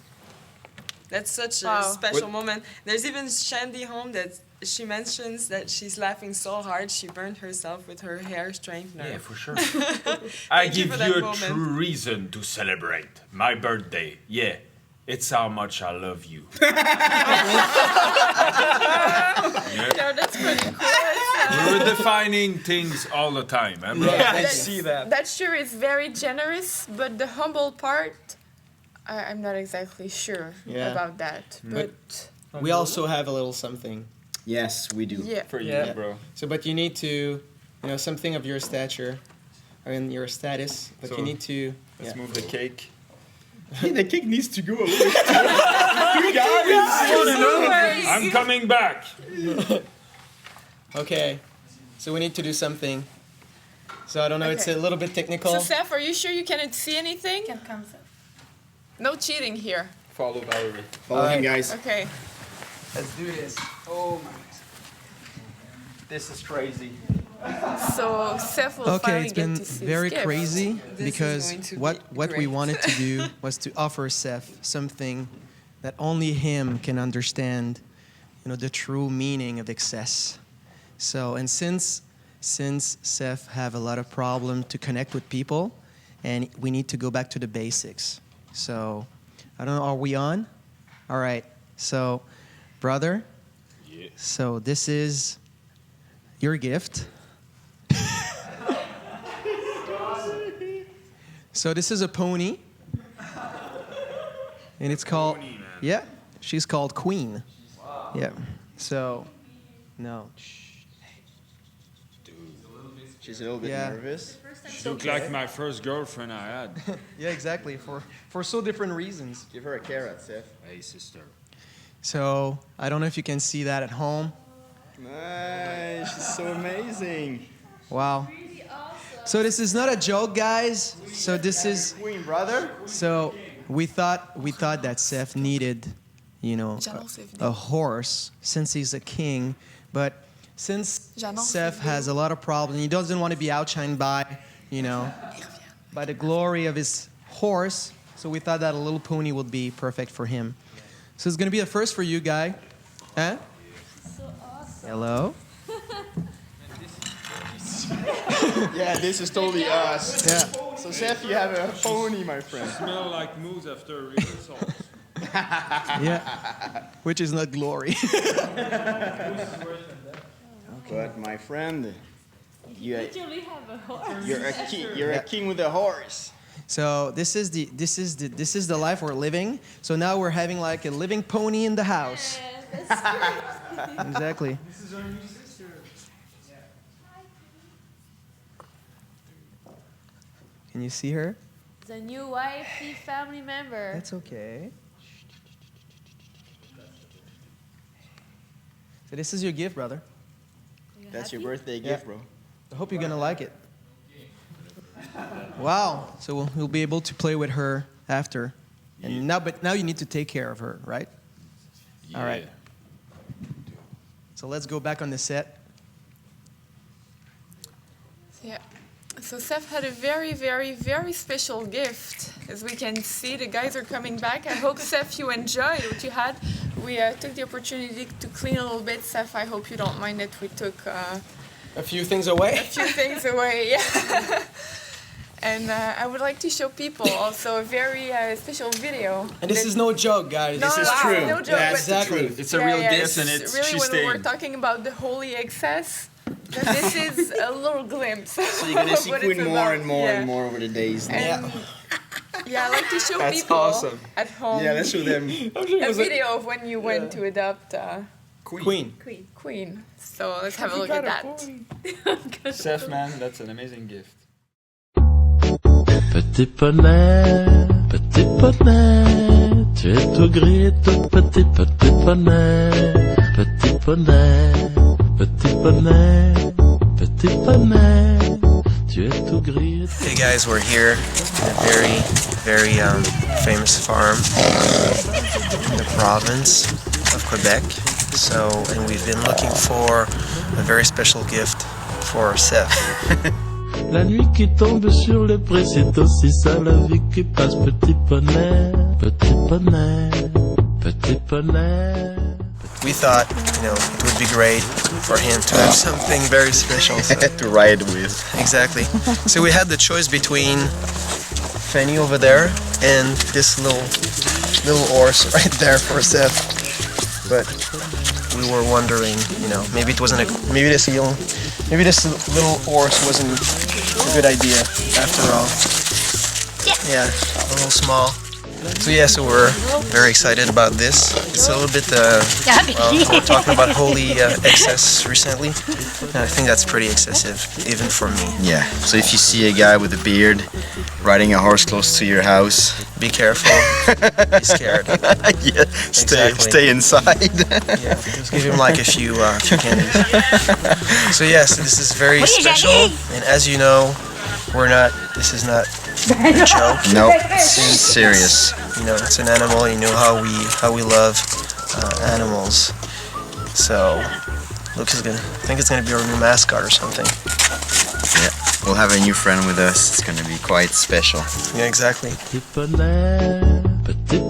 That's such a Wow. special moment. There's even Shandy home that she mentions that she's laughing so hard she burned herself with her hair straightener. Yeah, for sure. I Thank you give for you that a moment. true reason to celebrate my birthday. Yeah, it's how much I love you. Yeah, that's pretty cool. We're defining things all the time, eh, bro? Yeah, I see that. That sure is very generous, but the humble part, I'm not exactly sure Yeah. about that. But We also have a little something. Yes, we do. yeah. For you, Yeah. bro. So, but you need to, something of your stature, or in your status, but So, you need to. Let's move the cake. The cake needs to go a little bit. I'm coming back. Okay, so we need to do something. So I don't know, it's a Okay. little bit technical. So, Seth, are you sure you cannot see anything? No cheating here. Follow Valerie. Follow him, guys. Okay. Let's do this. Oh my. This is crazy. So, Seth will Okay, finally it's get been to see very his gift. crazy This is because going to what be what we great. wanted to do was to offer Seth something that only him can understand, the true meaning of excess. So, and since Seth have a lot of problem to connect with people, and we need to go back to the basics. So, I don't know, are we on? All right. So, brother. Yeah. So this is your gift. So this is a pony. And it's called, yeah, she's called Queen. Wow. Yeah. So, no. She's a little bit Yeah. nervous. She looked like my first girlfriend I had. Yeah, exactly. For so different reasons. Give her a carrot, Seth. Hey, sister. So I don't know if you can see that at home. Nice. She's so amazing. Wow. So this is not a joke, guys. So this is Queen, brother. so we thought that Seth needed, a horse since he's a king, but since Seth has a lot of problems, he doesn't want to be outshined by the glory of his horse. So we thought that a little pony would be perfect for him. So it's gonna be a first for you, guy. Huh? So awesome. Hello. Yeah, this is totally us. Yeah. So Seth, you have a pony, my friend. Smell like moose after rehearsals. Yeah. Which is not glory. But my friend, You literally have a horse. you're a king with a horse. So this is the life we're living. So now we're having like a living pony in the house. Exactly. This is our new sister. Can you see her? The new wifey family member. That's okay. So this is your gift, brother. That's your birthday gift, bro. I hope you're gonna like it. Wow. So we'll be able to play with her after. And now you need to take care of her, right? Yeah. All right. So let's go back on the set. Yeah. So Seth had a very, very, very special gift. As we can see, the guys are coming back. I hope, Seth, you enjoyed what you had. We took the opportunity to clean a little bit. Seth, I hope you don't mind that we took a few things away. A few things away, yeah. And I would like to show people also a very special video. And this is no joke, guys. No, this is true. No joke, yeah, but exactly. It's a real gift, and really when we were talking about the holy excess. But this is a little glimpse. So you're gonna see what Queen it's more about. and more Yeah. and more over the days. And yeah, I like to show That's people awesome. at home. Yeah, let's show them. A video of when you went to adopt Queen. Queen. So let's have a look at that. Seth, man, that's an amazing gift. Petit poney, tu es tout gris, tout petit poney, petit poney, petit poney, petit poney, tu es tout gris. Hey guys, we're here at a very, very famous farm in the province of Quebec. And we've been looking for a very special gift for Seth. La nuit qui tombe sur le pré, c'est aussi ça la vie qui passe. Petit poney, petit poney, petit poney. We thought, it would be great for him to have something very special. So. To ride with. Exactly. So we had the choice between Fanny over there and this little horse right there for Seth. But we were wondering, maybe it wasn't maybe this little horse wasn't a good idea after all. Yeah, a little small. So we're very excited about this. It's a little bit, we're talking about holy excess recently. And I think that's pretty excessive, even for me. Yeah, so if you see a guy with a beard riding a horse close to your house, be careful, be scared. Yeah, stay inside. Yeah, just give him like a few candies. So this is very special. And as you know, this is not a joke. No, it's serious. It's an animal. You know how we love animals. So, I think it's gonna be our new mascot or something. Yeah, we'll have a new friend with us. It's gonna be quite special. Yeah, exactly. Petit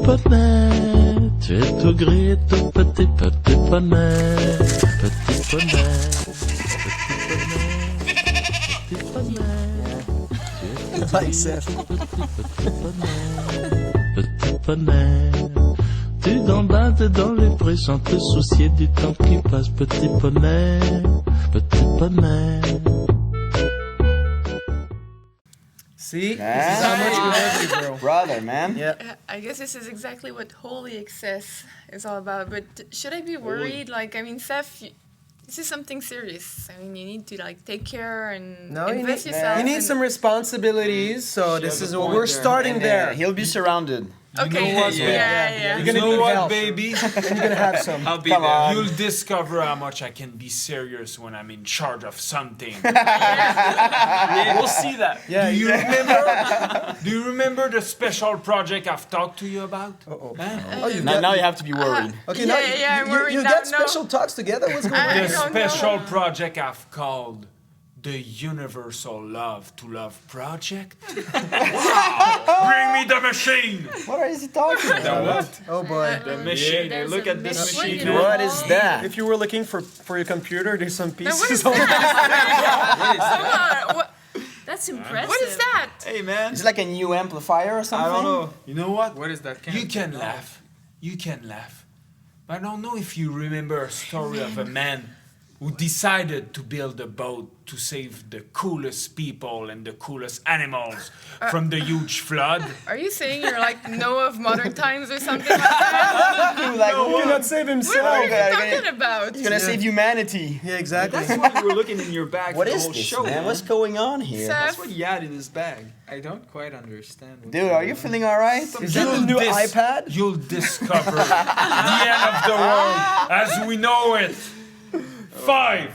poney, tu es tout gris, tout petit poney, petit poney, petit poney. Like Seth. Petit poney, tu gambades dans les prés sans te soucier du temps qui passe. Petit poney, petit poney. See? Yeah. This is how much we love you, bro. Brother, man. Yeah. I guess this is exactly what holy excess is all about. But should I be worried? Seth, this is something serious. You need to take care and invest yourself. You need some responsibilities. So this is what we're starting there. He'll be surrounded. Okay. know what, Yeah. You You're gonna know need what, help. baby? And you're gonna have some. I'll be Come there. on. You'll discover how much I can be serious when I'm in charge of something. Yeah, we'll see that. Yeah. Do you remember? Do you remember the special project I've talked to you about? Oh, Now you have to be worried. Okay, Yeah, now yeah, I'm you worried now, got no. special talks together. What's going on? I The don't special know. project I've called the Universal Love to Love Project. Wow! Bring me the machine. What is he talking about? The what? Oh boy. The machine. There's Look a at this machine. machine. What is that? If you were looking for your computer, there's some Now, what pieces is on it. that? Come on. That's impressive. What is that? Hey man. Is it like a new amplifier or something? I don't know. You know what? What is that? You can laugh. You can laugh. But I don't know if you remember a story of a man who decided to build a boat to save the coolest people and the coolest animals from the huge flood. Are you saying you're like Noah of modern times or something like that? Like, He cannot save What himself. are you talking about? He's gonna save humanity. Yeah, exactly. That's what we were looking in your bag What for the is whole this, show, man? What's going on here? That's what he had in his bag. I don't quite understand. What's Dude, are you feeling alright? Is that the new iPad? You'll discover the end of the world as we know it. 5,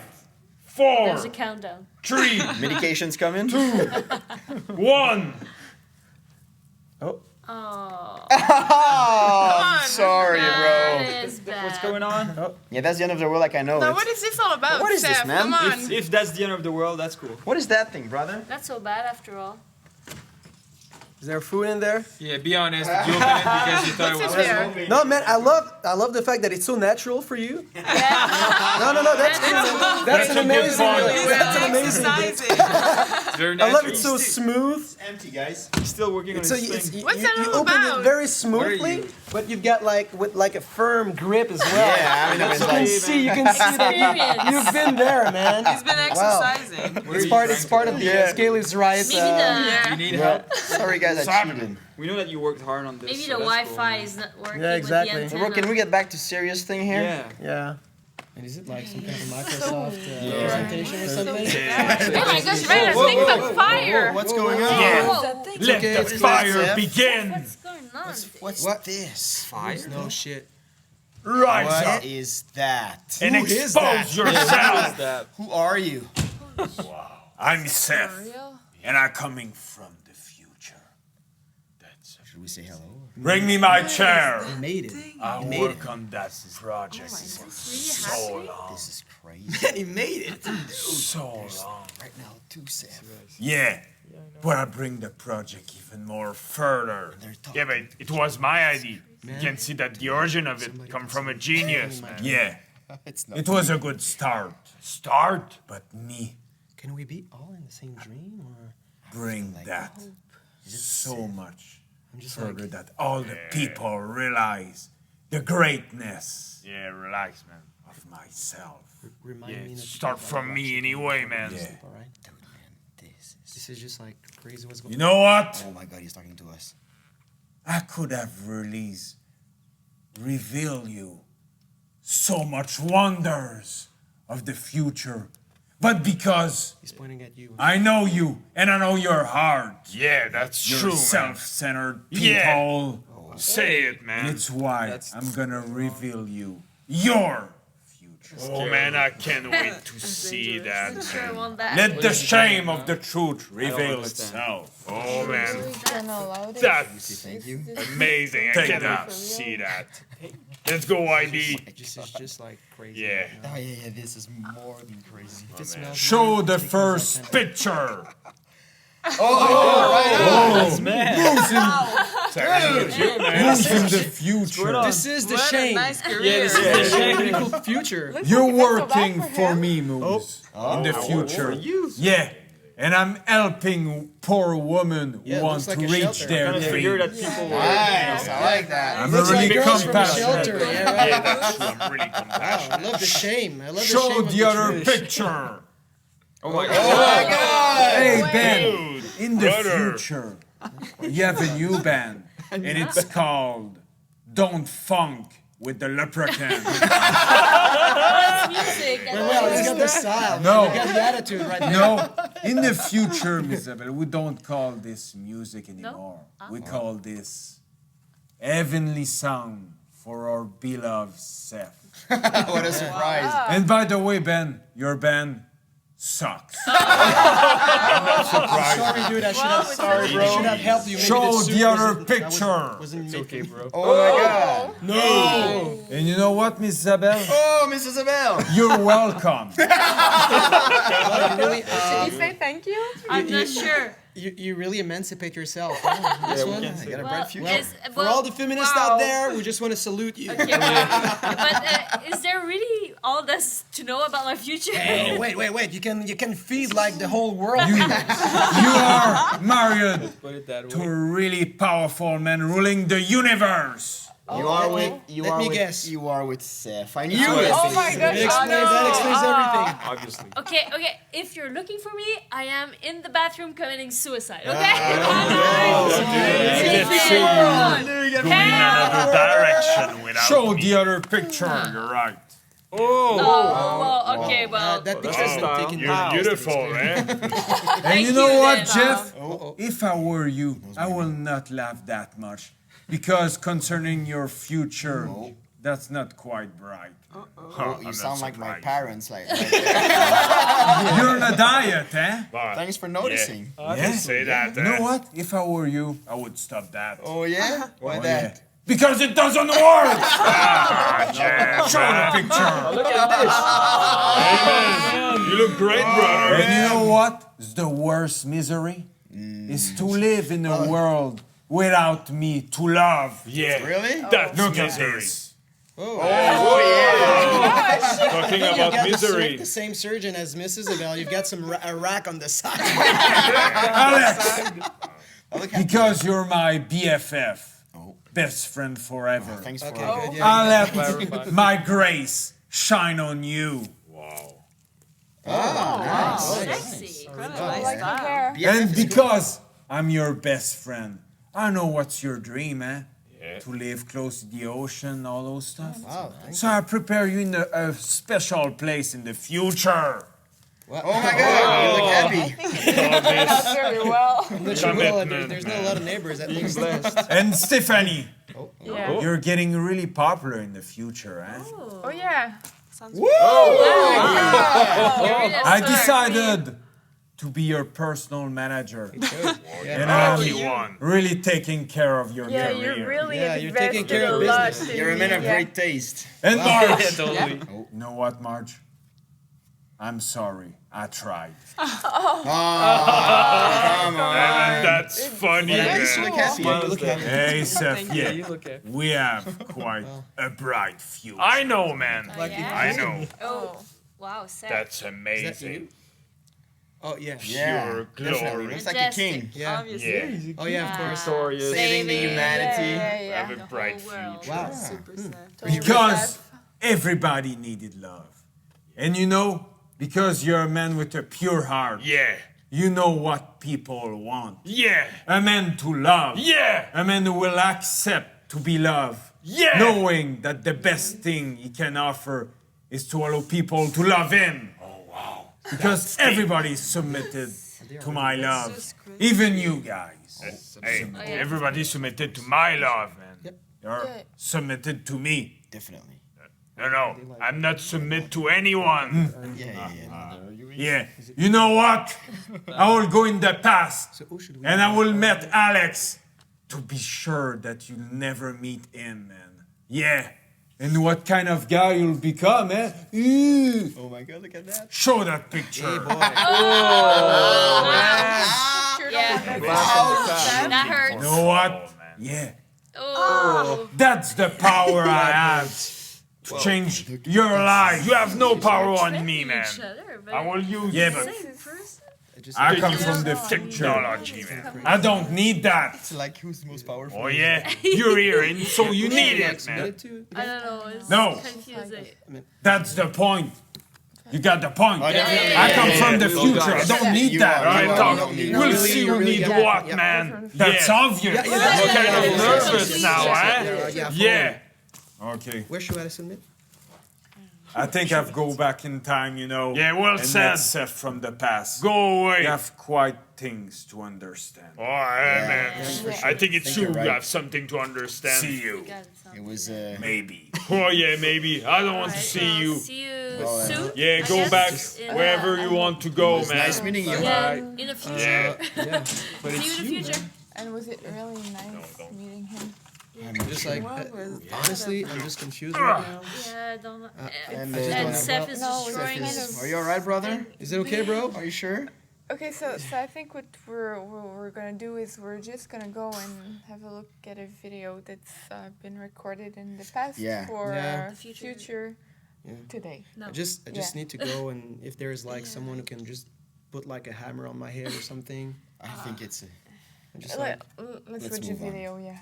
4, There's a countdown. 3, Medication's coming? 2, 1. Oh. Oh. Oh, I'm sorry, bro. That is bad. What's going on? Yeah, that's the end of the world like I know Now, it. what is this all about, What is this, Seth? man? Come on. If that's the end of the world, that's cool. What is that thing, brother? Not so bad after all. Is there food in there? Yeah, be honest. You opened it because you thought it was What's in there? No, man. I love the fact that it's so natural for you. Yeah. No, that's cool. That's an amazing. That's an amazing. very I love natural. it so smooth. It's empty, guys. He's still working on So his thing. What's that you all open about? it very smoothly, but you've got like a firm grip as well. Yeah, I mean, it's you like- can see that you've been there, man. He's been exercising. It's part of the scale is right. Maybe the You need help? Sorry, guys, I cheated. We know that you worked hard on this. maybe so the that's cool, Wi-Fi man. is not working Yeah, exactly. with the Bro, antenna. can we get back to serious thing here? Yeah. Yeah. And is it like some kind of Microsoft Yeah. presentation or something? Oh my gosh, man, think of fire. What's going on? Yeah. Whoa. Let okay, the it's fire Seth. begin. What's going on? What's this? Fire? No shit. Rise What up is that? and Who is expose that? yourself. Who are you? I'm Seth, Real? and I'm coming from the future. Should we say hello? Bring me my chair. He made it. I work on that project so long. This is crazy. He made it. So long. Right now, too, Seth. Yeah, but I bring the project even more further. Yeah, but it was my idea. You can see that the origin of it come from a genius, man. Yeah, It's not. it was a good start. Start, but me Can we be all in the same dream, or bring that so much I'm just further like that all the people realize the greatness. Yeah, relax, man. Of myself. remind Yeah, me? that start from me anyway, man. All Yeah. right. Dude, man, This is just like crazy. What's going You know what? Oh my God, he's talking to us. I could have revealed you so much wonders of the future, but because He's pointing at you. I know you and I know your heart. Yeah, that's true, You're man. self-centered people. Yeah. Say it, man. And it's why I'm gonna reveal you your future. Oh man, I can't wait to see that. Sure, I want that. Let the shame of the truth reveal understand. itself. Oh man, You're not allowed it. that's Thank you. amazing. I cannot see that. Let's go, ID. This is just like crazy. Yeah. Oh yeah, this is more than crazy. If it smells Show weird, the take it as first like picture. Oh, Who's in the future? This is the What a shame. nice career. Yeah, this is the shame. Pretty cool future. You're working for me, Moose. In the future. Yeah. And I'm helping poor women Yeah, who it want looks to like a reach shelter. their I figure dreams. that people were. Nice, I like that. I'm Looks really like girls from a compassionate. shelter. Yeah, right. Yeah, that's true. I'm really Wow, I compassionate. love the shame. I love the shame Show of the other truth. picture. Oh my Oh god. my God! Hey, Ben. Dude, In the brother. future, you have a new band, and it's called Don't Funk with the Leprechaun. That's music. Well, he's got the style. No. He got the attitude right now. No, in the future, Miss Isabel, we don't call this music anymore. We call this heavenly sound for our beloved Seth. What a surprise. And by the way, Ben, your band sucks. Sorry, dude. I should have helped you. Maybe Show the suit the other wasn't- picture. It's okay, bro. Oh my God. No. And you know what, Miss Isabel? Oh, Miss Isabel. You're welcome. Did he say thank you? I'm not sure. You really emancipate yourself. Huh? This one? I got a bright future. Well, for all the feminists out there, we just want to salute you. Okay, but is there really all this to know about my future? Hey, wait. You can feed like the whole world. You are married Put it that to way. a really powerful man ruling the universe. You are with Seth. I knew it. Oh my gosh. That explains everything. Obviously. Okay. If you're looking for me, I am in the bathroom committing suicide. Okay. Going another direction without Show me. the other picture. You're right. Well, okay. Well, That picture's been taken You're down. beautiful, eh? And you you, know what, then. Jeff? If I were you, I will not laugh that much. Because concerning your future, that's not quite bright. Oh, you sound like my parents. Like You're on a diet, eh? Thanks for noticing. I can say that. You know what? If I were you, I would stop that. Oh yeah? Why Oh, that? yeah. Because it doesn't work! Jeff. Show the picture. Look at this. You look great, brother. And you know what? Is the worst misery? Is to live in a world without me to love. Yeah. Really? That's Look at misery. this. Talking You've about got misery. the same surgeon as Miss Isabel. You've got a rack on the side. Alex! Because you're my BFF. Best friend forever. Thanks for Okay, good. Yeah. I'll let my grace shine on you. sexy. And because I'm your best friend, I know what's your dream, eh? Yeah. To live close to the ocean, all those stuff. Wow, So I prepare you in a special place in the future. Oh my God, you look happy. Very well. I'm not sure, well, there's not a lot of neighbors that live blessed. And Stephanie, Yeah. you're getting really popular in the future, eh? Oh yeah. I decided to be your personal manager. And I'm really taking care of your Yeah, career. you're really You're taking care of invested a lot business. in You're a man me, of yeah. great taste. And Marge, Yeah, totally. you know what, Marge? I'm sorry. I tried. Come on. That's funny, You man. look happy. You look happy. Hey, Seth, Yeah, yeah, you look at. we have quite a bright future. I know, man. Yeah. I know. Oh, wow, sad. That's amazing. Oh, yeah. Yeah, Pure definitely. glory. Looks like a Majestic. king. Yeah. Obviously. Oh, yeah, of course. Saving the humanity. Yeah. Have a bright whole world. future. Wow. Super sad. Because everybody needed love. And you know, because you're a man with a pure heart, Yeah. you know what people want. Yeah. A man to love. Yeah. A man who will accept to be loved. Yeah. Knowing that the best thing he can offer is to allow people to love him. Oh, wow. Because everybody's submitted to my love. Even you guys. Hey, everybody submitted to my love, man. You're submitted to me. Definitely. No, I'm not submit to anyone. Yeah. You know what? I will go in the past and I will meet Alex to be sure that you'll never meet him, man. Yeah. And what kind of guy you'll become, eh? Ooh. Oh my God, look at that. Show that picture. That hurts. You know what? Yeah. Oh. That's the power I have to change your life. You have no power on me, man. But I will use Yeah, but I come from the future. technology, man. I don't need that. It's like who's the most powerful? Oh, yeah. You're here, and so you need it, man. I don't know. It's No. confusing. That's the point. You got the point. definitely. I come from the future. I don't need You that. are. All right, You talk. don't need We'll it. see who need what, man. That's Yeah. obvious. You're kind of nervous now, eh? Yeah. Okay. Where should I submit? I think I've go back in time, you know. Yeah, well and said. met Seth from the past. Go away. You have quite things to understand. Oh, yeah, man. I think it's Think true. you're right. You have something to understand. See you. It was Maybe. Oh yeah, maybe. I don't want to see you. See you Well, soon. Yeah, I go guess, back in, wherever you want to go, man. nice meeting you. Yeah, in the future. Yeah. But See it's you in the future. And was it really nice meeting him? I'm just like, What was honestly, I'm just confused right now. Yeah, I don't know. And, And Seth is No, it's destroying kind us. of- Are you alright, brother? Is it okay, bro? Are you sure? Okay, so I think what we're gonna do is we're just gonna go and have a look at a video that's been recorded in the past Yeah. for Yeah. The future. future Yeah. today. No. I just Yeah. need to go, and if there's like someone who can just put like a hammer on my head or something, I think it's I'm just like, Let's let's watch the move on. video. Yeah.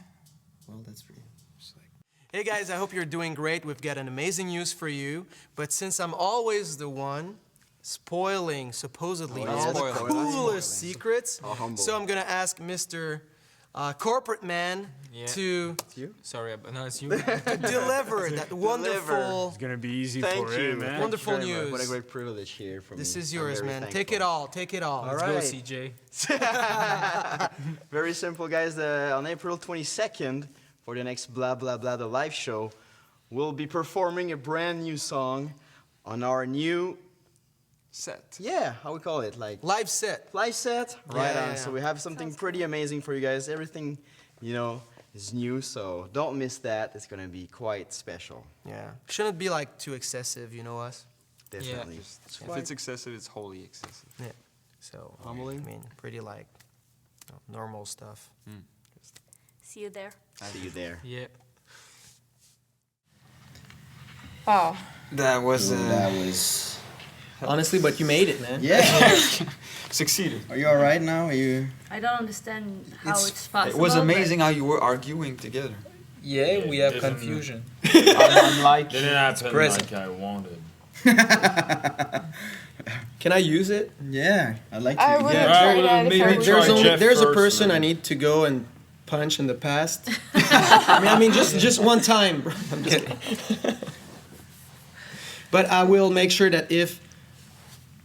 well, that's pretty. Just like, hey guys, I hope you're doing great. We've got an amazing news for you. But since I'm always the one spoiling supposedly Oh, yeah. all the Spoiler. coolest secrets, How humble. so I'm gonna ask Mr. Corporate Man to Sorry, but no, it's you. deliver that wonderful, It's gonna be easy Thank for you. him, man. wonderful Thank you very much. news. What a great privilege here for This me. is I'm yours, very man. thankful. Take it all. Take it all. All Let's right. go, CJ. Very simple, guys. On April 22nd, for the next Bla Bla Bla, the live show, we'll be performing a brand new song on our new Set. yeah, how we call it, like Live set. live set. Right on. yeah. So we have something pretty amazing for you guys. Everything, you know, is new. So don't miss that. It's gonna be quite special. Yeah. Shouldn't be like too excessive, you know us. Definitely. If it's excessive, it's wholly excessive. Yeah. So Humbling. I mean, pretty like normal stuff. See you there. See you there. Yeah. Wow. That was. that was. Honestly, but you made it, man. Yeah. Succeeded. Are you alright now? Are you? I don't understand how It's- it's possible. It was but- amazing how you were arguing together. Yeah, we have Didn't- confusion. Didn't happen present. like I wanted. Can I use it? Yeah. I'd like to. I would yeah. try that if maybe I try were There's you. only Jeff there's a first, person man. I need to go and punch in the past. I mean, just one time, bro. I'm just kidding. But I will make sure that if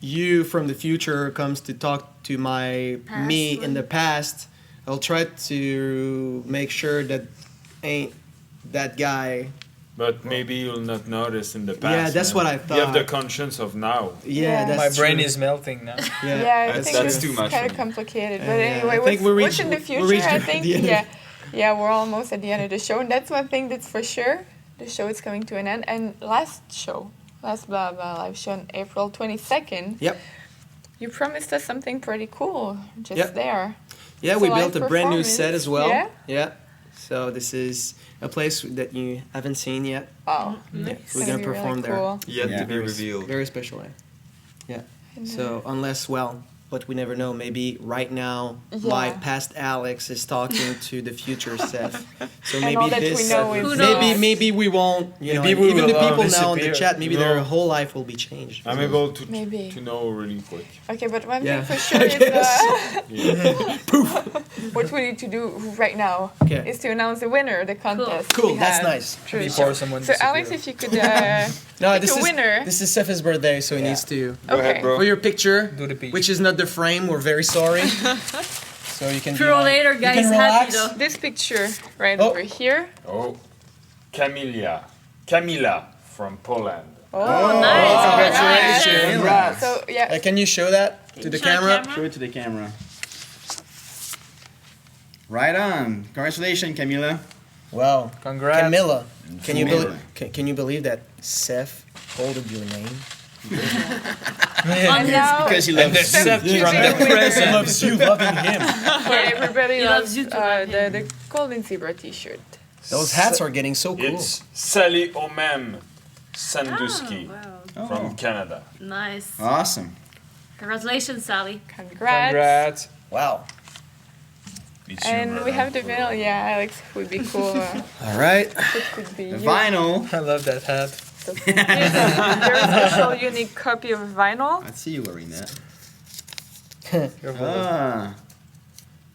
you from the future comes to talk to my me in the past, I'll try to make sure that ain't that guy. But maybe you'll not notice in the past. Yeah, that's man. what I You have the thought. conscience of now. Yeah, that's My brain true. is melting now. Yeah, I think that's it's too much kind for of me. complicated. But Yeah, anyway, I think what's in the we future? reached I the think end. yeah, we're almost at the end of the show, and that's one thing that's for sure. The show is coming to an end. And last Blah Blah live show on April 22nd. Yep. You promised us something pretty cool just Yep. there. Yeah, It's we a live built a brand new set performance. as well. Yeah? Yeah. So this is a place that you haven't seen yet. Oh, Yeah, it's we're gonna gonna be really perform there. cool. Yet Yeah. to be revealed. Very special, eh? Yeah. And, So unless, well, but we never know. Maybe right now, my Yeah. past Alex is talking to the future Seth. So And maybe all that we this, know is Who maybe knows? maybe we won't. You know, Maybe and we even will the all people now in the disappear. chat, maybe No. their whole life will be changed. I'm able to Maybe. to know really quick. Okay, but one Yeah. thing for sure I is guess. what we need to do right now Okay. is to announce the winner, the contest. Cool, we that's had nice. through the Before show. someone So Alex, disappears. if you could No, pick this a is winner. this is Seth's birthday, so he needs to. Go ahead, bro. For your picture, Do the peach. which is not the frame, we're very sorry. So you can. be Sooner or like- later, you guys, can happy relax. though. This picture right Oh. over here. Oh, Camila from Poland. Oh, nice. Congratulations. Congrats. So yeah, Can you show that to the Show the camera? Show it to the camera. Right on. Congratulations, Camila. Wow. Congrats. Camilla. Can you Camilla. believe? Can you believe that Seth folded your name? and now Because he loves Seth you. from the present. loves you, loving him. for everybody He loves loves you too, the golden zebra T-shirt. Those hats are getting so cool. It's Sally Omem Sandusky Wow. from Canada. Nice. Awesome. Congratulations, Sally. Congrats. Congrats. Wow. And we have the vinyl. Yeah, Alex would be cool. All right. It could be The you. vinyl. I love that hat. So here's a very special, unique copy of vinyl. I see you wearing that. You're bold. Ah.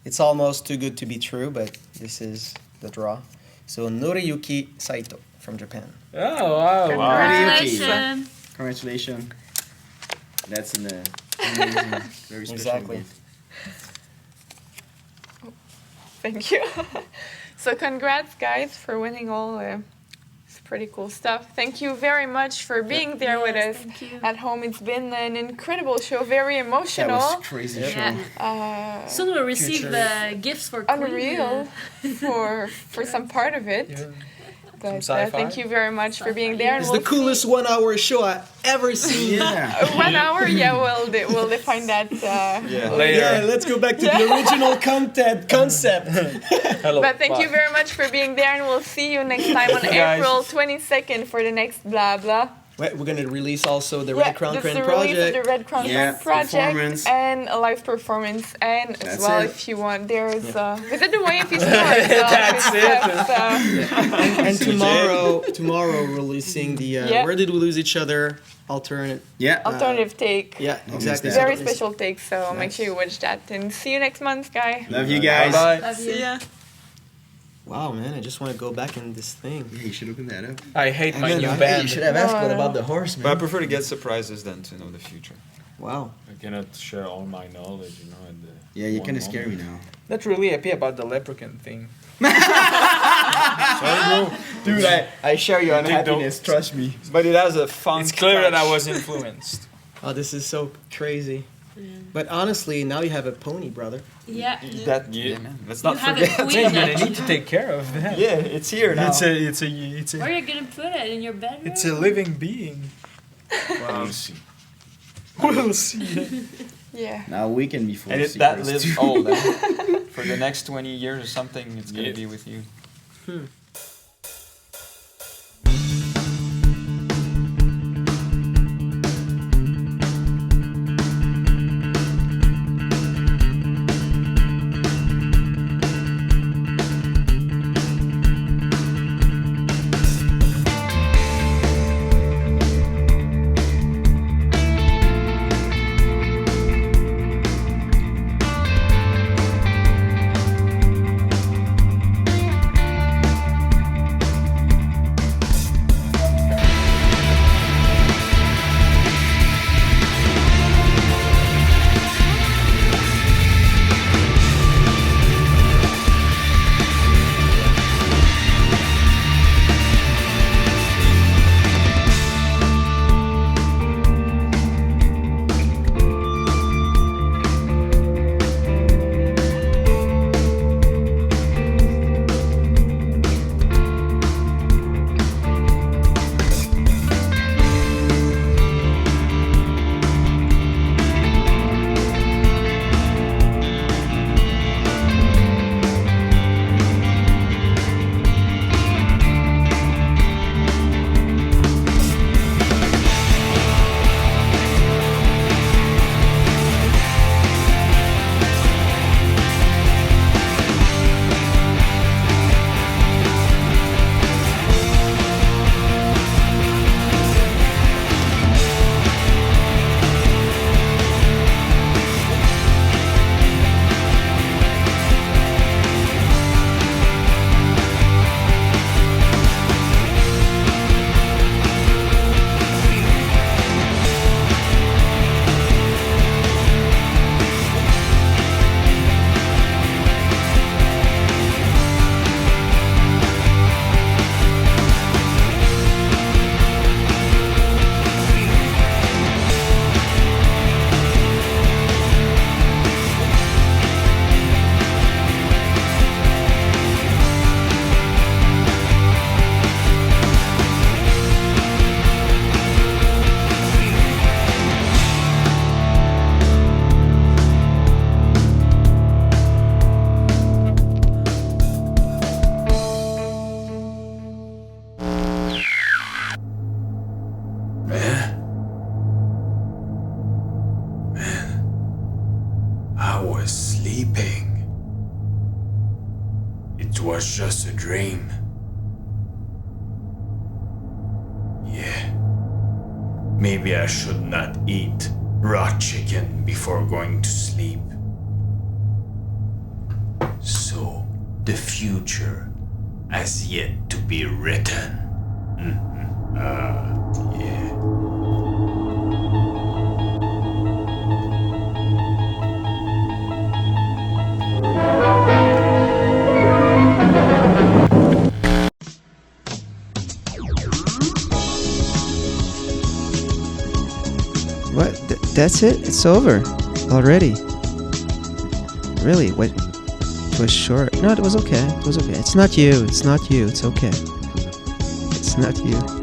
It's almost too good to be true, but this is the draw. So Noriyuki Saito from Japan. Oh, wow. Congratulations. Congratulations. That's an amazing, very special Exactly. gift. Thank you. So congrats, guys, for winning all this pretty cool stuff. Thank you very much for being there with us at home. It's been an incredible show, very emotional. That was a crazy show. Soon we'll receive gifts for Queen. Unreal for some part of it. Yeah. But thank you very much for being there. It's the coolest 1 hour show I've ever seen. 1 hour, yeah, we'll define that Later. Yeah, let's go back to the original concept. Hello. But thank you very much for being there, and we'll see you next time on Thank you, guys. April 22nd for the next Bla Bla. We're going to release also the Red Crown this Crane is the release project. of the Red Crown Crane project and a live performance, and as well, if you want, there's visit the Wavy store. That's And tomorrow releasing the Where Did We Lose Each Other alternative take. Yeah, exactly. Very special take, so make sure you watch that, and see you next month, guys. Love you guys. Bye. Love you. See ya. Wow, man, I just want to go back in this thing. Yeah, you should open that up. I hate my new Hey, band. you should have asked what about the horse, man. But I prefer to get surprises than to know the future. Wow. I cannot share all my knowledge, you know. At the Yeah, you're one kind of scary moment. now. Not really happy about the leprechaun thing. Sorry, bro. Dude, I share your You think unhappiness, trust me. But it has a fun. It's clear that I was influenced. Oh, this is so crazy. But honestly, now you have a pony, brother. Yeah. Yeah, man. Let's You not have forget. a queen. I need to take care of that. Yeah, it's here now. It's a Where are you gonna put it? In your bedroom? it's a living being. Wow. We'll see. We'll see. Yeah. Now we can be full And of that secrets lives too. old. For the next 20 years or something, it's going to be with you. was just a dream. Yeah. Maybe I should not eat raw chicken before going to sleep. So, the future has yet to be written. Yeah. What? That's it? It's over already. Really? What? It was short. No, it was okay. It was okay. It's not you. It's not you. It's okay. It's not you.